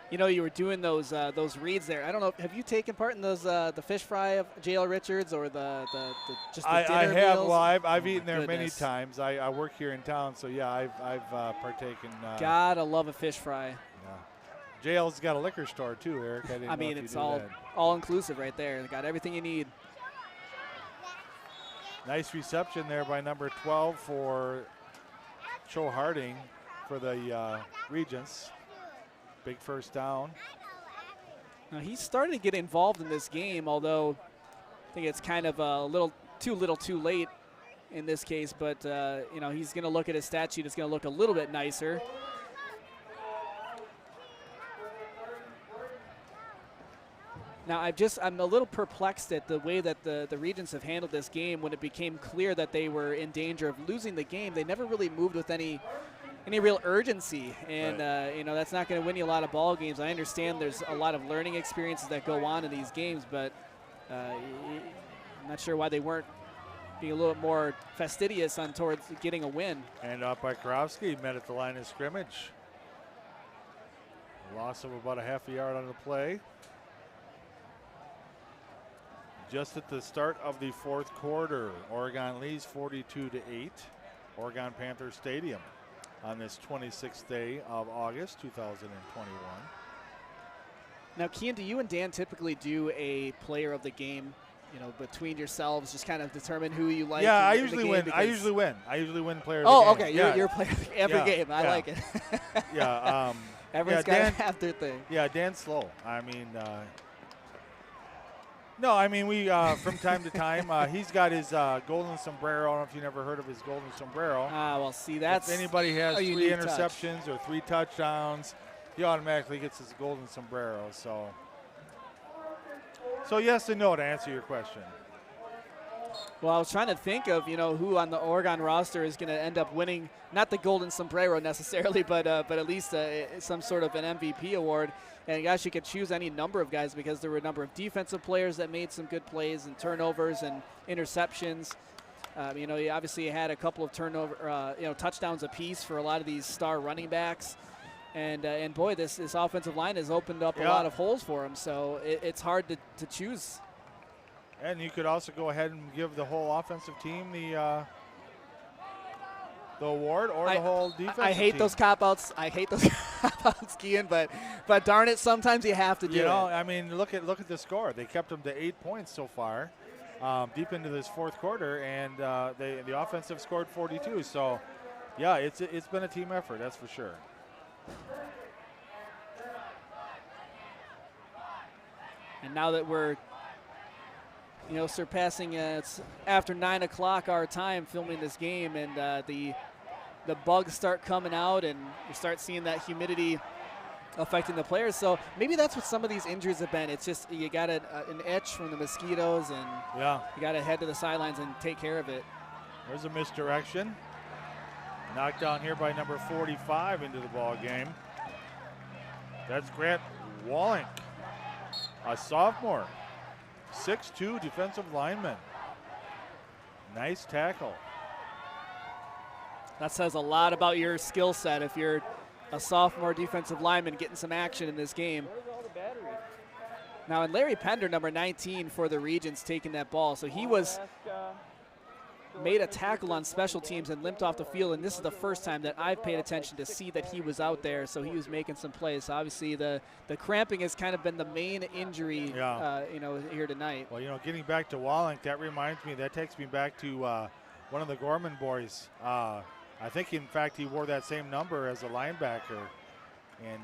Speaker 4: You were doing those reads there. I don't know. Have you taken part in those the fish fry of J.L. Richards or the just the dinner
Speaker 3: I have.
Speaker 4: meals?
Speaker 3: Well, I've eaten there many times. I work here in town, so yeah, I've partaken.
Speaker 4: Gotta love a fish fry.
Speaker 3: Yeah. JL's got a liquor store too, Eric. I mean,
Speaker 4: it's all inclusive right there. They got everything you need.
Speaker 3: Nice reception there by number 12 for Cho Harding for the Regents. Big first down.
Speaker 4: Now he's starting to get involved in this game, although I think it's kind of a little too late in this case. But he's going to look at his stat sheet. It's going to look a little bit nicer. Now I'm a little perplexed at the way that the Regents have handled this game. When it became clear that they were in danger of losing the game, they never really moved with any real urgency, and
Speaker 3: right.
Speaker 4: That's not going to win you a lot of ball games. I understand there's a lot of learning experiences that go on in these games, but I'm not sure why they weren't being a little bit more fastidious towards getting a win.
Speaker 3: And up by Karofsky, met at the line of scrimmage. Loss of about a half a yard on the play. Just at the start of the fourth quarter, Oregon leads 42-8. Oregon Panthers Stadium on this 26th day of August 2021.
Speaker 4: Now, Kian, do you and Dan typically do a player of the game, between yourselves, just kind of determine who you like?
Speaker 3: Yeah, I usually win. I usually win player of the game.
Speaker 4: Oh, okay. You're player every game. I like it.
Speaker 3: Yeah.
Speaker 4: Everyone's got to have their thing.
Speaker 3: Yeah, Dan's slow. I mean, we from time to time, he's got his golden sombrero. I don't know if you never heard of his golden sombrero.
Speaker 4: Well, see, that's
Speaker 3: if anybody has 3 interceptions
Speaker 4: touch.
Speaker 3: or 3 touchdowns, he automatically gets his golden sombrero. So yes and no to answer your question.
Speaker 4: Well, I was trying to think of, who on the Oregon roster is going to end up winning, not the golden sombrero necessarily, but at least some sort of an MVP award. And gosh, you could choose any number of guys because there were a number of defensive players that made some good plays and turnovers and interceptions. You obviously had a couple of touchdowns apiece for a lot of these star running backs. And boy, this offensive line has opened up a lot of holes for them. So it's hard to choose.
Speaker 3: And you could also go ahead and give the whole offensive team the award, or the whole defense.
Speaker 4: I hate those cop-outs. Kian, but darn it, sometimes you have to do it.
Speaker 3: I mean, look at the score. They kept them to 8 points so far, deep into this fourth quarter, and the offensive scored 42. So, yeah, it's been a team effort, that's for sure.
Speaker 4: And now that we're surpassing, it's after 9 o'clock our time filming this game, and the bugs start coming out, and you start seeing that humidity affecting the players. So maybe that's what some of these injuries have been. It's just you got an itch from the mosquitoes, and you got to head to the sidelines and take care of it.
Speaker 3: There's a misdirection. Knocked down here by number 45 into the ball game. That's Grant Wallink, a sophomore. 6'2" defensive lineman. Nice tackle.
Speaker 4: That says a lot about your skill set if you're a sophomore defensive lineman getting some action in this game. Now, and Larry Pender, number 19 for the Regents, taking that ball. So he made a tackle on special teams and limped off the field, and this is the first time that I've paid attention to see that he was out there, so he was making some plays. So obviously the cramping has kind of been the main injury here tonight.
Speaker 3: Well, getting back to Wallink, that takes me back to one of the Gorman boys. I think, in fact, he wore that same number as a linebacker, and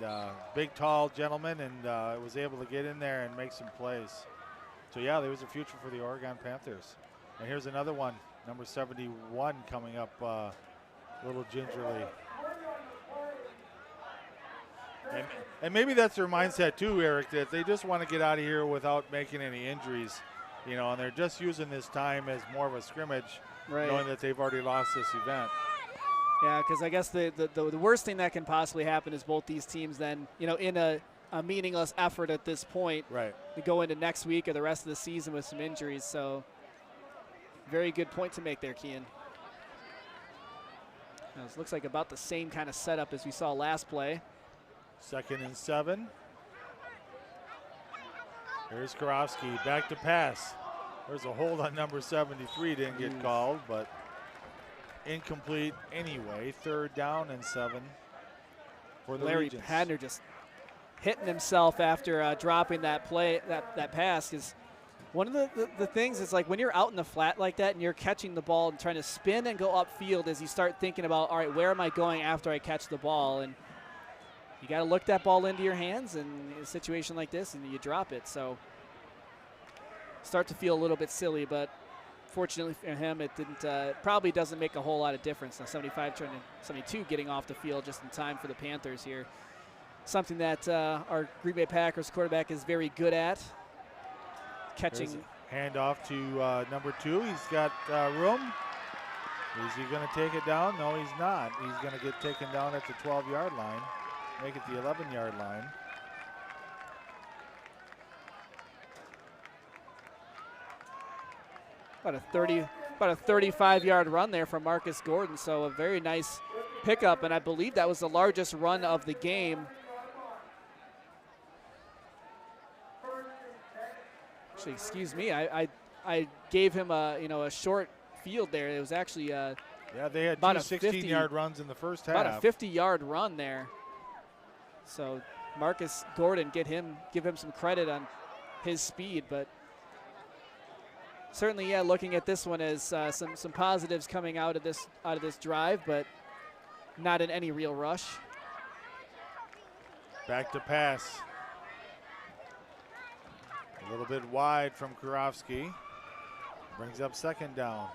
Speaker 3: big, tall gentleman, and was able to get in there and make some plays. So, yeah, there was a future for the Oregon Panthers. And here's another one. Number 71 coming up a little gingerly. And maybe that's their mindset too, Eric, that they just want to get out of here without making any injuries, and they're just using this time as more of a scrimmage, knowing that they've already lost this event.
Speaker 4: Yeah, because I guess the worst thing that can possibly happen is both these teams then, in a meaningless effort at this point, to go into next week or the rest of the season with some injuries. So very good point to make there, Kian. Now, this looks like about the same kind of setup as we saw last play.
Speaker 3: 2nd and 7. Here's Karofsky, back to pass. There's a hold on number 73, didn't get called, but incomplete anyway. 3rd down and 7 for the
Speaker 4: Larry
Speaker 3: Regents.
Speaker 4: Padner just hitting himself after dropping that play, that pass. Is one of the things is like when you're out in the flat like that and you're catching the ball and trying to spin and go upfield, as you start thinking about, all right, where am I going after I catch the ball? And you got to look that ball into your hands in a situation like this, and you drop it. So start to feel a little bit silly, but fortunately for him, it didn't. Probably doesn't make a whole lot of difference. Now 72 getting off the field just in time for the Panthers here. Something that our Green Bay Packers quarterback is very good at. Catching.
Speaker 3: Hand off to number 2. He's got room. Is he going to take it down? No, he's not. He's going to get taken down at the 12-yard line. Make it the 11-yard line.
Speaker 4: About a 35-yard run there from Marcus Gordon. So a very nice pickup, and I believe that was the largest run of the game Actually, excuse me, I gave him a short field there. It was actually
Speaker 3: yeah, they had
Speaker 4: about
Speaker 3: two 16-yard runs in the first half.
Speaker 4: About a 50-yard run there. So Marcus Gordon, give him some credit on his speed, but certainly, yeah, looking at this one as some positives coming out of this drive, but not in any real rush.
Speaker 3: Back to pass. A little bit wide from Kurofsky. Brings up second down.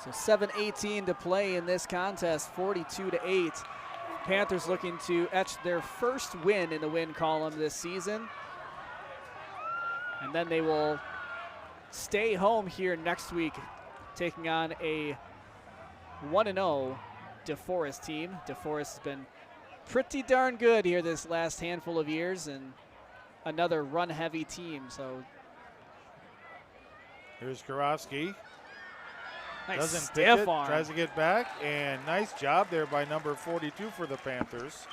Speaker 4: So 7:18 to play in this contest, 42-8. Panthers looking to etch their first win in the win column this season. And then they will stay home here next week, taking on a 1-0 DeForest team. DeForest has been pretty darn good here this last handful of years, and another run-heavy team. So
Speaker 3: here's Kurofsky.
Speaker 4: nice
Speaker 3: Doesn't pick
Speaker 4: stiff
Speaker 3: it,
Speaker 4: arm.
Speaker 3: tries to get back, and nice job there by number 42 for the Panthers.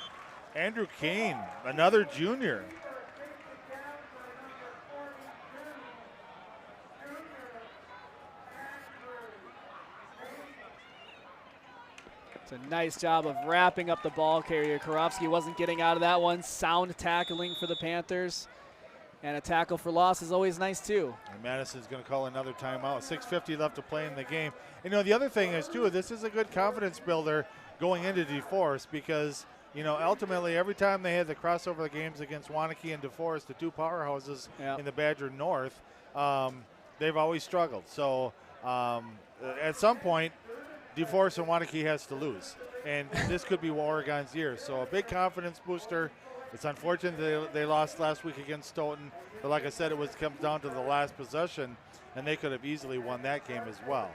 Speaker 3: Andrew Kane, another junior.
Speaker 4: It's a nice job of wrapping up the ball carrier. Kurofsky wasn't getting out of that one. Sound tackling for the Panthers. And a tackle for loss is always nice, too.
Speaker 3: And Madison's going to call another timeout. 6:50 left to play in the game. You know, the other thing is, too, this is a good confidence builder going into DeForest because, you know, ultimately every time they had the crossover games against Waunakee and DeForest, the two powerhouses in the Badger North, they've always struggled. So at some point, DeForest and Waunakee has to lose. And this could be Oregon's year. So a big confidence booster. It's unfortunate they lost last week against Stoughton, but like I said, comes down to the last possession, and they could have easily won that game as well.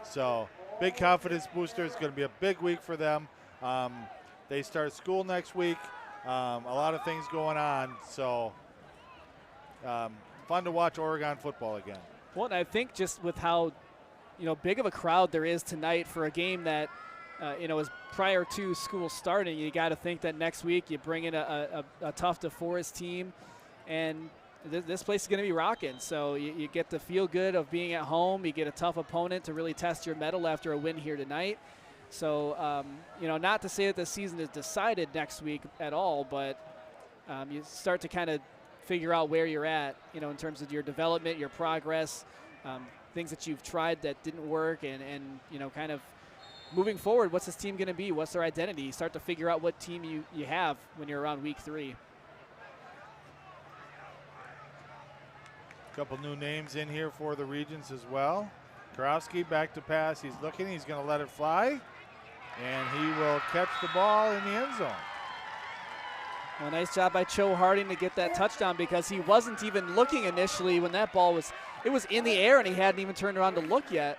Speaker 3: So big confidence booster. It's going to be a big week for them. They start school next week. A lot of things going on. So fun to watch Oregon football again.
Speaker 4: Well, and I think just with how big of a crowd there is tonight for a game that is prior to school starting, you got to think that next week you bring in a tough DeForest team, and this place is going to be rocking. So you get the feel good of being at home. You get a tough opponent to really test your mettle after a win here tonight. So, not to say that the season is decided next week at all, but you start to kind of figure out where you're at, in terms of your development, your progress, things that you've tried that didn't work, and kind of moving forward, what's this team going to be? What's their identity? You start to figure out what team you have when you're around week 3.
Speaker 3: A couple new names in here for the Regents as well. Kurofsky back to pass. He's looking. He's going to let it fly. And he will catch the ball in the end zone.
Speaker 4: Well, nice job by Cho Harding to get that touchdown because he wasn't even looking initially when that ball was in the air and he hadn't even turned around to look yet.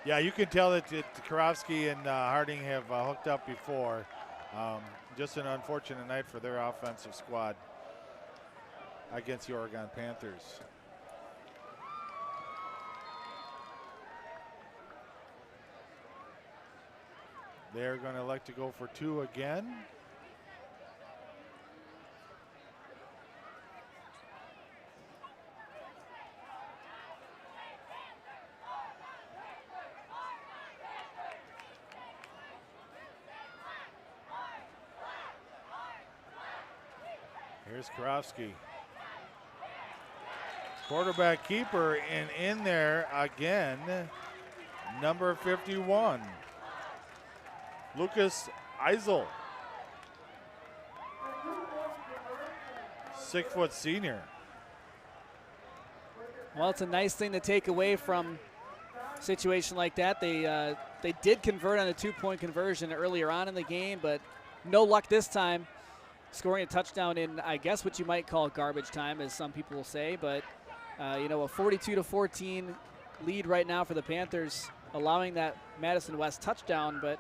Speaker 3: Yeah, you can tell that Kurofsky and Harding have hooked up before. Just an unfortunate night for their offensive squad against the Oregon Panthers. They're going to elect to go for 2 again. Here's Kurofsky. Quarterback keeper, and in there again, number 51, Lucas Eisel. 6-foot senior.
Speaker 4: Well, it's a nice thing to take away from a situation like that. They did convert on a 2-point conversion earlier on in the game, but no luck this time. Scoring a touchdown in, I guess, what you might call garbage time, as some people will say. But, a 42-14 lead right now for the Panthers, allowing that Madison West touchdown. But,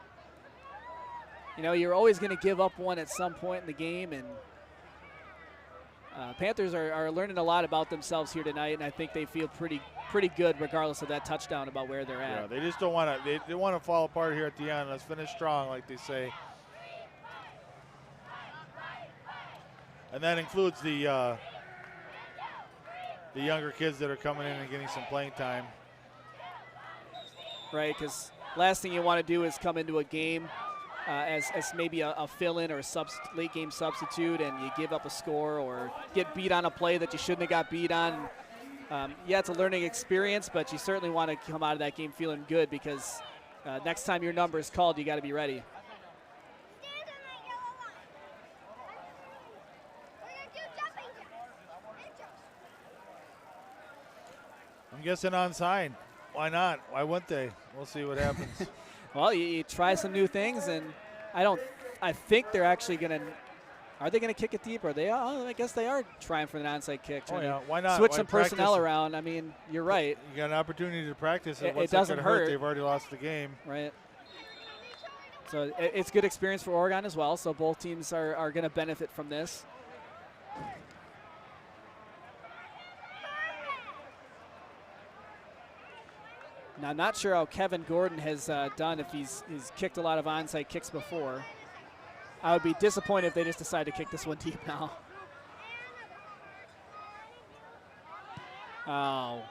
Speaker 4: you're always going to give up one at some point in the game. And Panthers are learning a lot about themselves here tonight, and I think they feel pretty good regardless of that touchdown about where they're at.
Speaker 3: Yeah, they just don't want to. They want to fall apart here at the end. Let's finish strong, like they say. And that includes the younger kids that are coming in and getting some playing time.
Speaker 4: Right, because last thing you want to do is come into a game as maybe a fill-in or a late game substitute, and you give up a score or get beat on a play that you shouldn't have got beat on. Yeah, it's a learning experience, but you certainly want to come out of that game feeling good, because next time your number is called, you got to be ready.
Speaker 3: I'm guessing onside. Why not? Why wouldn't they? We'll see what happens.
Speaker 4: Well, you try some new things, and I think they're actually going to. Are they going to kick it deep? Or they? Oh, I guess they are trying for an onside kick.
Speaker 3: Oh yeah, why not?
Speaker 4: Switch
Speaker 3: Why
Speaker 4: some personnel around. I mean, you're right.
Speaker 3: You got an opportunity to practice it.
Speaker 4: It doesn't hurt.
Speaker 3: They've already lost the game.
Speaker 4: Right. So it's good experience for Oregon as well. So both teams are going to benefit from this. Now, I'm not sure how Kevin Gordon has done, if he's kicked a lot of onside kicks before. I would be disappointed if they just decide to kick this one deep now. Oh.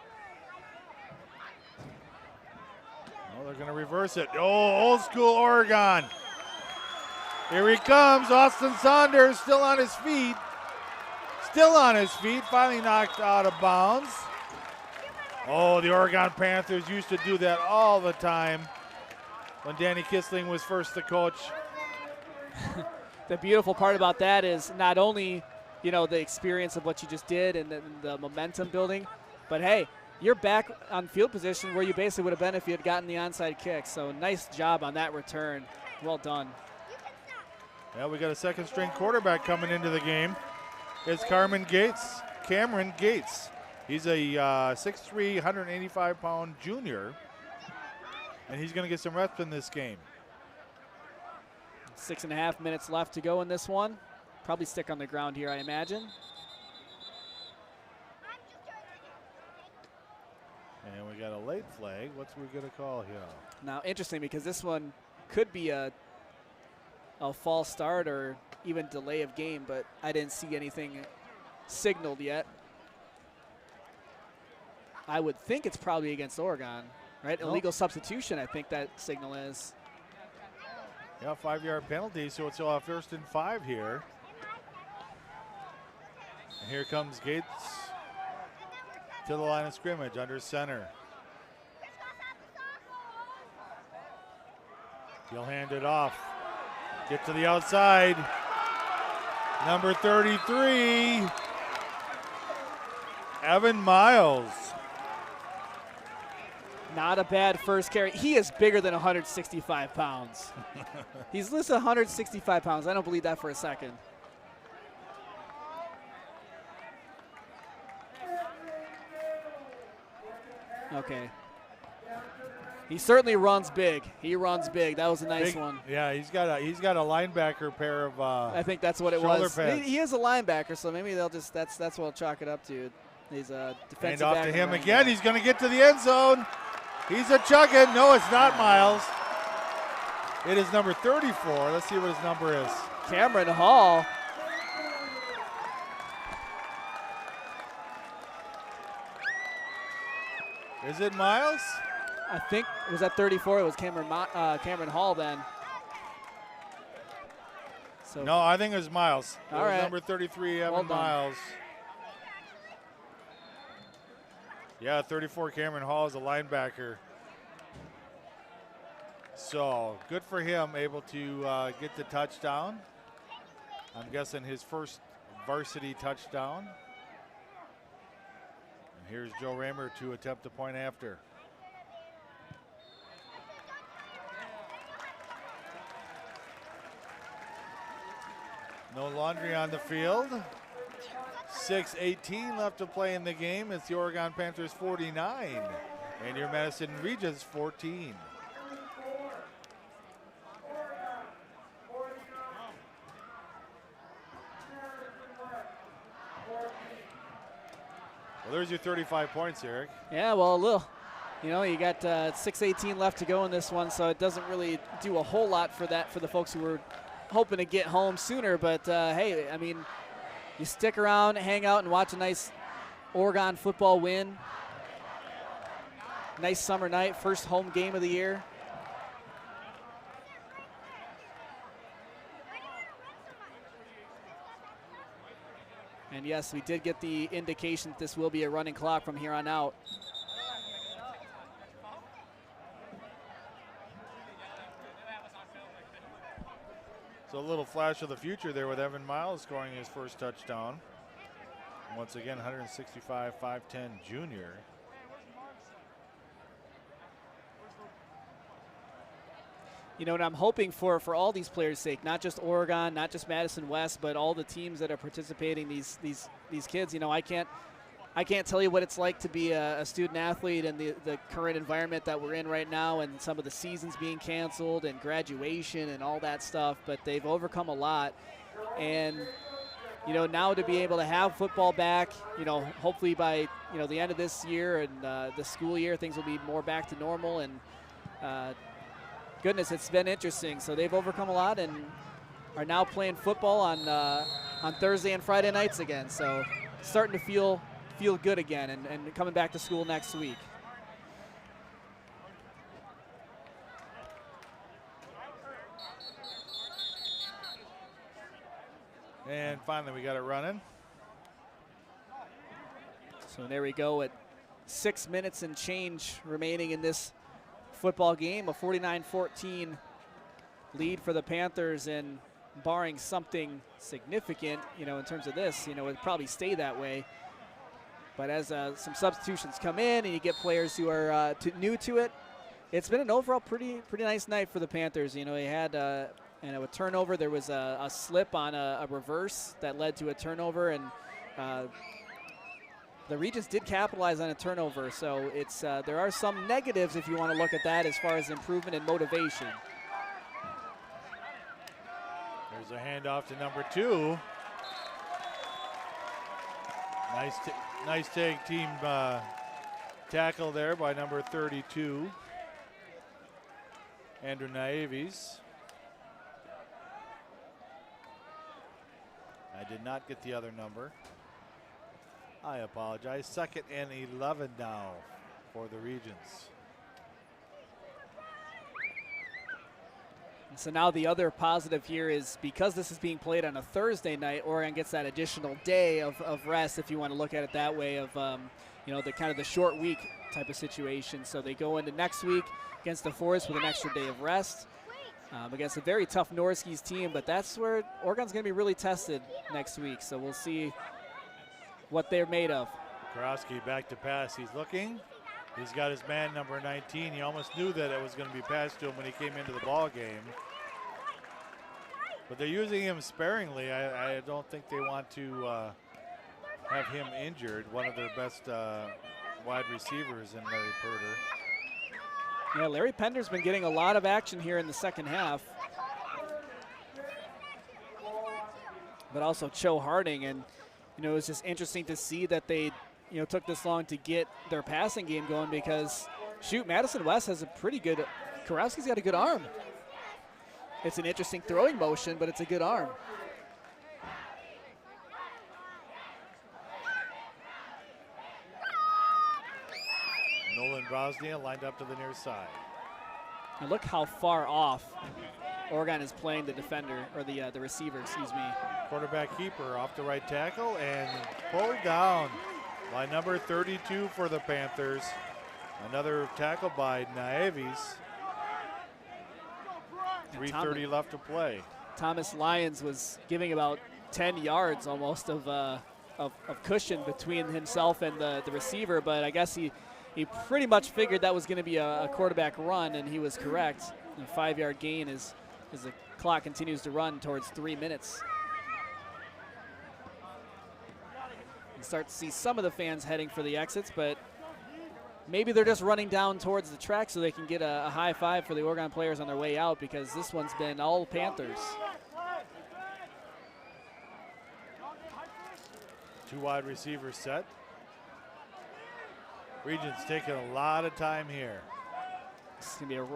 Speaker 3: Oh, they're going to reverse it. Oh, old school Oregon. Here he comes. Austin Saunders still on his feet. Still on his feet. Finally knocked out of bounds. Oh, the Oregon Panthers used to do that all the time when Danny Kissling was first the coach.
Speaker 4: The beautiful part about that is not only, the experience of what you just did and the momentum building, but hey, you're back on field position where you basically would have been if you had gotten the onside kick. So nice job on that return. Well done.
Speaker 3: Yeah, we got a second string quarterback coming into the game. It's Cameron Gates. He's a 6'3", 185-pound junior, and he's going to get some reps in this game.
Speaker 4: 6.5 minutes left to go in this one. Probably stick on the ground here, I imagine.
Speaker 3: And we got a late flag. What's we going to call here?
Speaker 4: Now, interesting, because this one could be a false start or even delay of game, but I didn't see anything signaled yet. I would think it's probably against Oregon, right?
Speaker 3: Nope.
Speaker 4: Illegal substitution, I think that signal is.
Speaker 3: Yeah, 5-yard penalty, so it's first and 5 here. And here comes Gates to the line of scrimmage under center. He'll hand it off. Get to the outside. Number 33, Evan Miles.
Speaker 4: Not a bad first carry. He is bigger than 165 pounds. He's listed 165 pounds. I don't believe that for a second. Okay. He certainly runs big. He runs big. That was a nice one.
Speaker 3: Yeah, he's got a linebacker pair of
Speaker 4: I think that's what it was. He is a linebacker, so maybe they'll just that's what we'll chalk it up to. He's a defensive back.
Speaker 3: Hand off to him again. He's going to get to the end zone. He's a chugging. No, it's not Miles. It is number 34. Let's see what his number is.
Speaker 4: Cameron Hall.
Speaker 3: Is it Miles?
Speaker 4: I think it was at 34. It was Cameron Hall then. So
Speaker 3: no, I think it was Miles. It was
Speaker 4: right.
Speaker 3: Number 33, Evan Miles. Yeah, 34 Cameron Hall is a linebacker. So good for him, able to get the touchdown. I'm guessing his first varsity touchdown. And here's Joe Raymer to attempt the point after. No laundry on the field. 6:18 left to play in the game. It's the Oregon Panthers 49 and your Madison Regents 14. Well, there's your 35 points, Eric.
Speaker 4: Yeah, well, a little. You know, you got 6:18 left to go in this one, so it doesn't really do a whole lot for the folks who were hoping to get home sooner. But, hey, I mean, you stick around, hang out, and watch a nice Oregon football win. Nice summer night, first home game of the year. And yes, we did get the indication that this will be a running clock from here on out.
Speaker 3: So a little flash of the future there with Evan Miles scoring his first touchdown. Once again, 165, 5'10 junior.
Speaker 4: You know, and I'm hoping for all these players' sake, not just Oregon, not just Madison West, but all the teams that are participating, these kids. You know, I can't tell you what it's like to be a student athlete in the current environment that we're in right now, and some of the seasons being canceled and graduation and all that stuff, but they've overcome a lot. And, you know, now to be able to have football back, you know, hopefully by, you know, the end of this year and the school year, things will be more back to normal. And goodness, it's been interesting. So they've overcome a lot and are now playing football on Thursday and Friday nights again. So starting to feel good again and coming back to school next week.
Speaker 3: And finally we got it running.
Speaker 4: So there we go at 6 minutes and change remaining in this football game, a 49-14 lead for the Panthers, and barring something significant, you know, in terms of this, you know, it'd probably stay that way. But as some substitutions come in and you get players who are new to it, it's been an overall pretty nice night for the Panthers. You know, they had a turnover. There was a slip on a reverse that led to a turnover, and the Regents did capitalize on a turnover, so it's there are some negatives if you want to look at that as far as improvement and motivation.
Speaker 3: There's a handoff to number 2. Nice tag team tackle there by number 32, Andrew Naeves. I did not get the other number. I apologize. 2nd and 11 now for the Regents.
Speaker 4: And so now the other positive here is because this is being played on a Thursday night, Oregon gets that additional day of rest, if you want to look at it that way, of you know, the kind of the short week type of situation. So they go into next week against the Forest with an extra day of rest against a very tough Norskies team, but that's where Oregon's going to be really tested next week. So we'll see what they're made of.
Speaker 3: Karowski back to pass. He's looking. He's got his man number 19. He almost knew that it was going to be passed to him when he came into the ball game. But they're using him sparingly. I don't think they want to have him injured. One of their best wide receivers in Larry Purder.
Speaker 4: Yeah, Larry Pender's been getting a lot of action here in the second half. But also Cho Harding, and you know, it's just interesting to see that they, you know, took this long to get their passing game going because, shoot, Madison West has a pretty good, Karowski's got a good arm. It's an interesting throwing motion, but it's a good arm.
Speaker 3: Nolan Brosnia lined up to the near side.
Speaker 4: And look how far off Oregon is playing the defender, or the receiver, excuse me.
Speaker 3: Quarterback keeper off the right tackle and pulled down by number 32 for the Panthers. Another tackle by Naeves. 3:30 left to play.
Speaker 4: Thomas Lyons was giving about 10 yards almost of cushion between himself and the receiver, but I guess he pretty much figured that was going to be a quarterback run, and he was correct. A 5-yard gain as the clock continues to run towards 3 minutes. You start to see some of the fans heading for the exits, but maybe they're just running down towards the track so they can get a high five for the Oregon players on their way out, because this one's been all Panthers.
Speaker 3: 2 wide receivers set. Regents taking a lot of time here.
Speaker 4: It's going to be a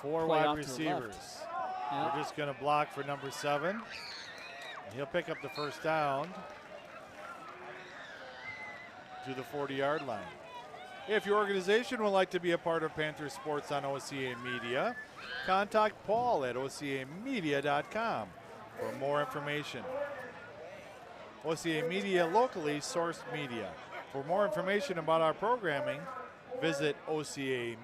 Speaker 3: 4
Speaker 4: play
Speaker 3: wide
Speaker 4: off to the
Speaker 3: receivers.
Speaker 4: left. Yep.
Speaker 3: We're just going to block for number 7. He'll pick up the first down to the 40-yard line. If your organization would like to be a part of Panther Sports on OCA Media, contact Paul at ocamedia.com for more information. OCA Media, locally sourced media. For more information about our programming, visit ocamedia.com.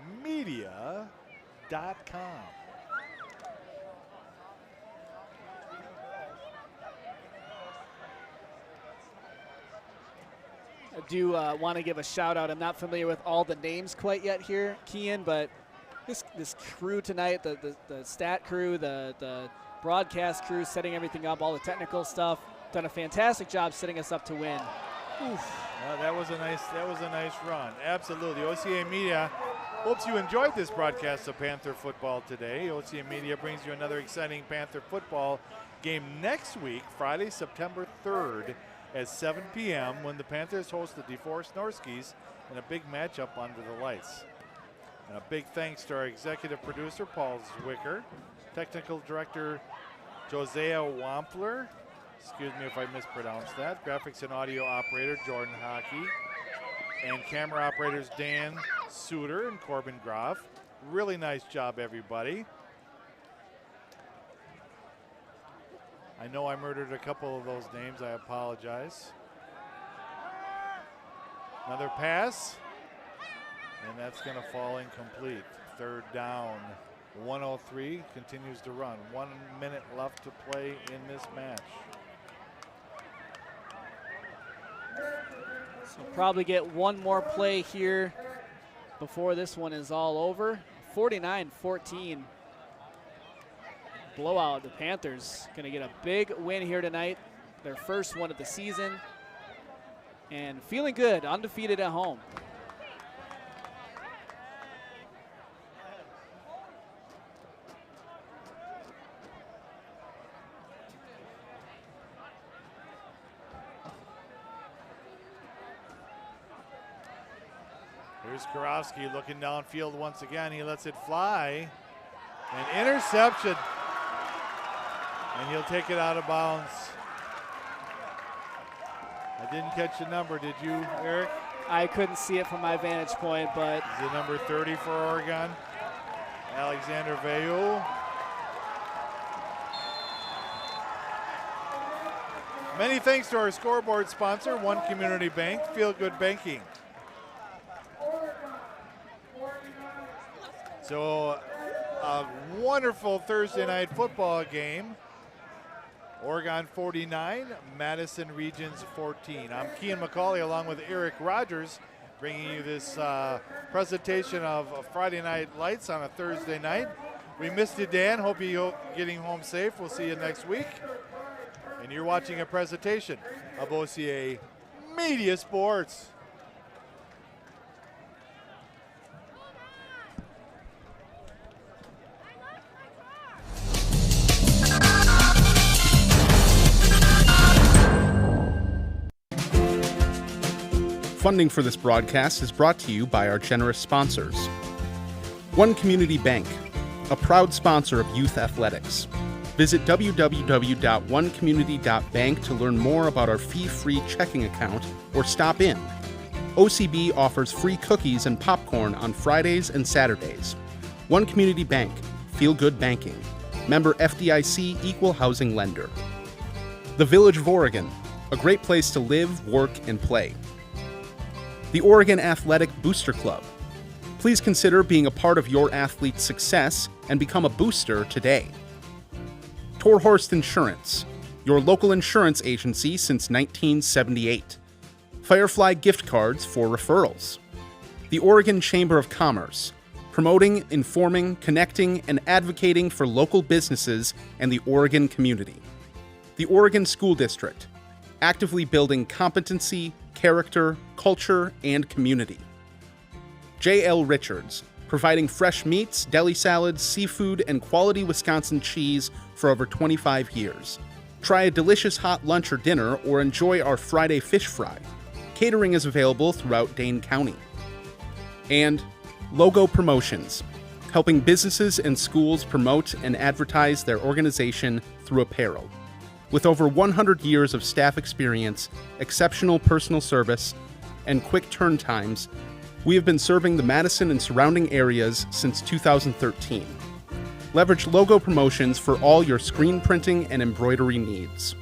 Speaker 4: I do want to give a shout out. I'm not familiar with all the names quite yet here, Kian, but this crew tonight, the stat crew, the broadcast crew, setting everything up, all the technical stuff, done a fantastic job setting us up to win.
Speaker 3: That was a nice run. Absolutely. OCA Media hopes you enjoyed this broadcast of Panther football today. OCA Media brings you another exciting Panther football game next week, Friday, September 3rd at 7 p.m. when the Panthers host the DeForest Norskies in a big matchup under the lights. And a big thanks to our executive producer, Paul Zwicker, technical director, Josiah Wampler, excuse me if I mispronounced that, graphics and audio operator, Jordan Hockey, and camera operators, Dan Suter and Corbin Groff. Really nice job, everybody. I know I murdered a couple of those names. I apologize. Another pass, and that's going to fall incomplete. Third down. 103 continues to run. 1 minute left to play in this match.
Speaker 4: So probably get one more play here before this one is all over. 49-14. Blowout. The Panthers going to get a big win here tonight. Their first one of the season. And feeling good, undefeated at home.
Speaker 3: Here's Karofsky looking downfield once again. He lets it fly. An interception. And he'll take it out of bounds. I didn't catch the number, did you, Eric?
Speaker 4: I couldn't see it from my vantage point, but...
Speaker 3: Is it number 30 for Oregon? Alexander Veil. Many thanks to our scoreboard sponsor, One Community Bank, Feel Good Banking. So, a wonderful Thursday night football game. Oregon 49, Madison Regents 14. I'm Kian McCauley along with Eric Rogers, bringing you this presentation of Friday Night Lights on a Thursday night. We missed you, Dan. Hope you're getting home safe. We'll see you next week. And you're watching a presentation of OCA Media Sports.
Speaker 1: Funding for this broadcast is brought to you by our generous sponsors. One Community Bank, a proud sponsor of youth athletics. Visit www.onecommunity.bank to learn more about our fee-free checking account or stop in. OCB offers free cookies and popcorn on Fridays and Saturdays. One Community Bank, feel good banking. Member FDIC Equal Housing Lender. The Village of Oregon, a great place to live, work, and play. The Oregon Athletic Booster Club. Please consider being a part of your athlete's success and become a booster today. Torhorst Insurance, your local insurance agency since 1978. Firefly gift cards for referrals. The Oregon Chamber of Commerce, promoting, informing, connecting, and advocating for local businesses and the Oregon community. The Oregon School District, actively building competency, character, culture, and community. J.L. Richards, providing fresh meats, deli salads, seafood, and quality Wisconsin cheese for over 25 years. Try a delicious hot lunch or dinner or enjoy our Friday fish fry. Catering is available throughout Dane County. And Logo Promotions, helping businesses and schools promote and advertise their organization through apparel. With over 100 years of staff experience, exceptional personal service, and quick turn times, we have been serving the Madison and surrounding areas since 2013. Leverage Logo Promotions for all your screen printing and embroidery needs.